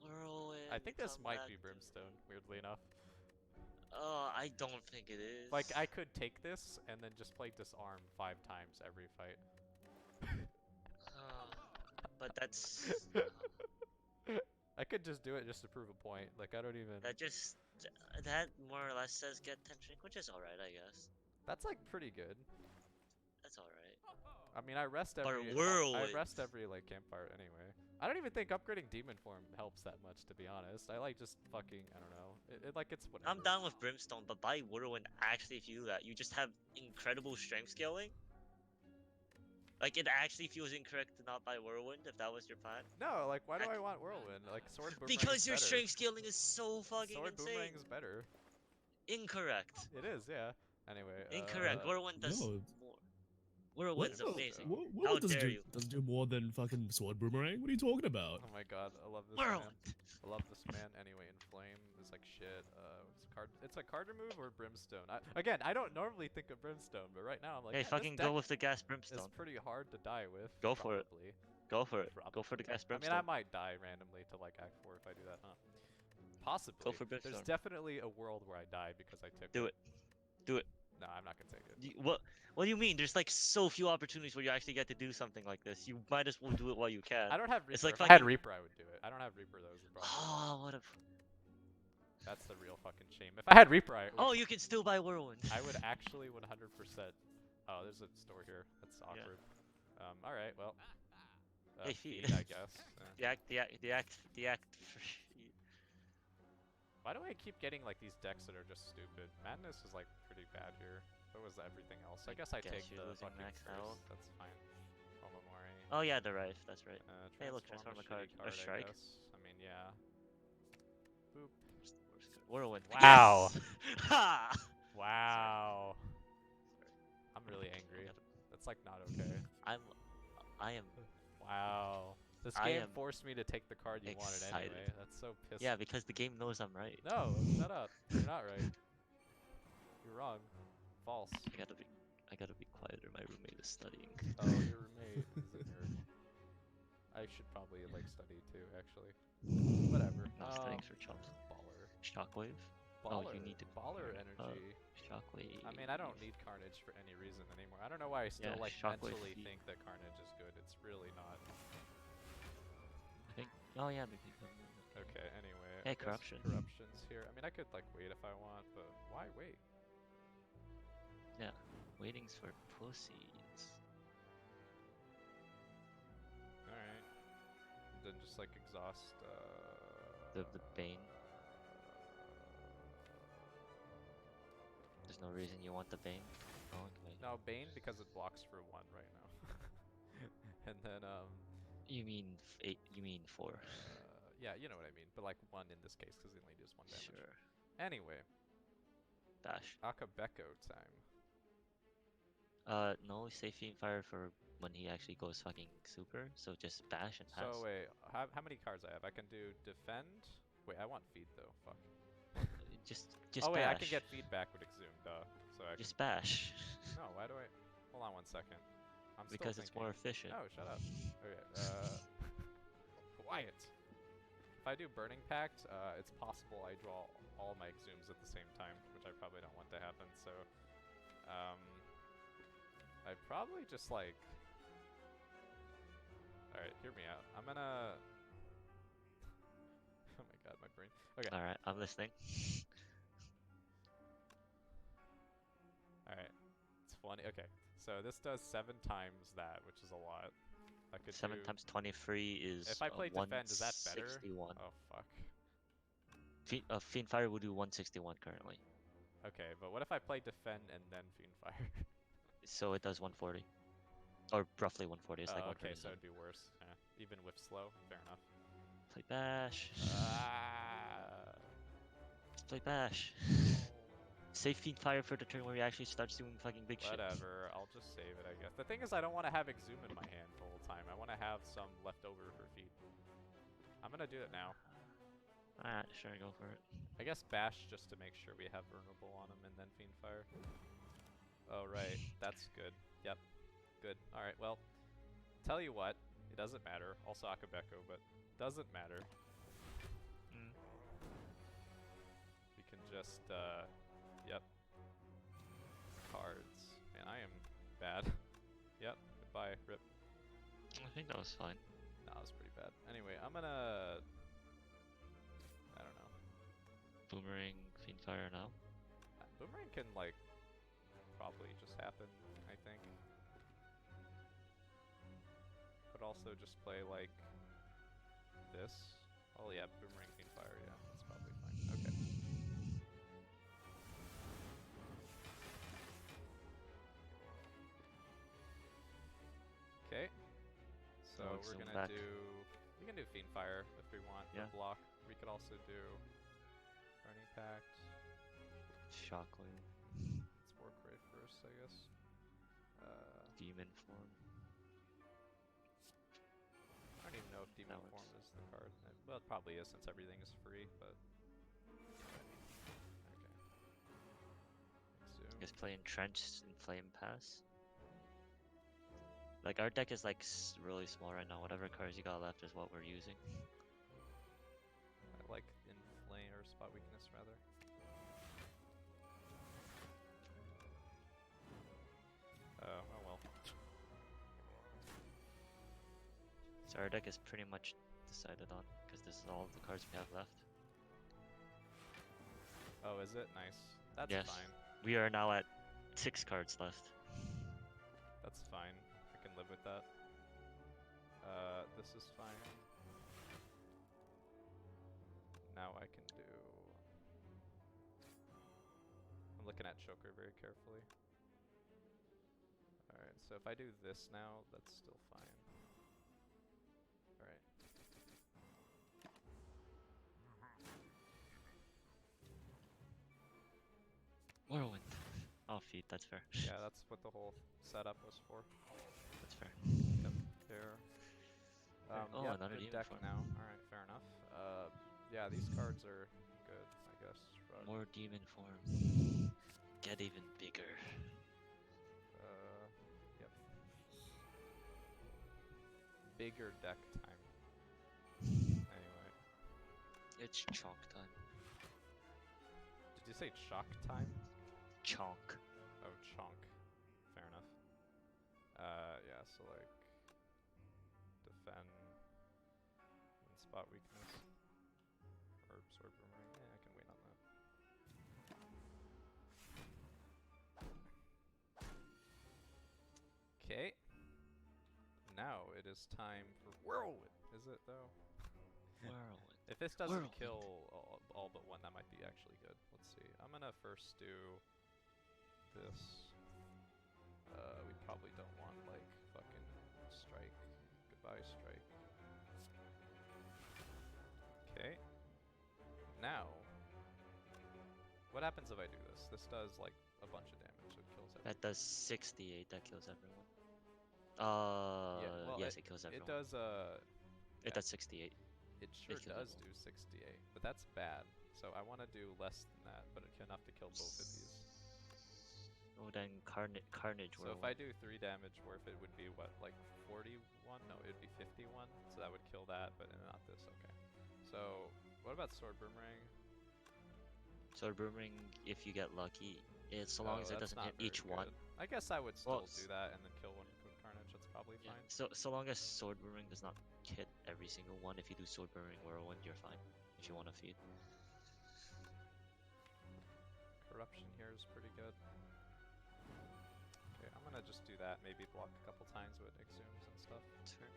[SPEAKER 4] Whirlwind.
[SPEAKER 1] I think this
[SPEAKER 4] come
[SPEAKER 1] might
[SPEAKER 4] back
[SPEAKER 1] be
[SPEAKER 4] to-
[SPEAKER 1] Brimstone, weirdly enough.
[SPEAKER 4] I don't think it is.
[SPEAKER 1] Like I could take this and then just play disarm 5 times every fight.
[SPEAKER 4] But that's.
[SPEAKER 1] I could just do it just to prove a point. Like I don't even.
[SPEAKER 4] That more or less says get 10 shrink, which is alright, I guess.
[SPEAKER 1] That's like pretty good.
[SPEAKER 4] That's alright.
[SPEAKER 1] I mean, I rest
[SPEAKER 4] But
[SPEAKER 1] every. I
[SPEAKER 4] whirlwind.
[SPEAKER 1] rest every like campfire anyway. I don't even think upgrading demon form helps that much, to be honest. I like just fucking. I don't know. Like it's whatever.
[SPEAKER 4] I'm down with Brimstone, but by whirlwind, actually, if you do that, you just have incredible strength scaling. Like, it actually feels incorrect to not buy whirlwind if that was your plan.
[SPEAKER 1] No, like why do I want whirlwind? Like sword boomerang.
[SPEAKER 4] Because your
[SPEAKER 1] better.
[SPEAKER 4] strength scaling is so fucking
[SPEAKER 1] Sword
[SPEAKER 4] insane.
[SPEAKER 1] boomerang is better.
[SPEAKER 4] Incorrect.
[SPEAKER 1] It is, yeah. Anyway.
[SPEAKER 4] Incorrect. Whirlwind does
[SPEAKER 5] no.
[SPEAKER 4] more. Whirlwind's
[SPEAKER 1] What?
[SPEAKER 4] amazing.
[SPEAKER 5] What
[SPEAKER 4] How
[SPEAKER 5] does
[SPEAKER 4] dare
[SPEAKER 5] do,
[SPEAKER 4] you.
[SPEAKER 5] does do more than fucking sword boomerang? What are you talking about?
[SPEAKER 1] Oh my god, I love this man.
[SPEAKER 4] Whirlwind.
[SPEAKER 1] I love this man. Anyway, Inflame is like shit. It's a card remove or Brimstone. Again, I don't normally think of Brimstone, but right now I'm like,
[SPEAKER 4] Hey,
[SPEAKER 1] yeah,
[SPEAKER 4] fucking
[SPEAKER 1] this
[SPEAKER 4] go
[SPEAKER 1] deck
[SPEAKER 4] with the gas
[SPEAKER 1] is
[SPEAKER 4] Brimstone.
[SPEAKER 1] pretty hard to die with.
[SPEAKER 4] Go for it.
[SPEAKER 1] probably.
[SPEAKER 4] Go for it. Go for the gas
[SPEAKER 1] I mean,
[SPEAKER 4] Brimstone.
[SPEAKER 1] I might die randomly to like Act 4 if I do that, huh? Possibly.
[SPEAKER 4] Go for
[SPEAKER 1] There's
[SPEAKER 4] Brimstone.
[SPEAKER 1] definitely a world where I die because I took
[SPEAKER 4] Do it. Do it.
[SPEAKER 1] No, I'm not gonna take it.
[SPEAKER 4] What do you mean? There's like so few opportunities where you actually get to do something like this. You might as well do it while you can.
[SPEAKER 1] I don't have Reaper.
[SPEAKER 4] It's like
[SPEAKER 1] if I had
[SPEAKER 4] fucking-
[SPEAKER 1] Reaper, I would do it. I don't have Reaper, though, is the problem.
[SPEAKER 4] Oh, what a.
[SPEAKER 1] That's the real fucking shame. If I had Reaper,
[SPEAKER 4] Oh, you can still buy Whirlwind.
[SPEAKER 1] I would actually 100%. Oh, there's a store here. That's awkward. Alright, well.
[SPEAKER 4] Hey,
[SPEAKER 1] feed,
[SPEAKER 4] feed.
[SPEAKER 1] I guess.
[SPEAKER 4] The act.
[SPEAKER 1] Why do I keep getting like these decks that are just stupid? Madness is like pretty bad here. So was everything else. I guess I
[SPEAKER 4] guess
[SPEAKER 1] take
[SPEAKER 4] you're
[SPEAKER 1] the
[SPEAKER 4] losing
[SPEAKER 1] fucking
[SPEAKER 4] max
[SPEAKER 1] first.
[SPEAKER 4] health.
[SPEAKER 1] That's fine. Omamori.
[SPEAKER 4] Oh yeah, the Rife. That's right. Hey, look,
[SPEAKER 1] Transform
[SPEAKER 4] transform a
[SPEAKER 1] shitty
[SPEAKER 4] card. A strike.
[SPEAKER 1] I guess. I mean, yeah. Boop.
[SPEAKER 4] Whirlwind.
[SPEAKER 1] Wow.
[SPEAKER 4] Yes! Ha!
[SPEAKER 1] Wow. I'm really angry. That's like not okay.
[SPEAKER 4] I am.
[SPEAKER 1] Wow. This
[SPEAKER 4] I
[SPEAKER 1] game
[SPEAKER 4] am
[SPEAKER 1] forced me to take the card you wanted
[SPEAKER 4] excited.
[SPEAKER 1] anyway. That's so pissed.
[SPEAKER 4] Yeah, because the game knows I'm right.
[SPEAKER 1] No, shut up. You're not right. You're wrong. False.
[SPEAKER 4] I gotta be. I gotta be quieter. My roommate is studying.
[SPEAKER 1] Oh, your roommate is a nerd. I should probably like study too, actually. Whatever.
[SPEAKER 4] Not studying for jobs.
[SPEAKER 1] Baller.
[SPEAKER 4] Shockwave.
[SPEAKER 1] Baller.
[SPEAKER 4] Oh, you need to
[SPEAKER 1] baller
[SPEAKER 4] turn it up.
[SPEAKER 1] energy.
[SPEAKER 4] Shockwave.
[SPEAKER 1] I mean, I don't need Carnage for any reason anymore. I don't know why I still
[SPEAKER 4] Yeah,
[SPEAKER 1] like
[SPEAKER 4] Shockwave
[SPEAKER 1] mentally
[SPEAKER 4] feed.
[SPEAKER 1] think that Carnage is good. It's really not.
[SPEAKER 4] I think. Oh yeah, maybe.
[SPEAKER 1] Okay. Anyway.
[SPEAKER 4] Hey,
[SPEAKER 1] I guess
[SPEAKER 4] corruption.
[SPEAKER 1] Corruption's here. I mean, I could like wait if I want, but why wait?
[SPEAKER 4] Yeah, waiting's for pussies.
[SPEAKER 1] All right. Then just like exhaust.
[SPEAKER 4] The Bane. There's no reason you want the Bane. Oh, okay.
[SPEAKER 1] No, Bane because it blocks for 1 right now. And then
[SPEAKER 4] You mean You mean 4?
[SPEAKER 1] yeah, you know what I mean. But like 1 in this case because it only does 1 damage.
[SPEAKER 4] Sure.
[SPEAKER 1] Anyway,
[SPEAKER 4] Bash.
[SPEAKER 1] Akabeko time.
[SPEAKER 4] No, save Fiend Fire for when he actually goes fucking super. So just bash and pass.
[SPEAKER 1] So wait, how many cards I have? I can do defend. Wait, I want feed though. Fuck.
[SPEAKER 4] Just
[SPEAKER 1] oh wait,
[SPEAKER 4] bash.
[SPEAKER 1] I can get feedback with Exhume, duh. So I
[SPEAKER 4] Just bash.
[SPEAKER 1] No, why do I? Hold on 1 second. I'm still
[SPEAKER 4] Because it's
[SPEAKER 1] thinking.
[SPEAKER 4] more efficient.
[SPEAKER 1] No, shut up. Okay. Quiet. If I do Burning Pact, it's possible I draw all my Exhumes at the same time, which I probably don't want to happen. So, I probably just like. All right, hear me out. I'm gonna. Oh my god, my brain. Okay.
[SPEAKER 4] All right, I'm listening.
[SPEAKER 1] All right. It's funny. Okay. So this does 7 times that, which is a lot. I could
[SPEAKER 4] 7
[SPEAKER 1] do...
[SPEAKER 4] times 23 is
[SPEAKER 1] If I play defend, is that better?
[SPEAKER 4] 161.
[SPEAKER 1] Oh fuck.
[SPEAKER 4] Fiend Fire will do 161 currently.
[SPEAKER 1] Okay, but what if I play defend and then Fiend Fire?
[SPEAKER 4] So it does 140. Or roughly 140. It's like
[SPEAKER 1] okay, so
[SPEAKER 4] 137.
[SPEAKER 1] it'd be worse. Even with slow, fair enough.
[SPEAKER 4] Play bash.
[SPEAKER 1] Ah.
[SPEAKER 4] Let's play bash. Save Fiend Fire for the turn where he actually starts doing fucking big shit.
[SPEAKER 1] Whatever, I'll just save it, I guess. The thing is, I don't want to have Exhume in my hand the whole time. I want to have some left over for feed. I'm gonna do it now.
[SPEAKER 4] Alright, sure, go for it.
[SPEAKER 1] I guess Bash just to make sure we have Vulnerable on him and then Fiend Fire. Oh, right. That's good. Yep. Good. Alright, well. Tell you what. It doesn't matter. Also Akabeko, but doesn't matter. We can just, yep. Cards. Man, I am bad. Yep. Goodbye. Rip.
[SPEAKER 4] I think that was fine.
[SPEAKER 1] Nah, that was pretty bad. Anyway, I'm gonna... I don't know.
[SPEAKER 4] Boomerang Fiend Fire now.
[SPEAKER 1] Boomerang can, like, probably just happen, I think. Could also just play, like, this. Oh, yeah, Boomerang Fiend Fire, yeah, that's probably fine. Okay. Okay. So
[SPEAKER 4] Oh,
[SPEAKER 1] we're
[SPEAKER 4] zoom
[SPEAKER 1] gonna
[SPEAKER 4] back.
[SPEAKER 1] do... We can do Fiend Fire if we want.
[SPEAKER 4] Yeah.
[SPEAKER 1] The block. We could also do Burning Pact.
[SPEAKER 4] Shockwave.
[SPEAKER 1] Let's Warcry first, I guess.
[SPEAKER 4] Demon form.
[SPEAKER 1] I don't even know if Demon
[SPEAKER 4] That
[SPEAKER 1] Form
[SPEAKER 4] works.
[SPEAKER 1] is the card. Well, it probably is since everything is free, but... Okay. Zoom.
[SPEAKER 4] Just play Entrenched and Flame Pass. Like, our deck is like really small right now. Whatever cards you got left is what we're using.
[SPEAKER 1] I like Inflame, or Spot Weakness, rather. Oh well.
[SPEAKER 4] So our deck is pretty much decided on, because this is all the cards we have left.
[SPEAKER 1] Oh, is it? Nice. That's
[SPEAKER 4] Yes.
[SPEAKER 1] fine.
[SPEAKER 4] We are now at 6 cards left.
[SPEAKER 1] That's fine. I can live with that. This is fine. Now I can do... I'm looking at Choker very carefully. Alright, so if I do this now, that's still fine. Alright.
[SPEAKER 4] Whirlwind. Oh, feet, that's fair.
[SPEAKER 1] Yeah, that's what the whole setup was for.
[SPEAKER 4] That's fair.
[SPEAKER 1] Yep, there.
[SPEAKER 4] Oh,
[SPEAKER 1] yep,
[SPEAKER 4] another
[SPEAKER 1] good
[SPEAKER 4] demon
[SPEAKER 1] deck
[SPEAKER 4] form.
[SPEAKER 1] now. Alright, fair enough. Yeah, these cards are good, I guess. Shrug.
[SPEAKER 4] More demon form. Get even bigger.
[SPEAKER 1] bigger deck time. Anyway,
[SPEAKER 4] It's chonk time.
[SPEAKER 1] did you say chalk time?
[SPEAKER 4] Chonk.
[SPEAKER 1] Oh, chonk. Fair enough. Yeah, so like defend and spot weakness or sword boomerang. Yeah, I can wait on that. Okay. Now it is time for whirlwind. Is it though?
[SPEAKER 4] Whirlwind.
[SPEAKER 1] If this doesn't
[SPEAKER 4] Whirlwind.
[SPEAKER 1] kill all but one, that might be actually good. Let's see. I'm gonna first do this. We probably don't want like fucking strike. Goodbye strike. Okay. Now, what happens if I do this? This does like a bunch of damage. It kills everything.
[SPEAKER 4] That does 68. That kills everyone.
[SPEAKER 1] well,
[SPEAKER 4] yes, it kills everyone.
[SPEAKER 1] It does
[SPEAKER 4] It
[SPEAKER 1] yeah.
[SPEAKER 4] does 68.
[SPEAKER 1] It sure
[SPEAKER 4] kills
[SPEAKER 1] does
[SPEAKER 4] everyone.
[SPEAKER 1] do 68, but that's bad. So I want to do less than that, but enough to kill both of these.
[SPEAKER 4] Oh, then carnage.
[SPEAKER 1] So if I do 3 damage worth, it would be what, like 41? No, it would be 51. So that would kill that, but not this. Okay. So what about sword boomerang?
[SPEAKER 4] Sword boomerang, if you get lucky, so long as it
[SPEAKER 1] that's
[SPEAKER 4] doesn't
[SPEAKER 1] not
[SPEAKER 4] hit each
[SPEAKER 1] very
[SPEAKER 4] one.
[SPEAKER 1] good. I guess I would still
[SPEAKER 4] Well,
[SPEAKER 1] do that and then kill one with carnage. That's probably
[SPEAKER 4] Yeah.
[SPEAKER 1] fine.
[SPEAKER 4] So long as sword boomerang does not hit every single one, if you do sword boomerang whirlwind, you're fine. If you want to feed.
[SPEAKER 1] Corruption here is pretty good. Okay, I'm gonna just do that. Maybe block a couple times with exhumes and stuff.
[SPEAKER 4] Sure.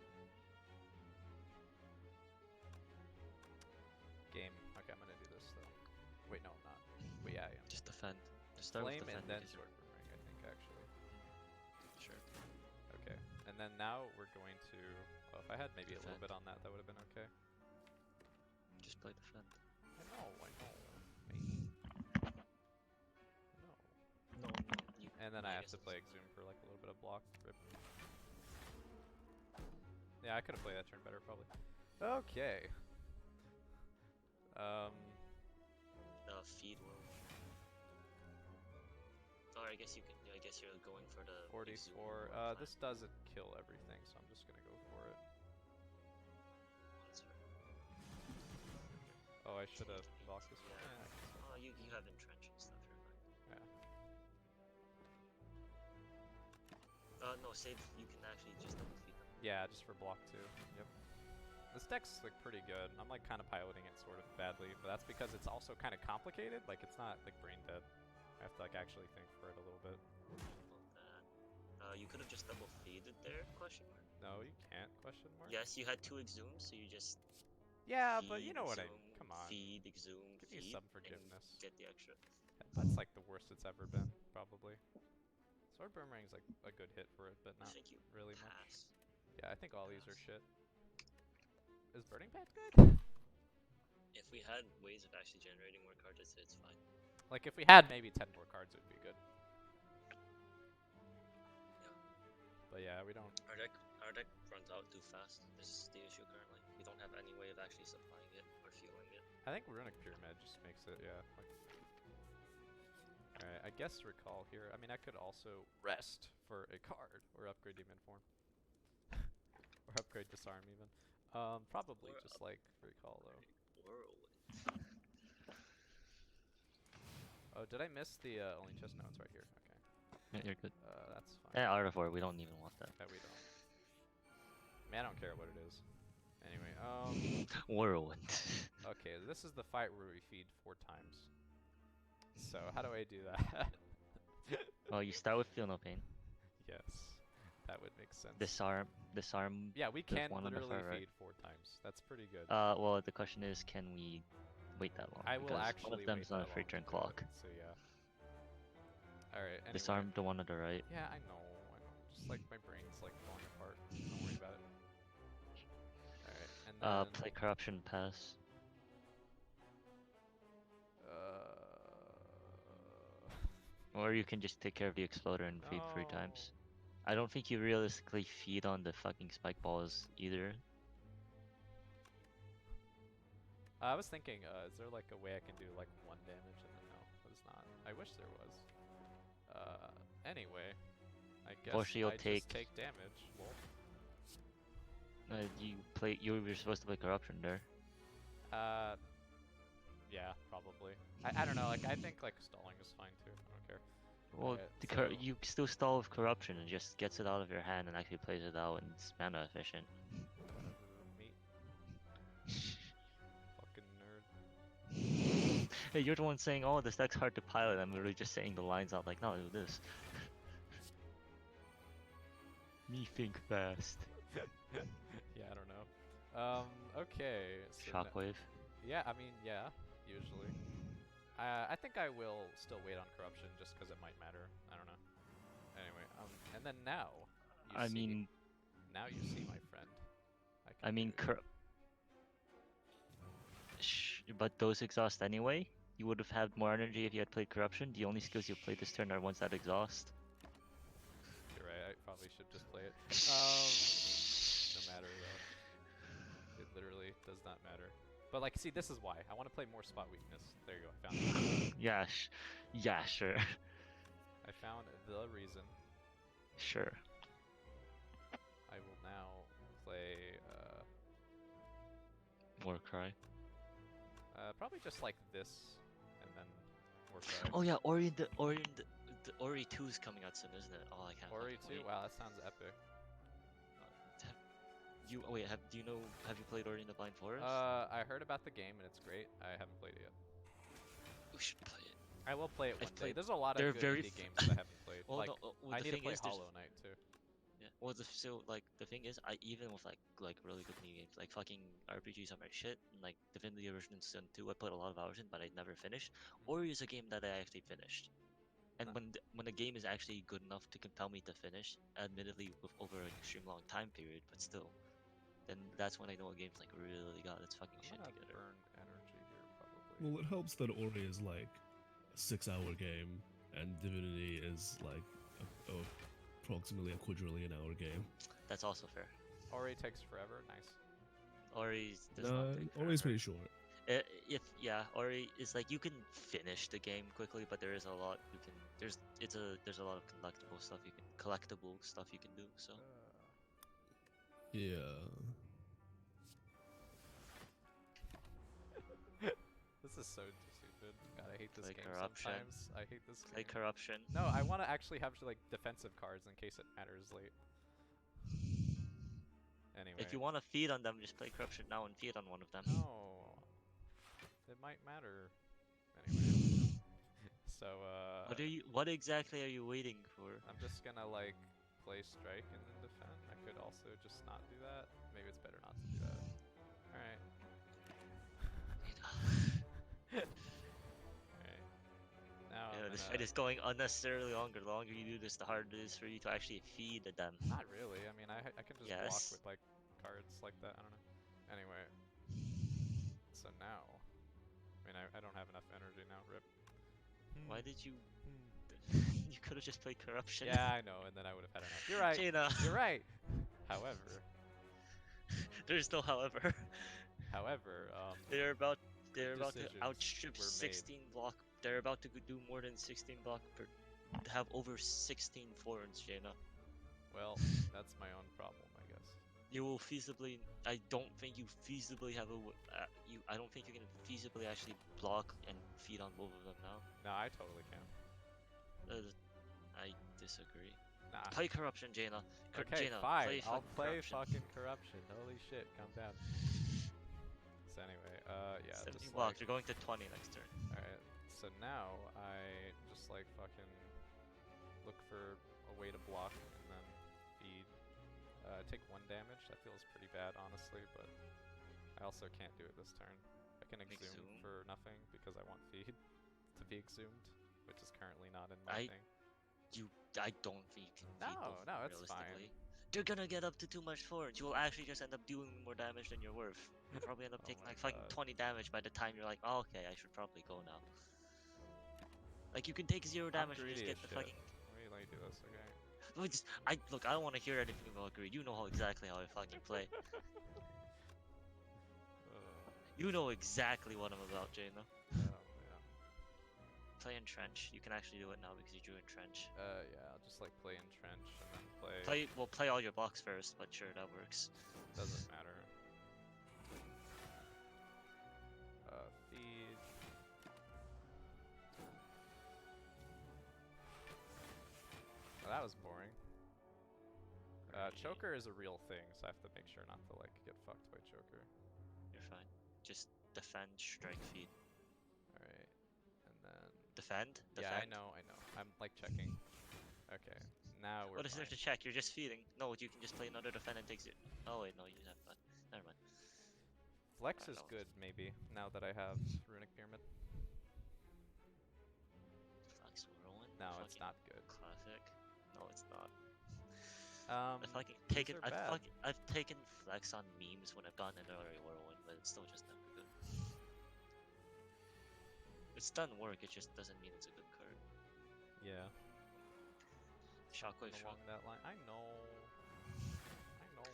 [SPEAKER 1] Game. Okay, I'm gonna do this though. Wait, no, I'm not. Wait, yeah, I am.
[SPEAKER 4] Just defend. Just start
[SPEAKER 1] Flame
[SPEAKER 4] with defend.
[SPEAKER 1] and then
[SPEAKER 4] because
[SPEAKER 1] sword boomerang, I think actually.
[SPEAKER 4] Sure.
[SPEAKER 1] Okay, and then now we're going to. Oh, if I had maybe a little
[SPEAKER 4] Defend.
[SPEAKER 1] bit on that, that would have been okay.
[SPEAKER 4] Just play defend.
[SPEAKER 1] I know. No.
[SPEAKER 4] No. You,
[SPEAKER 1] And then I have
[SPEAKER 4] guess
[SPEAKER 1] to play exhume for like a little bit of block. Rip. Yeah, I could have played that turn better probably. Okay.
[SPEAKER 4] Feed will. Or I guess you can. I guess you're going for the
[SPEAKER 1] 44.
[SPEAKER 4] exhume or
[SPEAKER 1] This doesn't kill everything, so I'm just gonna go for it.
[SPEAKER 4] That's right.
[SPEAKER 1] Oh, I should have blocked this one.
[SPEAKER 4] Yeah.
[SPEAKER 1] I guess so.
[SPEAKER 4] Oh, you have entrench and stuff. You're fine.
[SPEAKER 1] Yeah.
[SPEAKER 4] No, save. You can actually just double feed them.
[SPEAKER 1] Yeah, just for block 2. Yep. This deck's like pretty good. I'm like kind of piloting it sort of badly, but that's because it's also kind of complicated. Like it's not like brain dead. I have to like actually think for it a little bit.
[SPEAKER 4] About that. You could have just double feeded there? Question mark.
[SPEAKER 1] No, you can't? Question mark.
[SPEAKER 4] Yes, you had 2 exhumes, so you just.
[SPEAKER 1] Yeah, but
[SPEAKER 4] feed,
[SPEAKER 1] you know what I
[SPEAKER 4] exhume,
[SPEAKER 1] mean. Come on.
[SPEAKER 4] Feed, exhume,
[SPEAKER 1] Give me
[SPEAKER 4] feed,
[SPEAKER 1] some
[SPEAKER 4] and
[SPEAKER 1] forgiveness.
[SPEAKER 4] get the extra.
[SPEAKER 1] That's like the worst it's ever been, probably. Sword boomerang's like a good hit for it, but
[SPEAKER 4] I
[SPEAKER 1] not
[SPEAKER 4] think you
[SPEAKER 1] really much.
[SPEAKER 4] pass.
[SPEAKER 1] Yeah, I think all these are shit. Is Burning Pants good?
[SPEAKER 4] If we had ways of actually generating more cards, I'd say it's fine.
[SPEAKER 1] Like if we had maybe 10 more cards, it would be good.
[SPEAKER 4] Yeah.
[SPEAKER 1] But yeah, we don't.
[SPEAKER 4] Our deck runs out too fast. This is the issue currently. We don't have any way of actually supplying it or fueling it.
[SPEAKER 1] I think Runic Pyramid just makes it, yeah. Like. Alright, I guess recall here. I mean, I could also rest for a card or upgrade Demon Form. Or upgrade Disarm even. Probably
[SPEAKER 4] Or
[SPEAKER 1] just like recall though.
[SPEAKER 4] Whirlwind.
[SPEAKER 1] Oh, did I miss the only chest? No, it's right here. Okay.
[SPEAKER 4] Yeah, you're good.
[SPEAKER 1] That's fine.
[SPEAKER 4] Yeah, Artifor, we don't even want that.
[SPEAKER 1] Yeah, we don't. Man, I don't care what it is. Anyway,
[SPEAKER 4] Whirlwind.
[SPEAKER 1] okay, this is the fight where we feed 4 times. So, how do I do that?
[SPEAKER 4] Well, you start with Feel No Pain.
[SPEAKER 1] Yes, that would make sense.
[SPEAKER 4] Disarm.
[SPEAKER 1] Yeah, we
[SPEAKER 4] the
[SPEAKER 1] can
[SPEAKER 4] one on the
[SPEAKER 1] literally
[SPEAKER 4] far right.
[SPEAKER 1] feed 4 times. That's pretty good.
[SPEAKER 4] Well, the question is, can we wait that long?
[SPEAKER 1] I will
[SPEAKER 4] Because
[SPEAKER 1] actually
[SPEAKER 4] one of them's
[SPEAKER 1] wait
[SPEAKER 4] on a
[SPEAKER 1] that
[SPEAKER 4] free
[SPEAKER 1] long
[SPEAKER 4] turn
[SPEAKER 1] to do
[SPEAKER 4] clock.
[SPEAKER 1] it, so yeah. Alright, anyway.
[SPEAKER 4] Disarm the one on the right.
[SPEAKER 1] Yeah, I know. Just like my brain's like falling apart. Don't worry about it. Alright, and then...
[SPEAKER 4] Play Corruption Pass. Or you can just take care of the Exploder and feed 3 times. I don't think you realistically feed on the fucking spike balls either.
[SPEAKER 1] I was thinking, is there like a way I can do like 1 damage and then no, there's not. I wish there was. Anyway, I guess
[SPEAKER 4] Fortunately, you'll
[SPEAKER 1] I
[SPEAKER 4] take-
[SPEAKER 1] just take damage. Well,
[SPEAKER 4] You were supposed to play corruption there.
[SPEAKER 1] Yeah, probably. I don't know. Like I think like stalling is fine too. I don't care.
[SPEAKER 4] Well,
[SPEAKER 1] Alright, so-
[SPEAKER 4] you still stall with corruption and just gets it out of your hand and actually plays it out and it's mana efficient.
[SPEAKER 1] Meat. Fucking nerd.
[SPEAKER 4] Hey, you're the one saying, "Oh, this deck's hard to pilot." I'm literally just saying the lines out like, "No, do this." Me think fast.
[SPEAKER 1] Yeah, I don't know. Okay. So
[SPEAKER 4] Shockwave.
[SPEAKER 1] yeah, I mean, yeah, usually. I think I will still wait on corruption just because it might matter. I don't know. Anyway, and then now.
[SPEAKER 4] I mean,
[SPEAKER 1] Now you see, my friend.
[SPEAKER 4] I mean,
[SPEAKER 1] do it.
[SPEAKER 4] but those exhaust anyway. You would have had more energy if you had played corruption. The only skills you play this turn are ones that exhaust.
[SPEAKER 1] You're right. I probably should just play it. No matter though. It literally does not matter. But like, see, this is why I want to play more spot weakness. There you go. I found it.
[SPEAKER 4] Yeah, sure.
[SPEAKER 1] I found the reason.
[SPEAKER 4] Sure.
[SPEAKER 1] I will now play.
[SPEAKER 4] Warcry.
[SPEAKER 1] Probably just like this, and then Warcry.
[SPEAKER 4] Oh yeah, the Ori 2 is coming out soon, isn't it? Oh, I can't.
[SPEAKER 1] Ori
[SPEAKER 4] fucking
[SPEAKER 1] 2.
[SPEAKER 4] wait.
[SPEAKER 1] Wow, that sounds epic.
[SPEAKER 4] Have you played Ori in the Blind Forest?
[SPEAKER 1] I heard about the game and it's great. I haven't played it yet.
[SPEAKER 4] We should play it.
[SPEAKER 1] I will play it
[SPEAKER 4] I've
[SPEAKER 1] one day.
[SPEAKER 4] played-
[SPEAKER 1] There's a lot of
[SPEAKER 4] they're
[SPEAKER 1] good
[SPEAKER 4] very
[SPEAKER 1] indie games that I haven't played.
[SPEAKER 4] Well,
[SPEAKER 1] like,
[SPEAKER 4] no, well,
[SPEAKER 1] I
[SPEAKER 4] the
[SPEAKER 1] need to
[SPEAKER 4] thing
[SPEAKER 1] play
[SPEAKER 4] is, there's-
[SPEAKER 1] Hollow Knight too.
[SPEAKER 4] Yeah. Well, the thing is, I even with like really good new games, like fucking RPGs are my shit. And, like Divinity Original Sin 2, I put a lot of hours in, but I never finished. Ori is a game that I actually finished. And when the game is actually good enough to compel me to finish, admittedly with over an extreme long time period, but still, then that's when I know a game's like really got its fucking
[SPEAKER 1] I'm
[SPEAKER 4] shit
[SPEAKER 1] gonna
[SPEAKER 4] together.
[SPEAKER 1] burn energy here probably.
[SPEAKER 5] Well, it helps that Ori is like a 6-hour game, and Divinity is like approximately a quadrillion-hour game.
[SPEAKER 4] That's also fair.
[SPEAKER 1] Ori takes forever. Nice.
[SPEAKER 4] Ori's does not take
[SPEAKER 5] Ori's
[SPEAKER 4] forever.
[SPEAKER 5] pretty short.
[SPEAKER 4] Ori is like you can finish the game quickly, but there is a lot you can. There's a lot of collectible stuff you can do. So
[SPEAKER 5] Yeah.
[SPEAKER 1] This is so stupid. God, I hate this
[SPEAKER 4] Play
[SPEAKER 1] game
[SPEAKER 4] corruption.
[SPEAKER 1] sometimes. I hate this
[SPEAKER 4] play
[SPEAKER 1] game.
[SPEAKER 4] corruption.
[SPEAKER 1] No, I want to actually have like defensive cards in case it matters late. Anyway.
[SPEAKER 4] If you want to feed on them, just play corruption now and feed on one of them.
[SPEAKER 1] No. It might matter. Anyway. So,
[SPEAKER 4] What exactly are you waiting for?
[SPEAKER 1] I'm just gonna like play strike and then defend. I could also just not do that. Maybe it's better not to do that. Alright. Alright. Now
[SPEAKER 4] Yeah,
[SPEAKER 1] I'm
[SPEAKER 4] this
[SPEAKER 1] gonna-
[SPEAKER 4] fight is going unnecessarily longer. The longer you do this, the harder it is for you to actually feed them.
[SPEAKER 1] Not really. I mean, I can just block
[SPEAKER 4] Yes.
[SPEAKER 1] with like cards like that. I don't know. Anyway. So now, I mean, I don't have enough energy now. Rip.
[SPEAKER 4] Why did you?
[SPEAKER 1] Hmm.
[SPEAKER 4] You could have just played corruption.
[SPEAKER 1] Yeah, I know, and then I would have had enough. You're right.
[SPEAKER 4] Jaina.
[SPEAKER 1] You're right. However,
[SPEAKER 4] There's no however.
[SPEAKER 1] They're
[SPEAKER 4] They're about to
[SPEAKER 1] decisions
[SPEAKER 4] outstrip
[SPEAKER 1] were
[SPEAKER 4] 16 block. They're about to do more than 16 block per. Have over 16 foreigns, Jaina.
[SPEAKER 1] well, that's my own problem, I guess.
[SPEAKER 4] You will feasibly. I don't think you feasibly have a. I don't think you can feasibly actually block and feed on both of them now.
[SPEAKER 1] No, I totally can.
[SPEAKER 4] I disagree.
[SPEAKER 1] Nah.
[SPEAKER 4] Play corruption, Jaina.
[SPEAKER 1] Okay,
[SPEAKER 4] Jaina,
[SPEAKER 1] fine. I'll
[SPEAKER 4] fucking
[SPEAKER 1] play
[SPEAKER 4] corruption.
[SPEAKER 1] fucking corruption. Holy shit, calm down. So anyway, yeah,
[SPEAKER 4] 70
[SPEAKER 1] just
[SPEAKER 4] blocks.
[SPEAKER 1] like,
[SPEAKER 4] You're going to 20 next turn.
[SPEAKER 1] alright. So now I just like fucking look for a way to block and then feed. Take 1 damage. That feels pretty bad, honestly, but I also can't do it this turn. I can exhume
[SPEAKER 4] Exhume?
[SPEAKER 1] for nothing because I want feed to be exhumed, which is currently not in my thing.
[SPEAKER 4] I don't think you can feed
[SPEAKER 1] No,
[SPEAKER 4] both
[SPEAKER 1] no, it's
[SPEAKER 4] realistically.
[SPEAKER 1] fine.
[SPEAKER 4] They're gonna get up to too much forwards. You will actually just end up doing more damage than you're worth. You'll probably end up
[SPEAKER 1] Oh
[SPEAKER 4] taking
[SPEAKER 1] my
[SPEAKER 4] like fucking
[SPEAKER 1] God.
[SPEAKER 4] 20 damage by the time you're like, oh, okay, I should probably go now. Like you can take 0
[SPEAKER 1] I'm
[SPEAKER 4] damage and just
[SPEAKER 1] greedy
[SPEAKER 4] get
[SPEAKER 1] as
[SPEAKER 4] the
[SPEAKER 1] shit.
[SPEAKER 4] fucking.
[SPEAKER 1] Let me do this, okay?
[SPEAKER 4] Look, I don't want to hear anything about greed. You know exactly how I fucking play. You know exactly what I'm about, Jaina.
[SPEAKER 1] Yeah.
[SPEAKER 4] play Entrench? You can actually do it now because you drew Entrench.
[SPEAKER 1] Yeah, I'll just like play Entrench and then play.
[SPEAKER 4] Play all your blocks first, but sure, that works.
[SPEAKER 1] Doesn't matter. Feed. Well, that was boring. Choker is a real thing, so I have to make sure not to like get fucked by Choker.
[SPEAKER 4] You're fine. Just defend, strike, feed.
[SPEAKER 1] Alright, and then...
[SPEAKER 4] Defend?
[SPEAKER 1] Yeah, I
[SPEAKER 4] Defend?
[SPEAKER 1] know. I'm like checking. Okay, now we're
[SPEAKER 4] What is there
[SPEAKER 1] fine.
[SPEAKER 4] to check? You're just feeding. No, you can just play another defend and takes it. Oh wait, no, you have that. Never mind.
[SPEAKER 1] Flex
[SPEAKER 4] I
[SPEAKER 1] is
[SPEAKER 4] don't-
[SPEAKER 1] good, maybe, now that I have Runic Pyramid.
[SPEAKER 4] Flex Whirlwind?
[SPEAKER 1] No, it's
[SPEAKER 4] Fucking
[SPEAKER 1] not good.
[SPEAKER 4] Classic. No, it's not.
[SPEAKER 1] Um,
[SPEAKER 4] I've fucking
[SPEAKER 1] these
[SPEAKER 4] taken.
[SPEAKER 1] are bad.
[SPEAKER 4] I've taken flex on memes when I've gotten another whirlwind, but it's still just never good. It's done work. It just doesn't mean it's a good card.
[SPEAKER 1] Yeah.
[SPEAKER 4] Shockwave
[SPEAKER 1] Along
[SPEAKER 4] Shrug.
[SPEAKER 1] that line. I know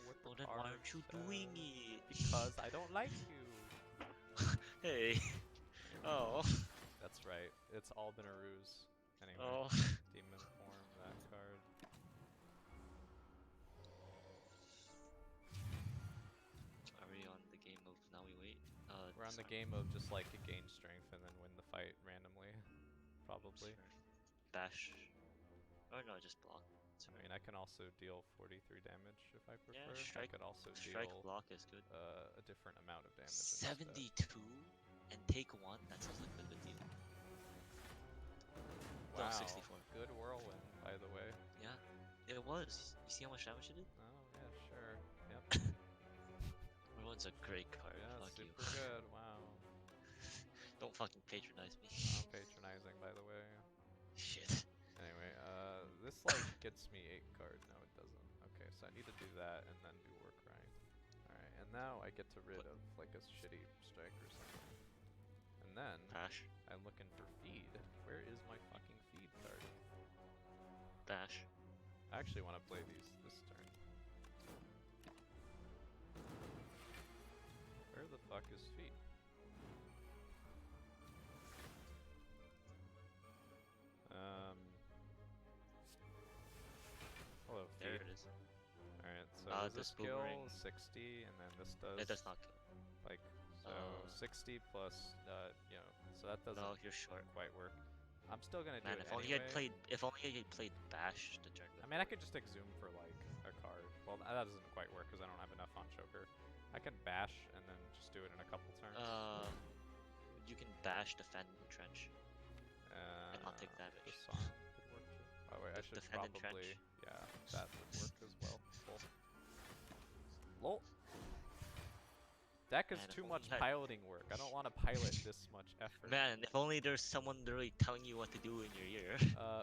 [SPEAKER 1] what the
[SPEAKER 4] Oh, then why aren't
[SPEAKER 1] card
[SPEAKER 4] you
[SPEAKER 1] says.
[SPEAKER 4] doing it?
[SPEAKER 1] Because I don't like you.
[SPEAKER 4] Hey. Oh.
[SPEAKER 1] That's right. It's all been a ruse. Anyway,
[SPEAKER 4] Oh.
[SPEAKER 1] demon form that card.
[SPEAKER 4] Are we on the game of now we wait?
[SPEAKER 1] We're on the
[SPEAKER 4] sorry.
[SPEAKER 1] game of just like gain strength and then win the fight randomly. Probably.
[SPEAKER 4] Sure. Bash. Or no, just block. It's
[SPEAKER 1] I
[SPEAKER 4] alright.
[SPEAKER 1] mean, I can also deal 43 damage if I prefer.
[SPEAKER 4] Yeah, strike.
[SPEAKER 1] I could also
[SPEAKER 4] Strike
[SPEAKER 1] deal
[SPEAKER 4] block is good.
[SPEAKER 1] a different amount of damage. instead.
[SPEAKER 4] 72 and take one. That sounds like a good deal.
[SPEAKER 1] Wow.
[SPEAKER 4] No, 64.
[SPEAKER 1] Good whirlwind, by the way.
[SPEAKER 4] Yeah, it was. You see how much damage it did?
[SPEAKER 1] Oh yeah, sure. Yep.
[SPEAKER 4] Whirlwind's a great card.
[SPEAKER 1] Yeah,
[SPEAKER 4] Fuck you.
[SPEAKER 1] super good. Wow.
[SPEAKER 4] Don't fucking patronize me.
[SPEAKER 1] I'm patronizing, by the way.
[SPEAKER 4] Shit.
[SPEAKER 1] Anyway, this like gets me 8 cards. No, it doesn't. Okay, so I need to do that and then do work right. Alright, and now I get rid of like a shitty strike or something. And then
[SPEAKER 4] Bash.
[SPEAKER 1] I'm looking for feed. Where is my fucking feed card?
[SPEAKER 4] Bash.
[SPEAKER 1] I actually want to play these this turn. Where the fuck is feed? Hello,
[SPEAKER 4] There
[SPEAKER 1] feed.
[SPEAKER 4] it is.
[SPEAKER 1] Alright, so does
[SPEAKER 4] this
[SPEAKER 1] this kill
[SPEAKER 4] boomerang.
[SPEAKER 1] 60 and then this does
[SPEAKER 4] It does not kill.
[SPEAKER 1] like so 60 plus you know, so that doesn't
[SPEAKER 4] No, you're short.
[SPEAKER 1] quite work. I'm still gonna
[SPEAKER 4] Man,
[SPEAKER 1] do it
[SPEAKER 4] if only
[SPEAKER 1] anyway.
[SPEAKER 4] I'd played Bash to turn.
[SPEAKER 1] I mean, I could just exhume for like a card. Well, that doesn't quite work because I don't have enough on choker. I can bash and then just do it in a couple turns.
[SPEAKER 4] You can bash, defend, and trench. and not take damage.
[SPEAKER 1] This song could work too. Oh wait, I should
[SPEAKER 4] Defend and
[SPEAKER 1] probably
[SPEAKER 4] trench.
[SPEAKER 1] yeah, that would work as well. Lol. Deck is
[SPEAKER 4] Man, if
[SPEAKER 1] too
[SPEAKER 4] only
[SPEAKER 1] much
[SPEAKER 4] you had-
[SPEAKER 1] piloting work. I don't want to pilot this much effort.
[SPEAKER 4] Man, if only there's someone literally telling you what to do in your ear.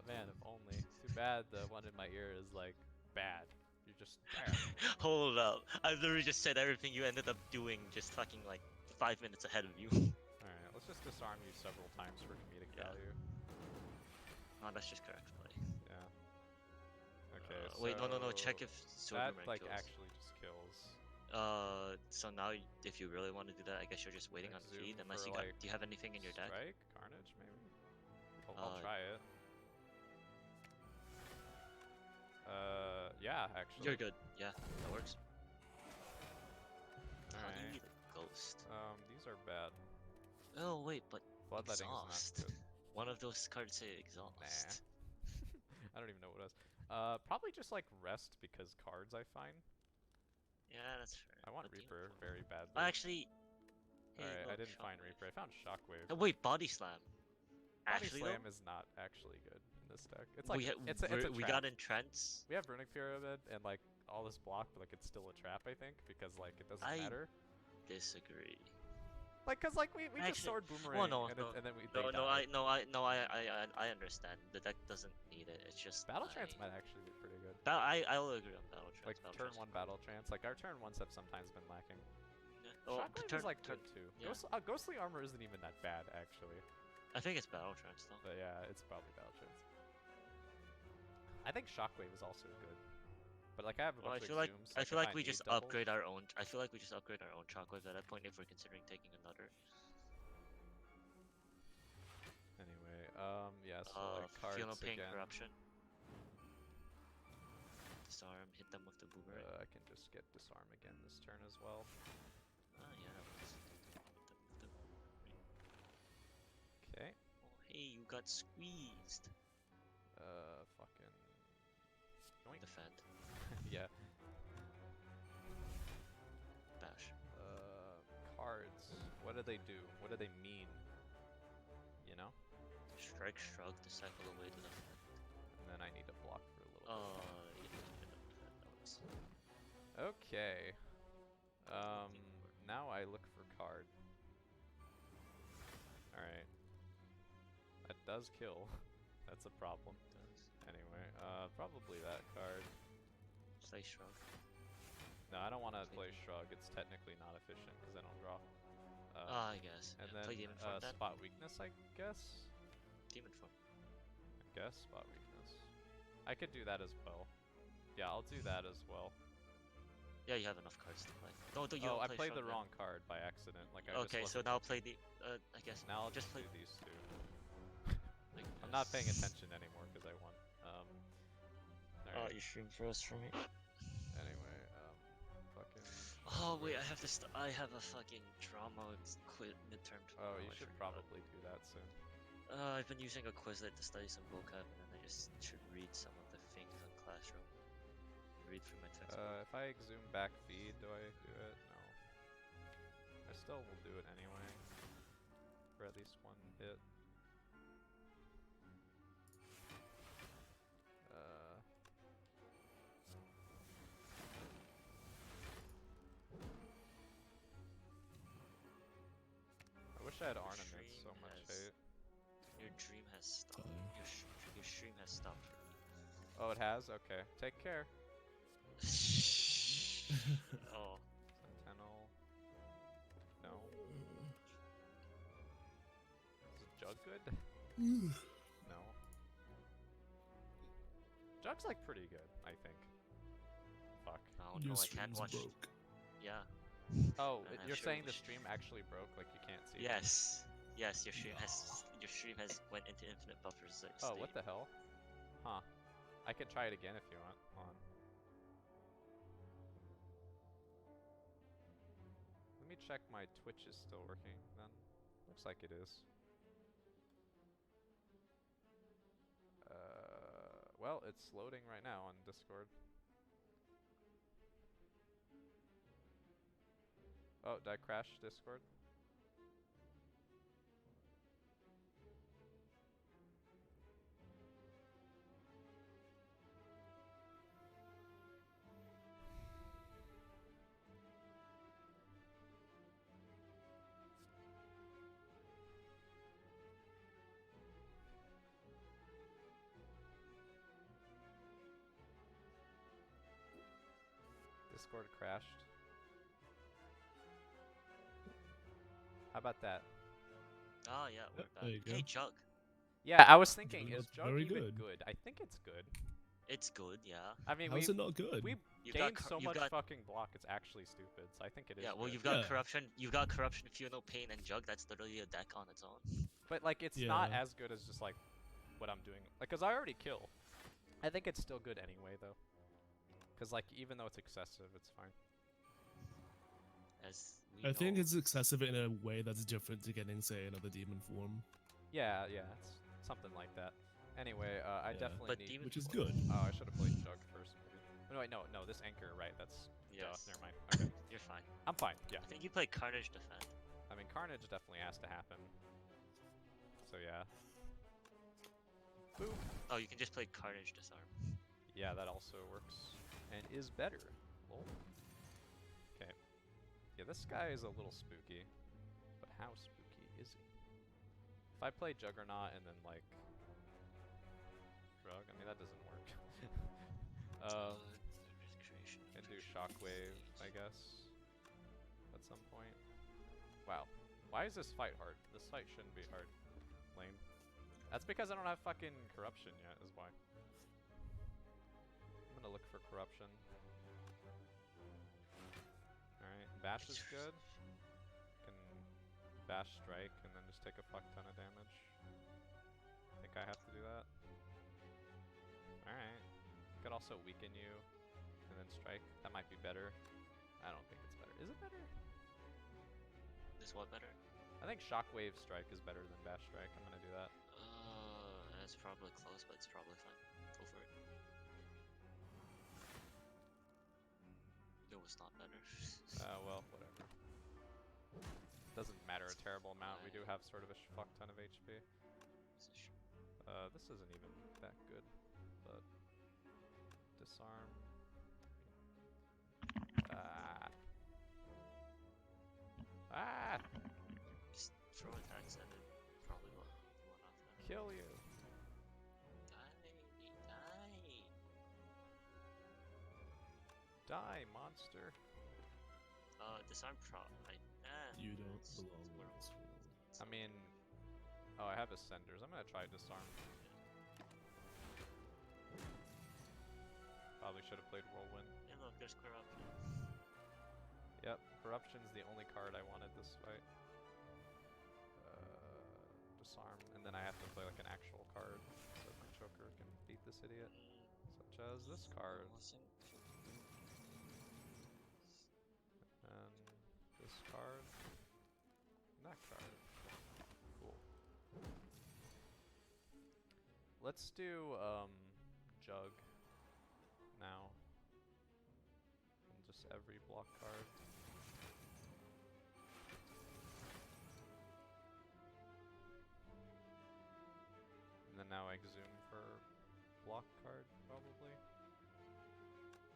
[SPEAKER 1] Man, if only. Too bad the one in my ear is like bad. You're just bad.
[SPEAKER 4] Hold up. I literally just said everything you ended up doing just fucking like 5 minutes ahead of you.
[SPEAKER 1] Alright, let's just disarm you several times for comedic
[SPEAKER 4] Yeah.
[SPEAKER 1] value.
[SPEAKER 4] Oh, that's just correct play.
[SPEAKER 1] Yeah. Okay, so
[SPEAKER 4] Wait, no. Check if
[SPEAKER 1] that
[SPEAKER 4] Silverman
[SPEAKER 1] like
[SPEAKER 4] kills.
[SPEAKER 1] actually just kills.
[SPEAKER 4] So now if you really want to do that, I guess you're just waiting on
[SPEAKER 1] Exhume
[SPEAKER 4] feed unless
[SPEAKER 1] for,
[SPEAKER 4] you got.
[SPEAKER 1] like,
[SPEAKER 4] Do you have anything in your deck?
[SPEAKER 1] Strike? Carnage, maybe? I'll
[SPEAKER 4] Uh,
[SPEAKER 1] try it. Yeah, actually.
[SPEAKER 4] You're good. Yeah, that works. How do you
[SPEAKER 1] Alright.
[SPEAKER 4] eat a ghost?
[SPEAKER 1] These are bad.
[SPEAKER 4] Oh wait, but
[SPEAKER 1] Bloodletting
[SPEAKER 4] exhaust.
[SPEAKER 1] is not good.
[SPEAKER 4] One of those cards say exhaust.
[SPEAKER 1] I don't even know what it is. Probably just like rest because cards I find.
[SPEAKER 4] Yeah, that's fair.
[SPEAKER 1] I want
[SPEAKER 4] But Demon
[SPEAKER 1] Reaper
[SPEAKER 4] Form-
[SPEAKER 1] very badly.
[SPEAKER 4] Actually, hey,
[SPEAKER 1] Alright, I
[SPEAKER 4] look,
[SPEAKER 1] didn't find
[SPEAKER 4] Shockwave.
[SPEAKER 1] Reaper. I found Shockwave.
[SPEAKER 4] Oh, wait, Body Slam.
[SPEAKER 1] Body
[SPEAKER 4] Actually,
[SPEAKER 1] Slam
[SPEAKER 4] though,
[SPEAKER 1] is not actually good in this deck. It's like
[SPEAKER 4] we,
[SPEAKER 1] it's a
[SPEAKER 4] we
[SPEAKER 1] trap.
[SPEAKER 4] got Entrance.
[SPEAKER 1] We have Runic Pyramid and like all this block, but like it's still a trap, I think, because like it doesn't
[SPEAKER 4] I
[SPEAKER 1] matter.
[SPEAKER 4] Disagree.
[SPEAKER 1] Like, cause like we just
[SPEAKER 4] Actually-
[SPEAKER 1] sword boomerang
[SPEAKER 4] no,
[SPEAKER 1] and then we
[SPEAKER 4] No,
[SPEAKER 1] they
[SPEAKER 4] no,
[SPEAKER 1] die.
[SPEAKER 4] I understand. The deck doesn't need it. It's just
[SPEAKER 1] Battle Trance might actually be pretty good.
[SPEAKER 4] I'll agree on Battle Trance.
[SPEAKER 1] Like turn 1 Battle Trance. Like our turn 1s have sometimes been lacking.
[SPEAKER 4] Oh,
[SPEAKER 1] Shockwave is like good too.
[SPEAKER 4] yeah.
[SPEAKER 1] Ghostly Armor isn't even that bad actually.
[SPEAKER 4] I think it's Battle Trance though.
[SPEAKER 1] But yeah, it's probably Battle Trance. I think Shockwave is also good. But like I have a
[SPEAKER 4] Well,
[SPEAKER 1] bunch
[SPEAKER 4] I
[SPEAKER 1] of
[SPEAKER 4] feel like
[SPEAKER 1] exhumes,
[SPEAKER 4] I feel like
[SPEAKER 1] if
[SPEAKER 4] we
[SPEAKER 1] need
[SPEAKER 4] just
[SPEAKER 1] doubles-
[SPEAKER 4] upgrade our own. I feel like we just upgrade our own Shockwave at that point if we're considering taking another.
[SPEAKER 1] Anyway, Yeah, so like
[SPEAKER 4] Feel no
[SPEAKER 1] cards
[SPEAKER 4] pain,
[SPEAKER 1] again.
[SPEAKER 4] corruption. Disarm, hit them with the boomerang.
[SPEAKER 1] I can just get disarm again this turn as well.
[SPEAKER 4] Oh yeah, that works.
[SPEAKER 1] Okay.
[SPEAKER 4] Oh hey, you got squeezed.
[SPEAKER 1] Fucking. Yoink.
[SPEAKER 4] Defend.
[SPEAKER 1] Yeah.
[SPEAKER 4] Bash.
[SPEAKER 1] Cards. What do they do? What do they mean? You know?
[SPEAKER 4] Strike, shrug to cycle away to the front.
[SPEAKER 1] And then I need to block for a little
[SPEAKER 4] Yeah, defend, that works.
[SPEAKER 1] bit. Okay. Now I look for card. Alright. That does kill. That's a problem. Anyway, probably that card.
[SPEAKER 4] Play shrug.
[SPEAKER 1] No, I don't want to play shrug. It's technically not efficient because I don't draw.
[SPEAKER 4] I guess.
[SPEAKER 1] And
[SPEAKER 4] Yeah,
[SPEAKER 1] then
[SPEAKER 4] play demon form then.
[SPEAKER 1] spot weakness, I guess.
[SPEAKER 4] Demon form.
[SPEAKER 1] I guess spot weakness. I could do that as well. Yeah, I'll do that as well.
[SPEAKER 4] Yeah, you have enough cards to play. No, you
[SPEAKER 1] Oh,
[SPEAKER 4] don't
[SPEAKER 1] I
[SPEAKER 4] play
[SPEAKER 1] played the
[SPEAKER 4] shrug
[SPEAKER 1] wrong card by accident. Like I
[SPEAKER 4] Okay,
[SPEAKER 1] just
[SPEAKER 4] so
[SPEAKER 1] wasn't
[SPEAKER 4] now play
[SPEAKER 1] thinking.
[SPEAKER 4] the. I guess
[SPEAKER 1] Now I'll
[SPEAKER 4] just
[SPEAKER 1] just
[SPEAKER 4] play.
[SPEAKER 1] do these two.
[SPEAKER 4] Like
[SPEAKER 1] I'm not paying
[SPEAKER 4] this.
[SPEAKER 1] attention anymore because I won. Alright.
[SPEAKER 4] You stream first for me.
[SPEAKER 1] Anyway, fucking.
[SPEAKER 4] Oh wait, I have to. I have a fucking drama quit midterm tomorrow.
[SPEAKER 1] Oh, you
[SPEAKER 4] I
[SPEAKER 1] should
[SPEAKER 4] forgot.
[SPEAKER 1] probably do that soon.
[SPEAKER 4] I've been using a Quizlet to study some vocab, and then I just should read some of the things on Classroom. Read through my textbook.
[SPEAKER 1] If I exhume back feed, do I do it? No. I still will do it anyway. For at least one hit. I wish I had ornaments, so much hate.
[SPEAKER 4] Your dream has stopped. Your stream has stopped for me.
[SPEAKER 1] Oh, it has? Okay. Take care.
[SPEAKER 4] Oh.
[SPEAKER 1] Sentinel. No. Is Jug good? No. Jug's like pretty good, I think. Fuck.
[SPEAKER 4] Oh
[SPEAKER 5] Your
[SPEAKER 4] no, I can't
[SPEAKER 5] stream's
[SPEAKER 4] watch.
[SPEAKER 5] broke.
[SPEAKER 4] Yeah.
[SPEAKER 1] Oh,
[SPEAKER 4] And I'm
[SPEAKER 1] you're
[SPEAKER 4] sure
[SPEAKER 1] saying
[SPEAKER 4] we
[SPEAKER 1] the stream actually broke, like you can't see it?
[SPEAKER 4] Yes. Yes, your stream has went into infinite buffers state.
[SPEAKER 1] Oh, what the hell? Huh. I could try it again if you want. Hold on. Let me check my Twitch is still working then. Looks like it is. Well, it's loading right now on Discord. Oh, did I crash Discord? Discord crashed. How about that?
[SPEAKER 4] Oh yeah, we're
[SPEAKER 5] Yep,
[SPEAKER 4] back.
[SPEAKER 5] there you go.
[SPEAKER 4] Hey Jug.
[SPEAKER 1] Yeah, I was thinking,
[SPEAKER 5] Jug
[SPEAKER 1] is
[SPEAKER 5] looks
[SPEAKER 1] Jug
[SPEAKER 5] very
[SPEAKER 1] even
[SPEAKER 5] good.
[SPEAKER 1] good? I think it's good.
[SPEAKER 4] It's good, yeah.
[SPEAKER 1] I mean,
[SPEAKER 5] How's it not good?
[SPEAKER 1] we
[SPEAKER 4] You've got
[SPEAKER 1] gained
[SPEAKER 4] cor-
[SPEAKER 1] so
[SPEAKER 4] you've
[SPEAKER 1] much
[SPEAKER 4] got
[SPEAKER 1] fucking block, it's actually stupid. So I think it is.
[SPEAKER 4] Yeah, well
[SPEAKER 1] good.
[SPEAKER 4] you've got
[SPEAKER 5] Yeah.
[SPEAKER 4] corruption. You've got corruption, feel no pain, and Jug. That's literally a deck on its own.
[SPEAKER 1] But like, it's not
[SPEAKER 5] Yeah.
[SPEAKER 1] as good as just like what I'm doing. Like, cause I already kill. I think it's still good anyway, though. Cause like, even though it's excessive, it's fine.
[SPEAKER 4] As we
[SPEAKER 5] I think
[SPEAKER 4] know.
[SPEAKER 5] it's excessive in a way that's different to getting, say, another demon form,
[SPEAKER 1] Yeah, it's something like that. Anyway, I
[SPEAKER 5] Yeah.
[SPEAKER 1] definitely
[SPEAKER 4] But
[SPEAKER 1] need.
[SPEAKER 4] demon
[SPEAKER 5] which is
[SPEAKER 4] form-
[SPEAKER 5] good.
[SPEAKER 1] Oh, I should have played Jug first, maybe. No, wait, no, this anchor, right? That's.
[SPEAKER 4] Yes.
[SPEAKER 1] Never mind. Okay,
[SPEAKER 4] You're fine.
[SPEAKER 1] I'm fine. Yeah.
[SPEAKER 4] I think you play Carnage Defend.
[SPEAKER 1] I mean, Carnage definitely has to happen. So yeah. Boom.
[SPEAKER 4] Oh, you can just play Carnage Disarm.
[SPEAKER 1] Yeah, that also works and is better. Lol. Okay. Yeah, this guy is a little spooky, but how spooky is he? If I play Juggernaut and then like Drug, I mean that doesn't work. Can do Shockwave, I guess, at some point. Wow. Why is this fight hard? This fight shouldn't be hard. Lame. That's because I don't have fucking corruption yet, is why. I'm gonna look for corruption. Alright, bash is good. Can bash strike and then just take a fuck ton of damage. I have to do that. Alright. Could also weaken you and then strike. That might be better. I don't think it's better. Is it better?
[SPEAKER 4] Is what better?
[SPEAKER 1] I think Shockwave Strike is better than Bash Strike. I'm gonna do that.
[SPEAKER 4] It's probably close, but it's probably fine. Go for it. It was not better.
[SPEAKER 1] Well, whatever. Doesn't matter a terrible amount. We do have sort of a fuck ton of HP. This isn't even that good, but disarm. Ah!
[SPEAKER 4] Just throw attacks at it. Probably will one off that.
[SPEAKER 1] Kill you! Die, monster!
[SPEAKER 4] Disarm
[SPEAKER 5] You don't
[SPEAKER 4] it's
[SPEAKER 5] belong in
[SPEAKER 4] world.
[SPEAKER 5] this world.
[SPEAKER 1] I mean, oh, I have Ascenders. I'm gonna try disarm. Probably should have played Whirlwind.
[SPEAKER 4] And look, there's corruption.
[SPEAKER 1] Yep, Corruption's the only card I wanted this fight. Disarm, and then I have to play like an actual card so my Joker can beat this idiot. Such as this card. And this card. And that card. Cool. Let's do, Jug now. And just every block card. And then now Exhume for block card, probably.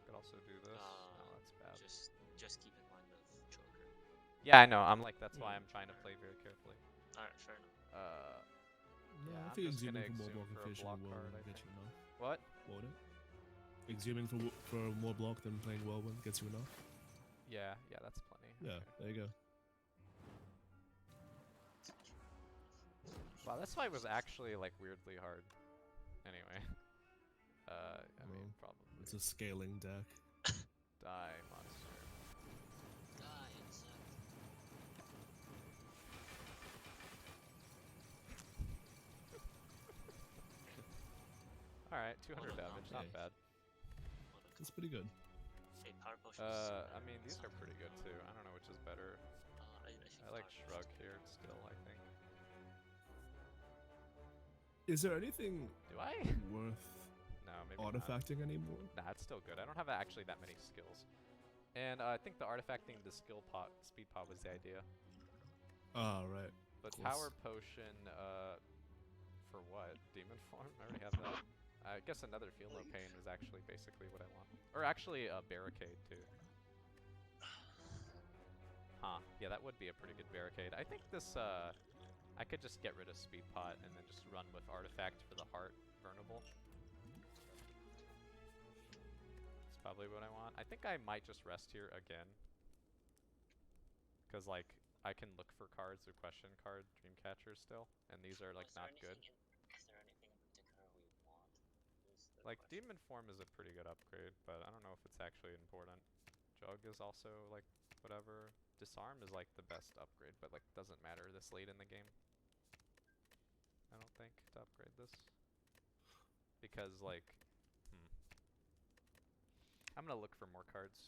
[SPEAKER 1] Could also do this. No, that's bad.
[SPEAKER 4] Just keep in mind of Joker.
[SPEAKER 1] Yeah, I know. I'm like, that's why I'm trying to play very carefully.
[SPEAKER 4] Alright, fair enough.
[SPEAKER 5] No,
[SPEAKER 1] Yeah,
[SPEAKER 5] I
[SPEAKER 1] I'm
[SPEAKER 5] think
[SPEAKER 1] just gonna
[SPEAKER 5] exhuming for more
[SPEAKER 1] exhume
[SPEAKER 5] block
[SPEAKER 1] for a
[SPEAKER 5] efficient
[SPEAKER 1] block
[SPEAKER 5] will
[SPEAKER 1] card, I
[SPEAKER 5] get
[SPEAKER 1] think.
[SPEAKER 5] you enough.
[SPEAKER 1] What?
[SPEAKER 5] Won't it? Exhuming for more block than playing Whirlwind gets you enough.
[SPEAKER 1] Yeah, that's plenty.
[SPEAKER 5] Yeah,
[SPEAKER 1] Okay.
[SPEAKER 5] there you go.
[SPEAKER 1] Wow, this fight was actually like weirdly hard. Anyway. I mean,
[SPEAKER 5] Well,
[SPEAKER 1] probably.
[SPEAKER 5] It's a scaling deck.
[SPEAKER 1] Die, monster.
[SPEAKER 4] Die, insect.
[SPEAKER 1] Alright, 200
[SPEAKER 4] Hold on,
[SPEAKER 1] damage, not
[SPEAKER 5] okay.
[SPEAKER 1] bad.
[SPEAKER 5] That's pretty good.
[SPEAKER 4] Hey, power potions.
[SPEAKER 1] I mean, these are pretty good too. I don't know which is better. I like Shrug here still, I think.
[SPEAKER 5] Is there anything
[SPEAKER 1] Do I?
[SPEAKER 5] worth
[SPEAKER 1] No, maybe not.
[SPEAKER 5] artifacting anymore?
[SPEAKER 1] Nah, it's still good. I don't have actually that many skills. And I think the artifacting the skill pot, speed pot was the idea.
[SPEAKER 5] Ah, right.
[SPEAKER 1] But
[SPEAKER 5] Of course.
[SPEAKER 1] power potion, for what? Demon form? I already have that. I guess another feel no pain is actually basically what I want. Or actually a barricade too. Huh. Yeah, that would be a pretty good barricade. I think this, I could just get rid of speed pot and then just run with artifact for the heart burnable. That's probably what I want. I think I might just rest here again. Cause like, I can look for cards with question card Dreamcatcher still, and these are like not good.
[SPEAKER 4] Is there anything in particular we want?
[SPEAKER 1] Like Demon Form is a pretty good upgrade, but I don't know if it's actually important. Jug is also like whatever. Disarm is like the best upgrade, but like doesn't matter this late in the game. I don't think to upgrade this. Because like, I'm gonna look for more cards.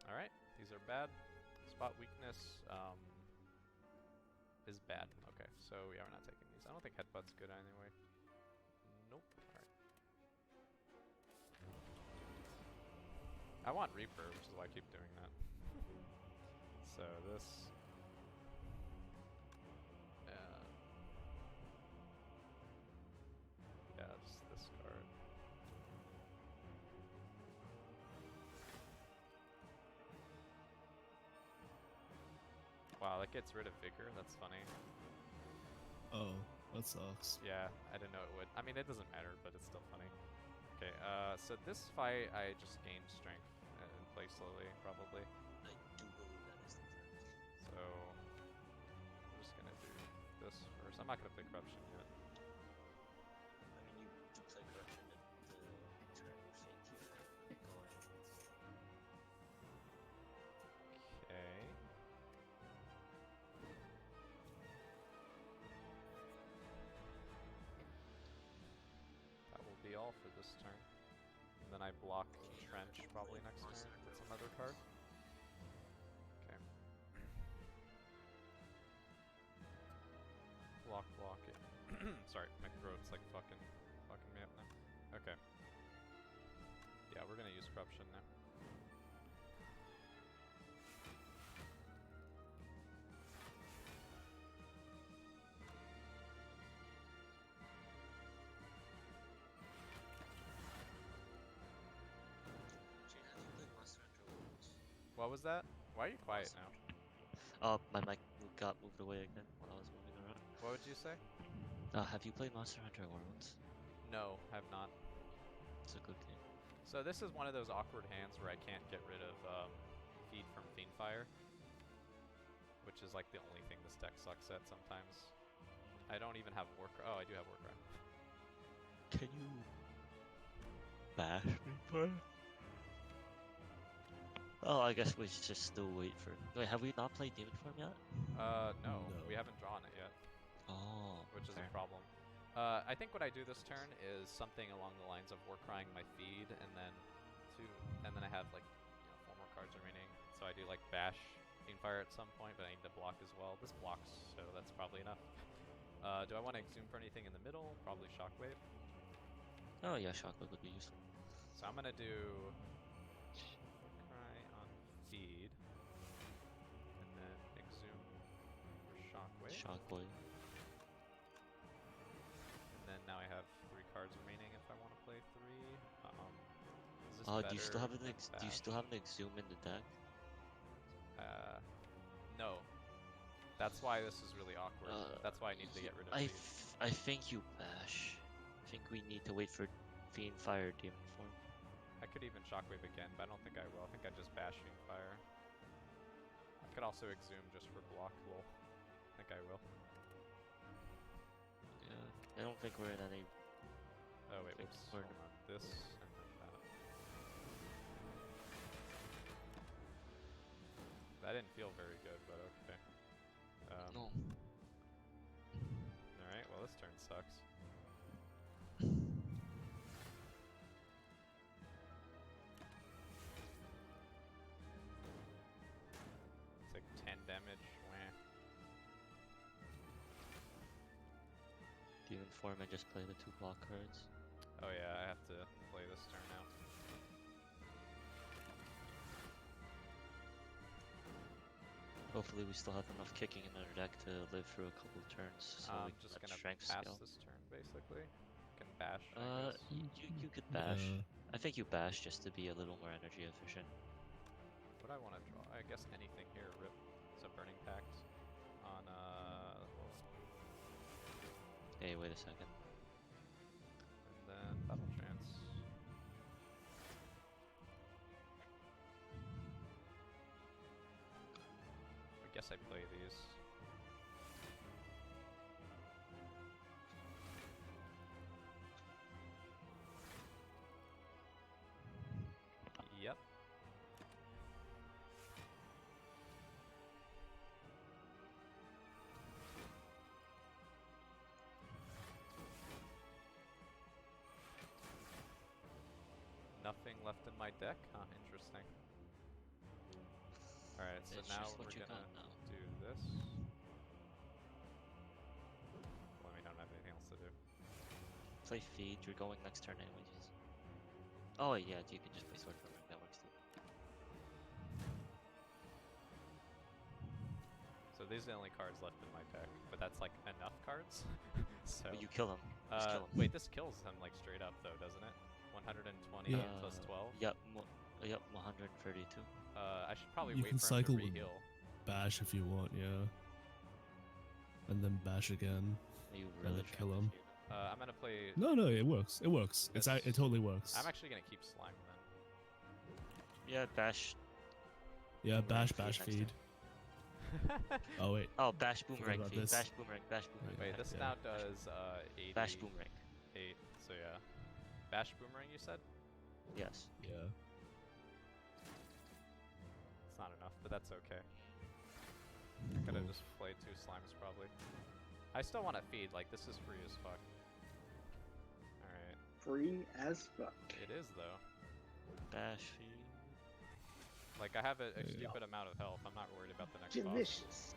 [SPEAKER 1] Alright, these are bad. Spot weakness, is bad. Okay, so yeah, we're not taking these. I don't think Headbutt's good anyway. Nope. Alright. I want Reaper, which is why I keep doing that. So this... yeah, just this card. Wow, that gets rid of Vigor. That's funny.
[SPEAKER 5] Oh, that sucks.
[SPEAKER 1] Yeah, I didn't know it would. I mean, it doesn't matter, but it's still funny. Okay, so this fight, I just gained strength and play slowly, probably.
[SPEAKER 4] I do believe that is the plan.
[SPEAKER 1] So, I'm just gonna do this first. I'm not gonna play Corruption yet.
[SPEAKER 4] I mean, you do play corruption at the turn of fate here. Go ahead.
[SPEAKER 1] Okay. Fireball for this turn. And then I block Trench probably next turn with some other card. Okay. Block it. Sorry, my throat's like fucking me up now. Okay. Yeah, we're gonna use Corruption now.
[SPEAKER 3] Jay, have you played Monster Hunter Worlds?
[SPEAKER 1] What was that? Why are you quiet
[SPEAKER 3] Monster
[SPEAKER 1] now?
[SPEAKER 4] My mic got moved away again while I was moving around.
[SPEAKER 1] What would you say?
[SPEAKER 4] Have you played Monster Hunter Worlds?
[SPEAKER 1] No, have not.
[SPEAKER 4] It's a good game.
[SPEAKER 1] So this is one of those awkward hands where I can't get rid of feed from Fiendfire, which is like the only thing this deck sucks at sometimes. I don't even have Warcry. Oh, I do have Warcry.
[SPEAKER 4] Can you bash me, bro? Oh, I guess we should just still wait for. Wait, have we not played Demon Form yet?
[SPEAKER 1] No,
[SPEAKER 5] No.
[SPEAKER 1] we haven't drawn it yet,
[SPEAKER 4] Oh,
[SPEAKER 1] which is
[SPEAKER 4] fair.
[SPEAKER 1] a problem. I think what I do this turn is something along the lines of Warcrying my feed, and then I have like 4 more cards remaining. So I do like bash Fiendfire at some point, but I need to block as well. This blocks, so that's probably enough. Do I want to exhume for anything in the middle? Probably Shockwave.
[SPEAKER 4] Oh yeah, Shockwave would be useful.
[SPEAKER 1] So I'm gonna do Warcry on feed, and then exhume for Shockwave.
[SPEAKER 4] Shockwave.
[SPEAKER 1] And then now I have 3 cards remaining if I want to play 3. Is this
[SPEAKER 4] Do you still have
[SPEAKER 1] better
[SPEAKER 4] an
[SPEAKER 1] than
[SPEAKER 4] do you
[SPEAKER 1] bash?
[SPEAKER 4] still have an exhume in the deck?
[SPEAKER 1] No. That's why this is really awkward. That's why I need to get rid of these.
[SPEAKER 4] I think you bash. I think we need to wait for Fiendfire Demon Form.
[SPEAKER 1] I could even Shockwave again, but I don't think I will. I think I just bash Fiendfire. I could also exhume just for block. Lol. I think I will.
[SPEAKER 4] Yeah, I don't think we're in any.
[SPEAKER 1] Oh wait,
[SPEAKER 4] think
[SPEAKER 1] whoops.
[SPEAKER 4] we're-
[SPEAKER 1] Hold on. This and then that. That didn't feel very good, but okay.
[SPEAKER 4] No.
[SPEAKER 1] Alright, well this turn sucks. It's like 10 damage. Wah.
[SPEAKER 4] Demon Form and just play the 2 block cards.
[SPEAKER 1] Oh yeah, I have to play this turn now.
[SPEAKER 4] Hopefully we still have enough kicking in our deck to live through a couple turns, so we
[SPEAKER 1] I'm
[SPEAKER 4] can
[SPEAKER 1] just
[SPEAKER 4] let
[SPEAKER 1] gonna
[SPEAKER 4] strength
[SPEAKER 1] pass
[SPEAKER 4] scale.
[SPEAKER 1] this turn basically. Can bash. I guess.
[SPEAKER 4] You could bash.
[SPEAKER 5] Yeah.
[SPEAKER 4] I think you bash just to be a little more energy efficient.
[SPEAKER 1] What do I want to draw? I guess anything here. Rip. It's a Burning Pact on
[SPEAKER 4] Hey, wait a second.
[SPEAKER 1] and then Battle Trance. I guess I play these. Yep. Nothing left in my deck? Huh, interesting. Alright, so
[SPEAKER 4] It's
[SPEAKER 1] now
[SPEAKER 4] just what
[SPEAKER 1] we're
[SPEAKER 4] you
[SPEAKER 1] gonna
[SPEAKER 4] got now.
[SPEAKER 1] do this. Well, we don't have anything else to do.
[SPEAKER 4] Play feed, you're going next turn anyways. Oh yeah, you can just play Sword Farmer, that works too.
[SPEAKER 1] So these are the only cards left in my deck, but that's like enough cards. So
[SPEAKER 4] But you kill him. Just kill him.
[SPEAKER 1] wait, this kills him like straight up though, doesn't it? 120
[SPEAKER 5] Yeah.
[SPEAKER 1] plus 12.
[SPEAKER 4] Yep, 132.
[SPEAKER 1] I should probably
[SPEAKER 5] You
[SPEAKER 1] wait
[SPEAKER 5] can
[SPEAKER 1] for him to
[SPEAKER 5] cycle with-
[SPEAKER 1] re-heal.
[SPEAKER 5] Bash if you want, yeah. And then bash again.
[SPEAKER 4] Are you
[SPEAKER 5] then
[SPEAKER 4] really
[SPEAKER 5] kill
[SPEAKER 4] trying
[SPEAKER 5] him.
[SPEAKER 4] to feed
[SPEAKER 1] I'm gonna play.
[SPEAKER 5] No, no, it works. It works. It totally works.
[SPEAKER 1] I'm actually gonna keep slime then.
[SPEAKER 4] Yeah, bash.
[SPEAKER 5] Yeah, bash,
[SPEAKER 4] Boomerang
[SPEAKER 5] bash,
[SPEAKER 4] feed next
[SPEAKER 5] feed. Oh wait,
[SPEAKER 4] Oh, bash boomerang
[SPEAKER 5] about
[SPEAKER 4] feed.
[SPEAKER 5] this.
[SPEAKER 4] Bash boomerang. Bash boomerang.
[SPEAKER 1] Wait,
[SPEAKER 5] Yeah,
[SPEAKER 1] this
[SPEAKER 5] yeah.
[SPEAKER 1] now does 88.
[SPEAKER 4] Bash boomerang.
[SPEAKER 1] So yeah, bash boomerang. You said
[SPEAKER 4] Yes.
[SPEAKER 5] yeah.
[SPEAKER 1] it's not enough, but that's okay. I could have
[SPEAKER 5] Oof.
[SPEAKER 1] just played 2 slimes probably. I still want to feed. Like this is free as fuck. All right.
[SPEAKER 6] free as fuck.
[SPEAKER 1] It is though.
[SPEAKER 4] Bash fee.
[SPEAKER 1] Like I have a
[SPEAKER 5] Yeah.
[SPEAKER 1] stupid amount of health. I'm not worried about the next boss.
[SPEAKER 6] Delicious.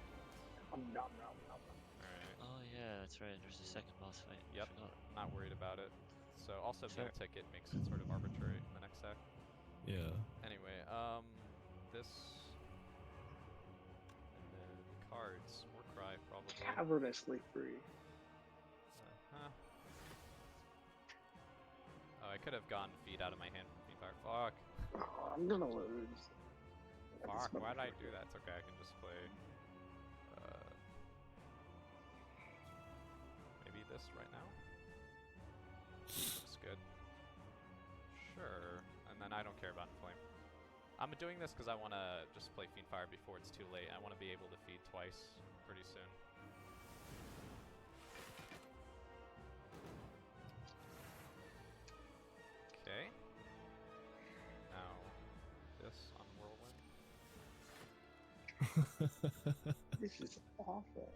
[SPEAKER 6] Nom, nom, nom, nom.
[SPEAKER 1] Alright.
[SPEAKER 4] Oh yeah, that's right. There's a second boss fight. I
[SPEAKER 1] Yep.
[SPEAKER 4] forgot.
[SPEAKER 1] I'm not worried about it. So also meal
[SPEAKER 4] Fair.
[SPEAKER 1] ticket makes it sort of arbitrary in the next act.
[SPEAKER 5] Yeah.
[SPEAKER 1] Anyway, this and then cards. Warcry probably.
[SPEAKER 6] Cavernously free.
[SPEAKER 1] Huh. Oh, I could have gone feed out of my hand from Fiendfire. Fuck.
[SPEAKER 6] Oh, I'm gonna lose.
[SPEAKER 1] Fuck, why did I do that? It's okay, I can just play maybe this right now? Looks good. Sure. And then I don't care about Inflame. I'm doing this because I want to just play Fiendfire before it's too late. I want to be able to feed twice pretty soon. Okay. Now, this on Whirlwind.
[SPEAKER 6] This is awful.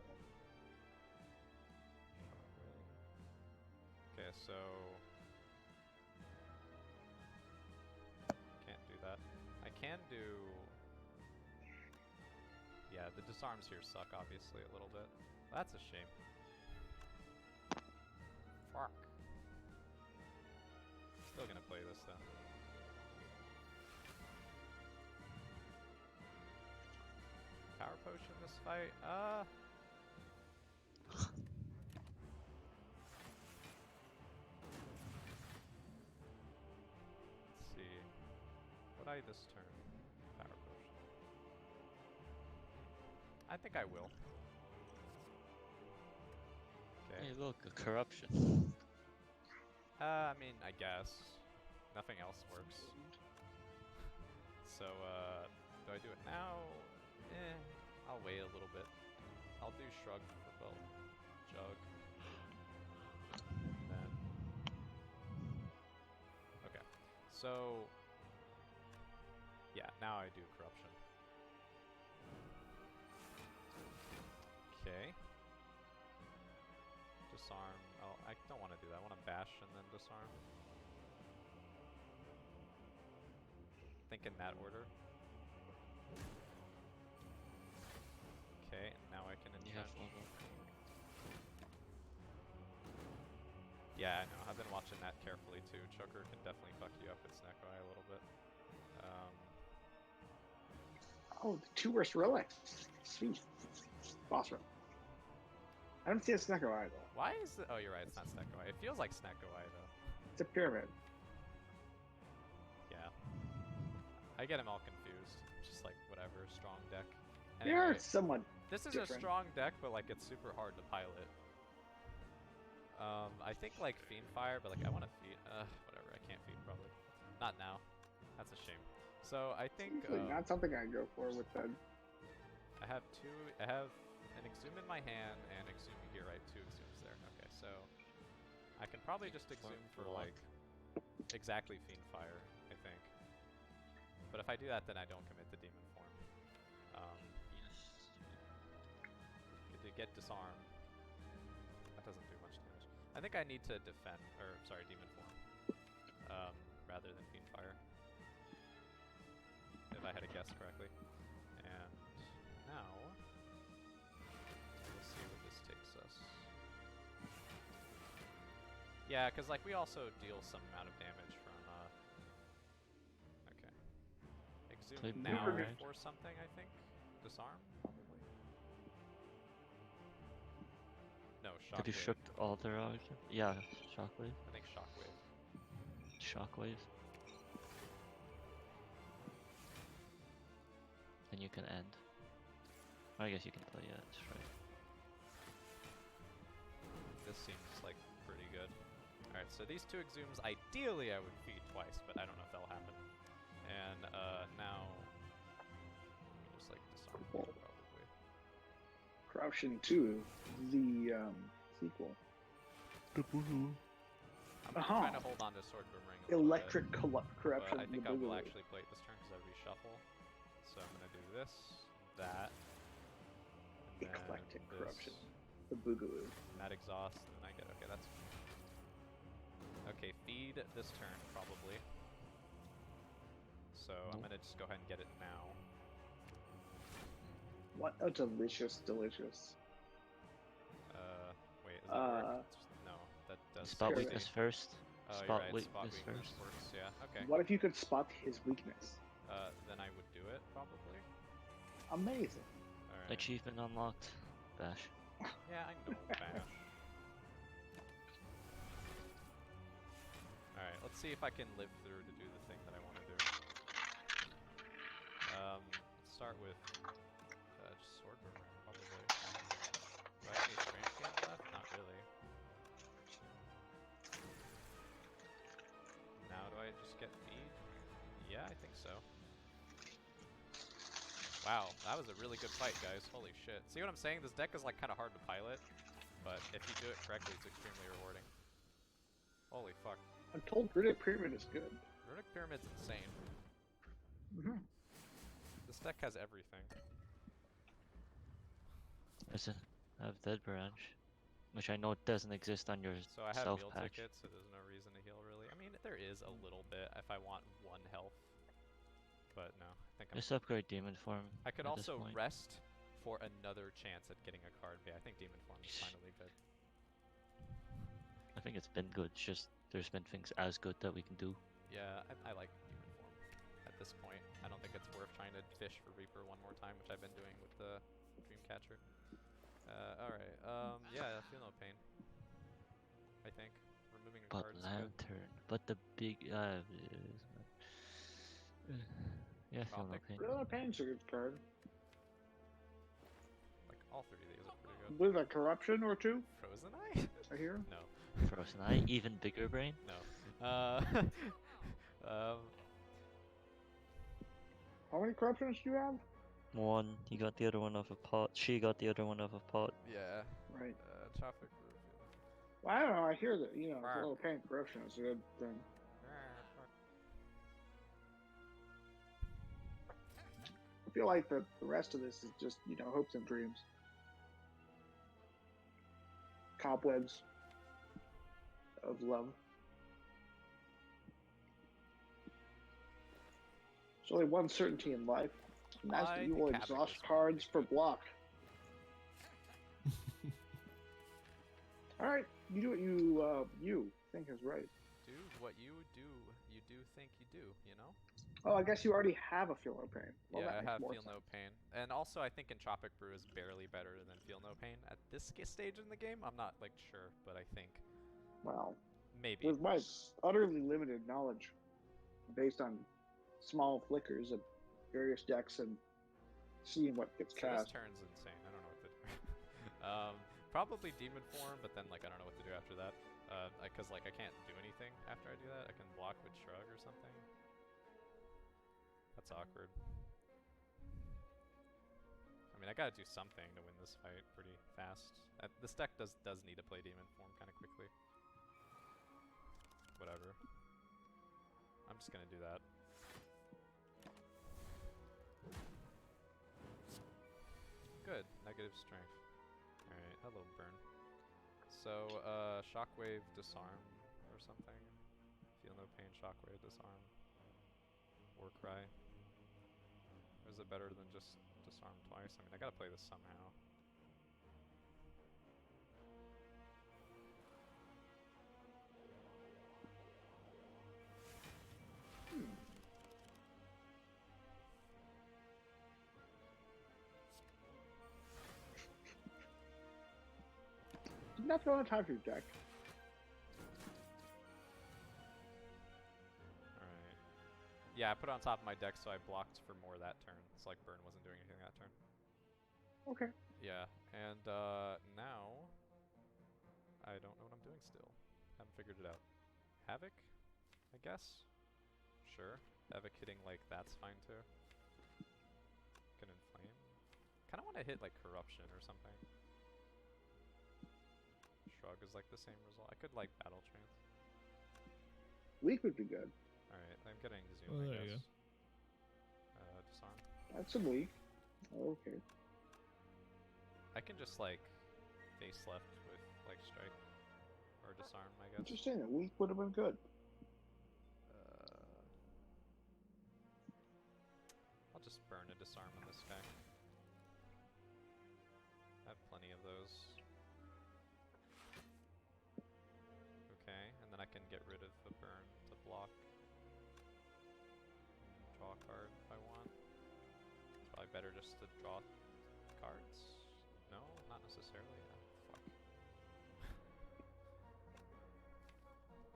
[SPEAKER 1] Okay, so can't do that. I can do. Yeah, the disarms here suck obviously a little bit. That's a shame. Fuck. Still gonna play this though. Power potion this fight? Let's see. Would I this turn? Power potion. I think I will. Okay.
[SPEAKER 4] Hey, look, a corruption.
[SPEAKER 1] I mean, I guess. Nothing else works. So, do I do it now? I'll wait a little bit. I'll do Shrug for both. Jug. And then... Okay. So... Yeah, now I do Corruption. Okay. Disarm. Oh, I don't want to do that. I want to bash and then disarm. Think in that order. Okay, now I can
[SPEAKER 4] You have
[SPEAKER 1] entrench.
[SPEAKER 4] one more.
[SPEAKER 1] Yeah, I know. I've been watching that carefully too. Choker can definitely fuck you up with Sneko Eye a little bit.
[SPEAKER 6] Oh, the two worst relics. Sweet. Boss room. I don't see a Sneko Eye though.
[SPEAKER 1] Why is it? Oh, you're right. It's not Sneko Eye. It feels like Sneko Eye though.
[SPEAKER 6] It's a pyramid.
[SPEAKER 1] Yeah. I get him all confused. Just like whatever, strong deck.
[SPEAKER 6] They are
[SPEAKER 1] Anyway,
[SPEAKER 6] somewhat.
[SPEAKER 1] this is a
[SPEAKER 6] different.
[SPEAKER 1] strong deck, but like it's super hard to pilot. I think like Fiendfire, but like I want to feed. Whatever. I can't feed probably. Not now. That's a shame. So I think
[SPEAKER 6] Usually not something I go for with the.
[SPEAKER 1] I have an Exhume in my hand and Exhume here, right? Two Exhumes there. Okay, so I can probably just Exhume for
[SPEAKER 4] block.
[SPEAKER 1] like exactly Fiendfire, I think. But if I do that, then I don't commit the Demon Form.
[SPEAKER 4] Yes.
[SPEAKER 1] To get Disarm, that doesn't do much damage. I think I need to defend, or sorry, Demon Form, rather than Fiendfire. If I had to guess correctly. And now, we'll see where this takes us. Yeah, because like we also deal some amount of damage from, okay. Exhume
[SPEAKER 4] Play
[SPEAKER 1] now
[SPEAKER 4] Boomerang.
[SPEAKER 1] for something, I think. Disarm, probably. No, Shockwave.
[SPEAKER 4] Have you shipped all their items? Yeah, Shockwave.
[SPEAKER 1] I think Shockwave.
[SPEAKER 4] Shockwave. Then you can end. I guess you can play, yeah, that's right.
[SPEAKER 1] This seems like pretty good. Alright, so these two Exhumes, ideally I would feed twice, but I don't know if that'll happen. And now, let me just like disarm you,
[SPEAKER 6] Cool.
[SPEAKER 1] probably.
[SPEAKER 6] Corruption 2, the sequel.
[SPEAKER 1] I'm
[SPEAKER 6] Uh-huh.
[SPEAKER 1] trying to hold on to Sword Boomerang a little
[SPEAKER 6] Electric
[SPEAKER 1] bit,
[SPEAKER 6] Corruption.
[SPEAKER 1] but I think
[SPEAKER 6] the
[SPEAKER 1] I will
[SPEAKER 6] Boogaloo.
[SPEAKER 1] actually play it this turn because I reshuffle. So I'm gonna do this, that, and then
[SPEAKER 6] Eclectic
[SPEAKER 1] this,
[SPEAKER 6] Corruption. The Boogaloo.
[SPEAKER 1] and that exhaust, and then I get, okay, that's Okay, feed this turn, probably. So I'm
[SPEAKER 4] Nope.
[SPEAKER 1] gonna just go ahead and get it now.
[SPEAKER 6] What a delicious, delicious.
[SPEAKER 1] Wait, does that work?
[SPEAKER 6] Uh,
[SPEAKER 1] No, that does
[SPEAKER 4] Spot
[SPEAKER 6] Pyramid.
[SPEAKER 4] weakness first.
[SPEAKER 1] Oh, you're
[SPEAKER 4] Spot
[SPEAKER 1] right, spot
[SPEAKER 4] weakness
[SPEAKER 1] weakness
[SPEAKER 4] first.
[SPEAKER 1] works, yeah, okay.
[SPEAKER 6] What if you could spot his weakness?
[SPEAKER 1] Then I would do it, probably.
[SPEAKER 6] Amazing.
[SPEAKER 1] Alright.
[SPEAKER 4] Achievement unlocked. Bash.
[SPEAKER 1] Yeah, I know, Bash. Alright, let's see if I can live through to do the thing that I want to do. Let's start with just sword boomerang, probably. Do I have any strange games left? Not really. Now do I just get feed? Yeah, I think so. Wow, that was a really good fight, guys. Holy shit. See what I'm saying? This deck is like kind of hard to pilot, but if you do it correctly, it's extremely rewarding. Holy fuck.
[SPEAKER 6] I'm told Runic Pyramid is good.
[SPEAKER 1] Runic Pyramid's insane.
[SPEAKER 6] Mm-hmm.
[SPEAKER 1] This deck has everything.
[SPEAKER 4] Listen, I have Dead Branch, which I know doesn't exist on your
[SPEAKER 1] So I have
[SPEAKER 4] self
[SPEAKER 1] meal
[SPEAKER 4] patch.
[SPEAKER 1] tickets, so there's no reason to heal really. I mean, there is a little bit if I want 1 health. But no, I think I'm...
[SPEAKER 4] Just upgrade Demon Form.
[SPEAKER 1] I could
[SPEAKER 4] at this
[SPEAKER 1] also
[SPEAKER 4] point.
[SPEAKER 1] rest for another chance at getting a card. But yeah, I think Demon Form is finally good.
[SPEAKER 4] I think it's been good. It's just there's been things as good that we can do.
[SPEAKER 1] Yeah, I like Demon Form at this point. I don't think it's worth trying to fish for Reaper one more time, which I've been doing with the Dreamcatcher. Alright, yeah, I feel no pain. I think. Removing a
[SPEAKER 4] But
[SPEAKER 1] card is good.
[SPEAKER 4] Lantern. But the big. Yeah, feel no
[SPEAKER 1] Tropic?
[SPEAKER 4] pain.
[SPEAKER 6] Really Pain's a good card.
[SPEAKER 1] Like, all 3 of these are pretty good.
[SPEAKER 6] With a corruption or two,
[SPEAKER 1] Frozen Eye?
[SPEAKER 6] I hear.
[SPEAKER 1] No.
[SPEAKER 4] Frozen Eye, even bigger brain.
[SPEAKER 1] No.
[SPEAKER 6] How many corruptions do you have?
[SPEAKER 4] One, he got the other one off a pot. She got the other one off a pot.
[SPEAKER 1] Yeah.
[SPEAKER 6] Right.
[SPEAKER 1] Traffic roof.
[SPEAKER 6] Well, I don't know. I hear that, you know,
[SPEAKER 1] Bark.
[SPEAKER 6] little pain corruption is a good thing. I feel like the rest of this is just, you know, hopes and dreams. Cobwebs of love. There's only one certainty in life, and that's
[SPEAKER 1] I
[SPEAKER 6] that you
[SPEAKER 1] think
[SPEAKER 6] will
[SPEAKER 1] Havoc
[SPEAKER 6] exhaust
[SPEAKER 1] is
[SPEAKER 6] cards for
[SPEAKER 1] probably good.
[SPEAKER 6] block. All right, you do what you think is right.
[SPEAKER 1] Do what you do. You do think you do, you know?
[SPEAKER 6] Oh, I guess you already have a Feel No Pain. Well,
[SPEAKER 1] yeah,
[SPEAKER 6] that
[SPEAKER 1] I
[SPEAKER 6] makes
[SPEAKER 1] have
[SPEAKER 6] more
[SPEAKER 1] Feel No
[SPEAKER 6] sense.
[SPEAKER 1] Pain. And also, I think Entropic Brew is barely better than Feel No Pain. At this stage in the game, I'm not, like, sure, but I think.
[SPEAKER 6] Well,
[SPEAKER 1] Maybe.
[SPEAKER 6] with my utterly limited knowledge, based on small flickers of various decks and seeing what gets
[SPEAKER 1] So this
[SPEAKER 6] cast.
[SPEAKER 1] turn's insane. I don't know what to do. Probably Demon Form, but then, like, I don't know what to do after that. Because, like, I can't do anything after I do that. I can block with Shrug or something. That's awkward. I mean, I gotta do something to win this fight pretty fast. This deck does need to play Demon Form kind of quickly. Whatever. I'm just gonna do that. Good. Negative strength. Alright, hello, burn. So, Shockwave Disarm or something. Feel No Pain, Shockwave Disarm. Warcry. Or is it better than just disarm twice? I mean, I gotta play this somehow.
[SPEAKER 6] Didn't that throw on top of your deck?
[SPEAKER 1] Alright. Yeah, I put it on top of my deck so I blocked for more that turn. It's like Burn wasn't doing anything that turn.
[SPEAKER 6] Okay.
[SPEAKER 1] Yeah, and now I don't know what I'm doing still. Haven't figured it out. Havoc, I guess? Sure. Havoc hitting like that's fine too. Can inflame. Kinda wanna hit like Corruption or something. Shrug is like the same result. I could like Battle Trance.
[SPEAKER 6] Weak would be good.
[SPEAKER 1] Alright, I'm getting Zoom,
[SPEAKER 5] Oh,
[SPEAKER 1] I
[SPEAKER 5] there you
[SPEAKER 1] guess. Disarm.
[SPEAKER 6] That's a weak. Okay.
[SPEAKER 1] I can just like face left with like strike or disarm, I guess.
[SPEAKER 6] Interesting. A week would have been good.
[SPEAKER 1] I'll just burn a disarm on this guy. I have plenty of those. Okay, and then I can get rid of the burn to block. Draw a card if I want. It's probably better just to draw cards. No, not necessarily. Yeah, fuck.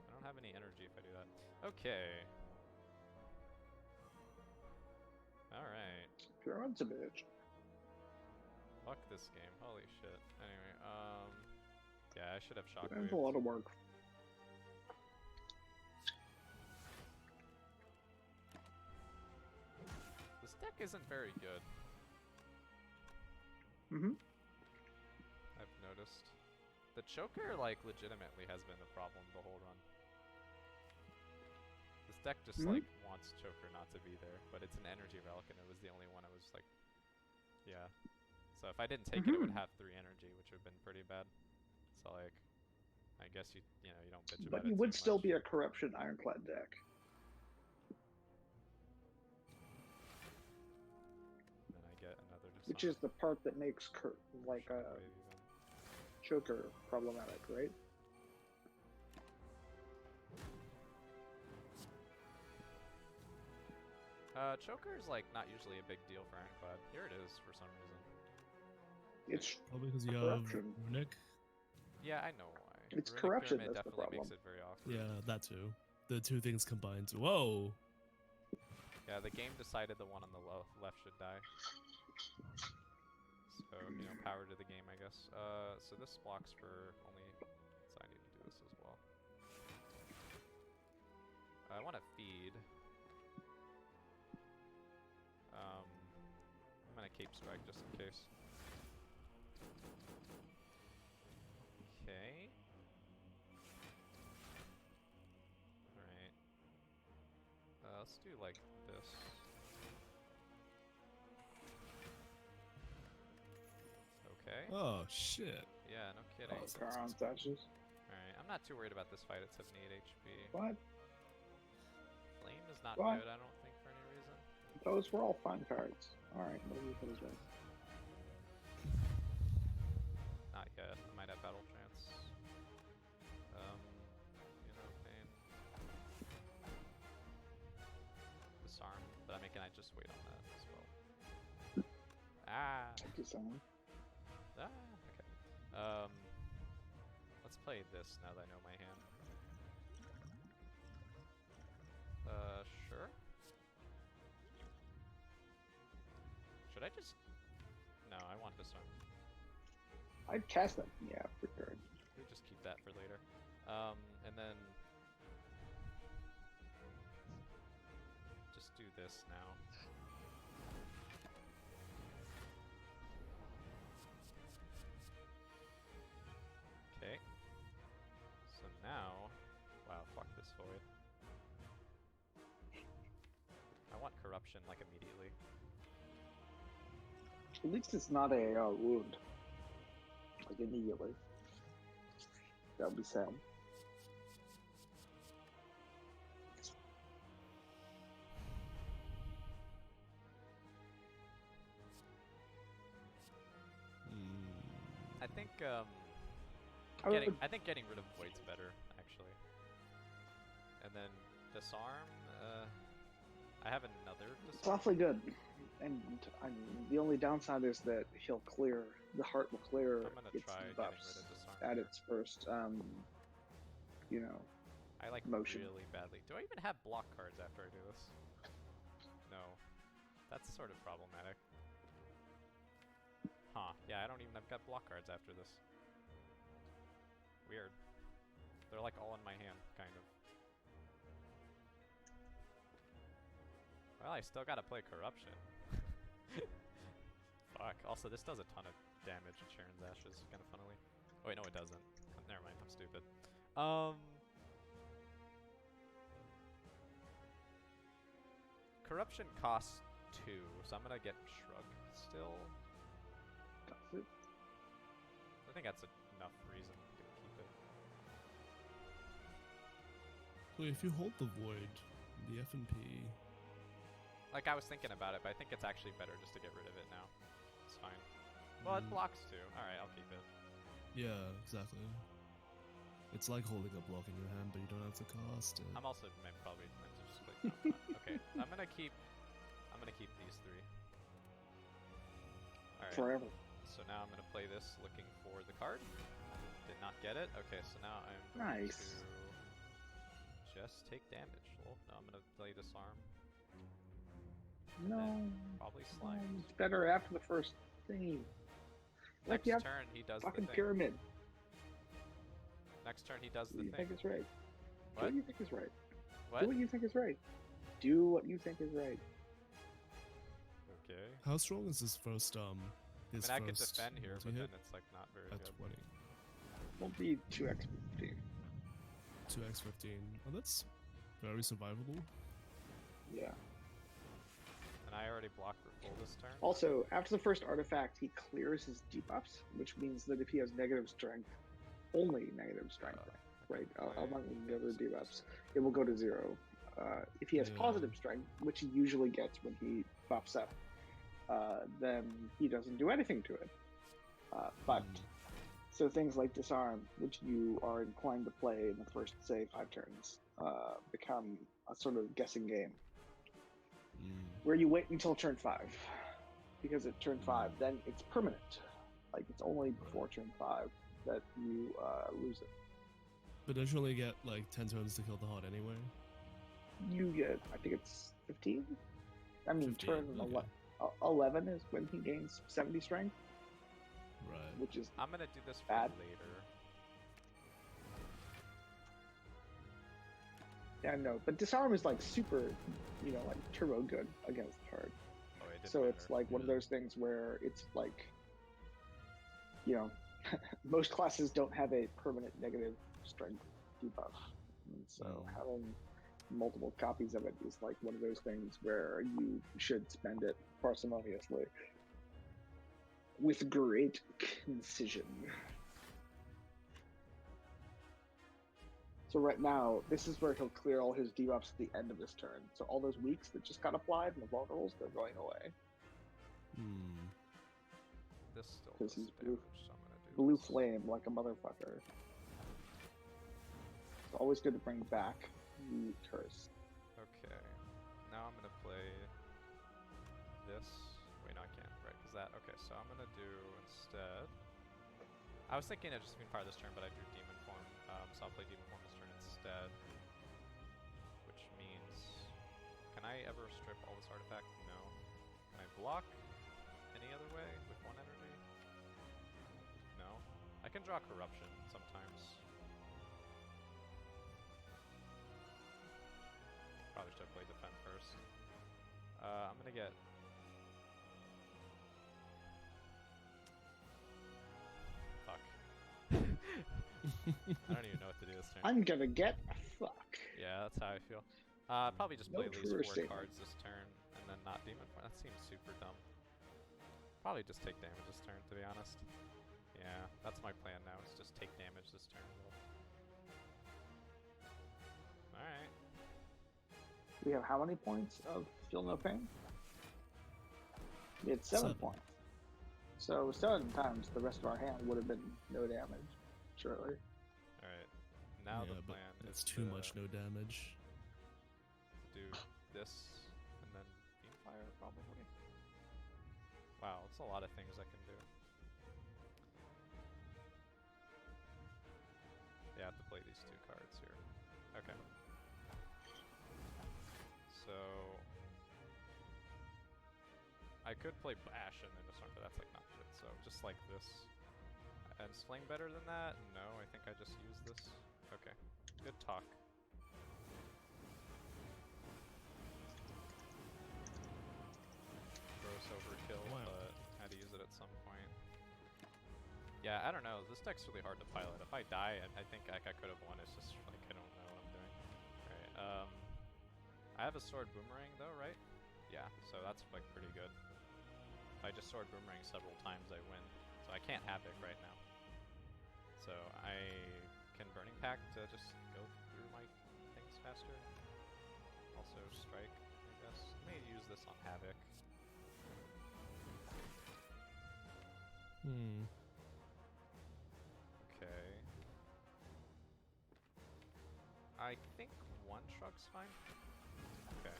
[SPEAKER 1] I don't have any energy if I do that. Okay. Alright.
[SPEAKER 6] Pyramid's a bitch.
[SPEAKER 1] Fuck this game. Holy shit. Anyway, yeah, I should have
[SPEAKER 6] That's
[SPEAKER 1] shockwave.
[SPEAKER 6] a lot of work.
[SPEAKER 1] This deck isn't very good,
[SPEAKER 6] Mm-hmm.
[SPEAKER 1] I've noticed. The choker, like, legitimately has been the problem the whole run. This deck just, like, wants choker not to be there, but it's an energy relic, and it was the only one I was, like, yeah. So if I didn't take it, it would have 3 energy, which would have been pretty bad. So, like, I guess you know, you don't bitch about
[SPEAKER 6] But
[SPEAKER 1] it
[SPEAKER 6] you
[SPEAKER 1] too
[SPEAKER 6] would still
[SPEAKER 1] much.
[SPEAKER 6] be a corruption ironclad deck.
[SPEAKER 1] Then I get another disarm.
[SPEAKER 6] Which is the part that makes like a
[SPEAKER 1] Shockwave even.
[SPEAKER 6] choker problematic, right?
[SPEAKER 1] Choker's, like, not usually a big deal for Ironclad. Here it is, for some reason.
[SPEAKER 6] It's
[SPEAKER 5] Probably because you have
[SPEAKER 6] corruption.
[SPEAKER 5] Runic.
[SPEAKER 1] Yeah, I know why.
[SPEAKER 6] It's
[SPEAKER 1] Runic
[SPEAKER 6] corruption
[SPEAKER 1] Pyramid
[SPEAKER 6] that's the
[SPEAKER 1] definitely
[SPEAKER 6] problem.
[SPEAKER 1] makes it very awkward.
[SPEAKER 5] Yeah, that too. The two things combined. Whoa!
[SPEAKER 1] Yeah, the game decided the one on the left should die. So, you know, power to the game, I guess. So this blocks for only... So I need to do this as well. I want to feed. I'm gonna Cape Strike just in case. Okay. Alright. Let's do like this. Okay.
[SPEAKER 5] Oh shit!
[SPEAKER 1] Yeah, no kidding.
[SPEAKER 6] Oh, Charon touches.
[SPEAKER 1] Alright, I'm not too worried about this fight at 78 HP.
[SPEAKER 6] What?
[SPEAKER 1] Flame is not
[SPEAKER 6] What?
[SPEAKER 1] good, I don't think, for any reason.
[SPEAKER 6] Those were all fun cards. Alright, what do we put as that?
[SPEAKER 1] Not yet. I might have battle trance. You know, pain. Disarm, but I just wait on that as well. Ah!
[SPEAKER 6] Disarm.
[SPEAKER 1] Ah! Okay. Let's play this now that I know my hand. Sure. Should I just... No, I want disarm.
[SPEAKER 6] I'd cast them. Yeah, for sure.
[SPEAKER 1] We just keep that for later. And then just do this now. Okay. So now, wow, fuck this void. I want corruption like immediately.
[SPEAKER 6] At least it's not a wound. Like immediately. That would be sad.
[SPEAKER 1] I think I think getting rid of void's better actually. And then disarm. I have another
[SPEAKER 6] It's
[SPEAKER 1] disarm.
[SPEAKER 6] awfully good. And I mean, the only downside is that he'll clear, the heart will clear
[SPEAKER 1] I'm gonna
[SPEAKER 6] its
[SPEAKER 1] try getting
[SPEAKER 6] buffs
[SPEAKER 1] rid of disarm.
[SPEAKER 6] at
[SPEAKER 1] here.
[SPEAKER 6] its first, you know,
[SPEAKER 1] I like
[SPEAKER 6] motion.
[SPEAKER 1] really badly. Do I even have block cards after I do this? No. That's sort of problematic. Huh. Yeah, I don't even have got block cards after this. Weird. They're like all in my hand, kind of. Well, I still gotta play corruption. Fuck. Also, this does a ton of damage at Sharon's Ashes, kind of funnily. Oh, wait, no, it doesn't. Never mind, I'm stupid. Corruption costs 2, so I'm gonna get Shrug still.
[SPEAKER 6] Does it?
[SPEAKER 1] I think that's enough reason to keep it.
[SPEAKER 5] Wait, if you hold the void, the F and P.
[SPEAKER 1] Like, I was thinking about it, but I think it's actually better just to get rid of it now. It's fine. Well, it blocks too. Alright, I'll keep it.
[SPEAKER 5] Yeah, exactly. It's like holding a block in your hand, but you don't have to cast it.
[SPEAKER 1] I'm also probably meant to just click no, fine. Okay, I'm gonna keep these three. Alright.
[SPEAKER 6] Forever.
[SPEAKER 1] So now I'm gonna play this looking for the card. Did not get it. Okay, so now I'm going
[SPEAKER 6] Nice.
[SPEAKER 1] to just take damage. Well, no, I'm gonna play disarm.
[SPEAKER 6] No.
[SPEAKER 1] Probably slime.
[SPEAKER 6] It's better after the first thingy. Like,
[SPEAKER 1] Next
[SPEAKER 6] yeah,
[SPEAKER 1] turn he does
[SPEAKER 6] fucking
[SPEAKER 1] the thing.
[SPEAKER 6] pyramid.
[SPEAKER 1] Next turn he does
[SPEAKER 6] Do
[SPEAKER 1] the
[SPEAKER 6] what you
[SPEAKER 1] thing.
[SPEAKER 6] think is right.
[SPEAKER 1] What?
[SPEAKER 6] Do what you think is right.
[SPEAKER 1] What?
[SPEAKER 6] Do what you think is right. Do what you think is right.
[SPEAKER 1] Okay.
[SPEAKER 5] How strong is this first
[SPEAKER 1] I
[SPEAKER 5] his
[SPEAKER 1] mean, I could
[SPEAKER 5] first
[SPEAKER 1] defend here, but
[SPEAKER 5] multi-hit?
[SPEAKER 1] then it's like not very
[SPEAKER 5] At
[SPEAKER 1] good.
[SPEAKER 5] 20.
[SPEAKER 6] Won't be 2x15.
[SPEAKER 5] 2x15. Oh, that's very survivable.
[SPEAKER 6] Yeah.
[SPEAKER 1] And I already blocked for full this turn.
[SPEAKER 6] Also, after the first artifact, he clears his debuffs, which means that if he has negative strength, only negative strength, right, among the other debuffs, it will go to 0. If he has
[SPEAKER 5] Yeah.
[SPEAKER 6] positive strength, which he usually gets when he buffs up, then he doesn't do anything to it. But so things like disarm, which you are inclined to play in the first, say, 5 turns, become a sort of guessing game where you wait until turn 5, because at turn 5, then it's permanent. Like, it's only before turn 5 that you lose it.
[SPEAKER 5] But don't you only get like 10 turns to kill the heart anyway?
[SPEAKER 6] You get, I think it's 15. I mean,
[SPEAKER 5] 15,
[SPEAKER 6] turn
[SPEAKER 5] okay.
[SPEAKER 6] 11 is when he gains 70 strength,
[SPEAKER 5] Right.
[SPEAKER 6] which is
[SPEAKER 1] I'm gonna do this for
[SPEAKER 6] Bad.
[SPEAKER 1] later.
[SPEAKER 6] yeah, no. But disarm is like super, like turbo good against hard.
[SPEAKER 1] Oh, it did
[SPEAKER 6] So it's
[SPEAKER 1] better.
[SPEAKER 6] like one of those things where it's like, most classes don't have a permanent negative strength debuff, and so having multiple copies of it is like one of those things where you should spend it parsimoniously with great concision. So right now, this is where he'll clear all his debuffs at the end of this turn. So all those weaks that just got applied and the vulnerables, they're going away.
[SPEAKER 1] This still
[SPEAKER 6] 'Cause
[SPEAKER 1] does
[SPEAKER 6] he's blue-
[SPEAKER 1] damage, so I'm gonna do
[SPEAKER 6] Blue
[SPEAKER 1] this.
[SPEAKER 6] flame like a motherfucker. It's always good to bring back the curse.
[SPEAKER 1] Okay. Now I'm gonna play this. Wait, no, I can't. Right, because that. Okay, so I'm gonna do instead. I was thinking of just being part of this turn, but I drew Demon Form, so I'll play Demon Form this turn instead. Which means, can I ever strip all this artifact? No. Can I block any other way with 1 energy? No. I can draw Corruption sometimes. Probably should have played Defend first. I'm gonna get. Fuck. I don't even know what to do this turn.
[SPEAKER 6] I'm gonna get a fuck.
[SPEAKER 1] Yeah, that's how I feel. Probably just
[SPEAKER 6] No
[SPEAKER 1] play at least
[SPEAKER 6] truer
[SPEAKER 1] 4
[SPEAKER 6] statement.
[SPEAKER 1] cards this turn, and then not Demon Form. That seems super dumb. Probably just take damage this turn, to be honest. Yeah, that's my plan now, is just take damage this turn. Alright.
[SPEAKER 6] We have how many points of Feel No Pain? We had 7 points. So 7 times the rest of our hand would have been no damage, surely.
[SPEAKER 1] Alright. Now
[SPEAKER 5] yeah,
[SPEAKER 1] the
[SPEAKER 5] but
[SPEAKER 1] plan
[SPEAKER 5] that's
[SPEAKER 1] is
[SPEAKER 5] too
[SPEAKER 1] to
[SPEAKER 5] much no damage.
[SPEAKER 1] do this, and then Beam Fire, probably. Wow, that's a lot of things I can do. Yeah, I have to play these 2 cards here. Okay. So I could play Ashen in this one, but that's like not good. So just like this. And Sling better than that? No, I think I just use this. Okay. Good talk. Gross overkill,
[SPEAKER 5] Wow.
[SPEAKER 1] but had to use it at some point. Yeah, I don't know. This deck's really hard to pilot. If I die, I think I could have won. It's just like I don't know what I'm doing. Alright, I have a Sword Boomerang though, right? Yeah, so that's like pretty good. If I just Sword Boomerang several times, I win. So I can't Havoc right now. So I can Burning Pact to just go through my things faster. Also strike, I guess. Let me use this on Havoc. Okay. I think one shrug's fine. Okay.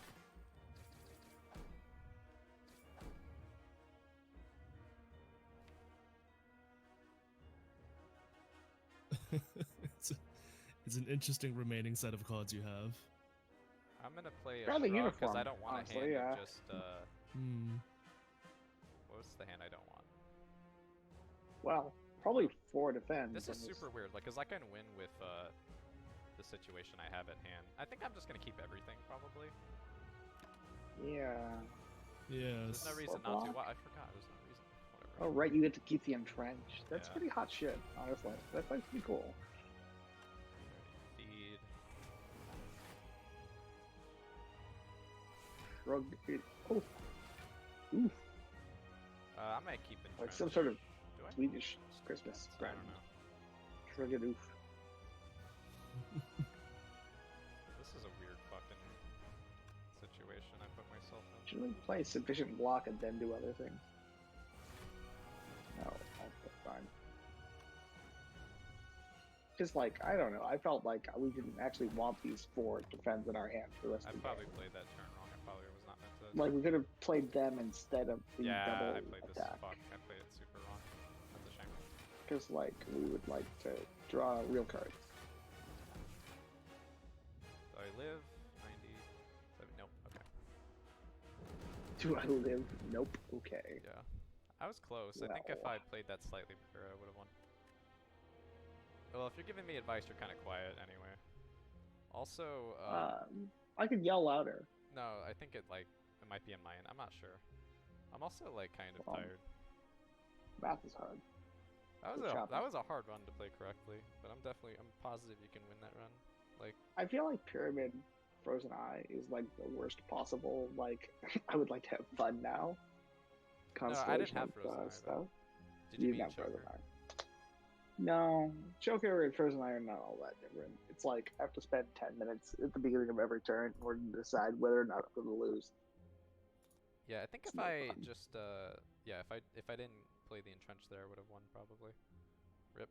[SPEAKER 5] It's an interesting remaining set of cards you have.
[SPEAKER 1] I'm gonna play a
[SPEAKER 6] Rather
[SPEAKER 1] shrug because
[SPEAKER 6] uniform,
[SPEAKER 1] I don't want a
[SPEAKER 6] honestly,
[SPEAKER 1] hand
[SPEAKER 6] yeah.
[SPEAKER 1] of just What's the hand I don't want?
[SPEAKER 6] Well, probably 4 defense.
[SPEAKER 1] This is
[SPEAKER 6] and
[SPEAKER 1] super weird, like, cause I can win with the situation I have at hand. I think I'm just gonna keep everything probably.
[SPEAKER 6] Yeah.
[SPEAKER 1] There's
[SPEAKER 5] Yes.
[SPEAKER 1] no reason not to. Well, I forgot. There's no reason. Whatever.
[SPEAKER 6] Oh right, you get to keep the entrenched. That's
[SPEAKER 1] Yeah.
[SPEAKER 6] pretty hot shit, honestly. That's like pretty cool.
[SPEAKER 1] Feed.
[SPEAKER 6] Shrug it. Oh. Oof.
[SPEAKER 1] I might keep it.
[SPEAKER 6] Like some sort of
[SPEAKER 1] Do I?
[SPEAKER 6] Swedish Christmas
[SPEAKER 1] I
[SPEAKER 6] brand.
[SPEAKER 1] don't know.
[SPEAKER 6] Shrug it oof.
[SPEAKER 1] This is a weird fucking situation I put myself in.
[SPEAKER 6] Should we play sufficient block and then do other things? No, that's fine. Just like, I don't know, I felt like we didn't actually want these 4 defense in our hand for the rest
[SPEAKER 1] I
[SPEAKER 6] of the
[SPEAKER 1] probably
[SPEAKER 6] game.
[SPEAKER 1] played that turn wrong. I probably was not meant to.
[SPEAKER 6] Like, we could have played them instead of the
[SPEAKER 1] Yeah,
[SPEAKER 6] double
[SPEAKER 1] I played this.
[SPEAKER 6] attack.
[SPEAKER 1] Fuck, I played it super wrong. That's a shame.
[SPEAKER 6] Because, like, we would like to draw real cards.
[SPEAKER 1] Do I live? 97. Nope. Okay.
[SPEAKER 6] Do I live? Nope. Okay.
[SPEAKER 1] Yeah. I was close. I think if
[SPEAKER 6] Well.
[SPEAKER 1] I played that slightly better, I would have won. Well, if you're giving me advice, you're kind of quiet anyway. Also,
[SPEAKER 6] I could yell louder.
[SPEAKER 1] no, I think it might be in mine. I'm not sure. I'm also like kind of
[SPEAKER 6] Well,
[SPEAKER 1] tired.
[SPEAKER 6] Math is hard.
[SPEAKER 1] That was
[SPEAKER 6] good job.
[SPEAKER 1] that was a hard run to play correctly, but I'm positive you can win that run. Like,
[SPEAKER 6] I feel like Pyramid Frozen Eye is like the worst possible. Like, I would like to have fun now.
[SPEAKER 1] no, I didn't have
[SPEAKER 6] of,
[SPEAKER 1] Frozen Eye.
[SPEAKER 6] stuff.
[SPEAKER 1] Though. Did you
[SPEAKER 6] didn't
[SPEAKER 1] mean
[SPEAKER 6] have Frozen
[SPEAKER 1] Choker?
[SPEAKER 6] Eye. No, Choker and Frozen Eye are not all that different. It's like I have to spend 10 minutes at the beginning of every turn in order to decide whether or not I'm going to lose.
[SPEAKER 1] Yeah, I think
[SPEAKER 6] It's
[SPEAKER 1] if
[SPEAKER 6] no
[SPEAKER 1] I
[SPEAKER 6] fun.
[SPEAKER 1] just if I didn't play the entrenched there, I would have won probably. Rip.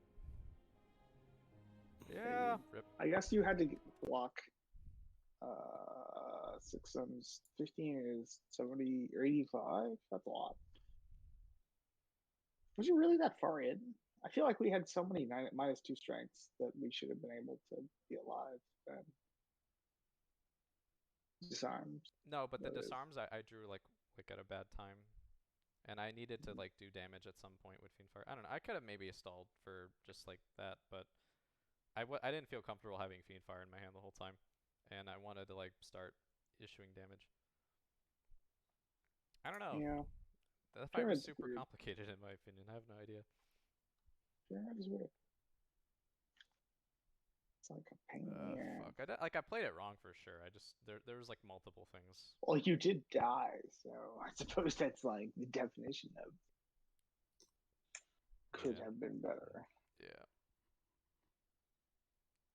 [SPEAKER 1] Yeah. Rip.
[SPEAKER 6] I guess you had to block 6 sums. 15 is 70 or 85. That's a lot. Was you really that far in? I feel like we had so many -2 strengths that we should have been able to be alive and disarmed.
[SPEAKER 1] No, but the
[SPEAKER 6] That is.
[SPEAKER 1] disarms I drew like at a bad time, and I needed to like do damage at some point with Fiend Fire. I don't know. I could have maybe stalled for just like that, but I didn't feel comfortable having Fiend Fire in my hand the whole time, and I wanted to like start issuing damage. I don't know.
[SPEAKER 6] Yeah,
[SPEAKER 1] That fight was
[SPEAKER 6] Pyramid's
[SPEAKER 1] super
[SPEAKER 6] weird.
[SPEAKER 1] complicated in my opinion. I have no idea.
[SPEAKER 6] Pyramid is weird. It's like a pain in the ass.
[SPEAKER 1] Fuck. I played it wrong for sure. I just there was like multiple things.
[SPEAKER 6] Well, you did die, so I suppose that's like the definition of could
[SPEAKER 1] Yeah.
[SPEAKER 6] have been better.
[SPEAKER 1] Yeah.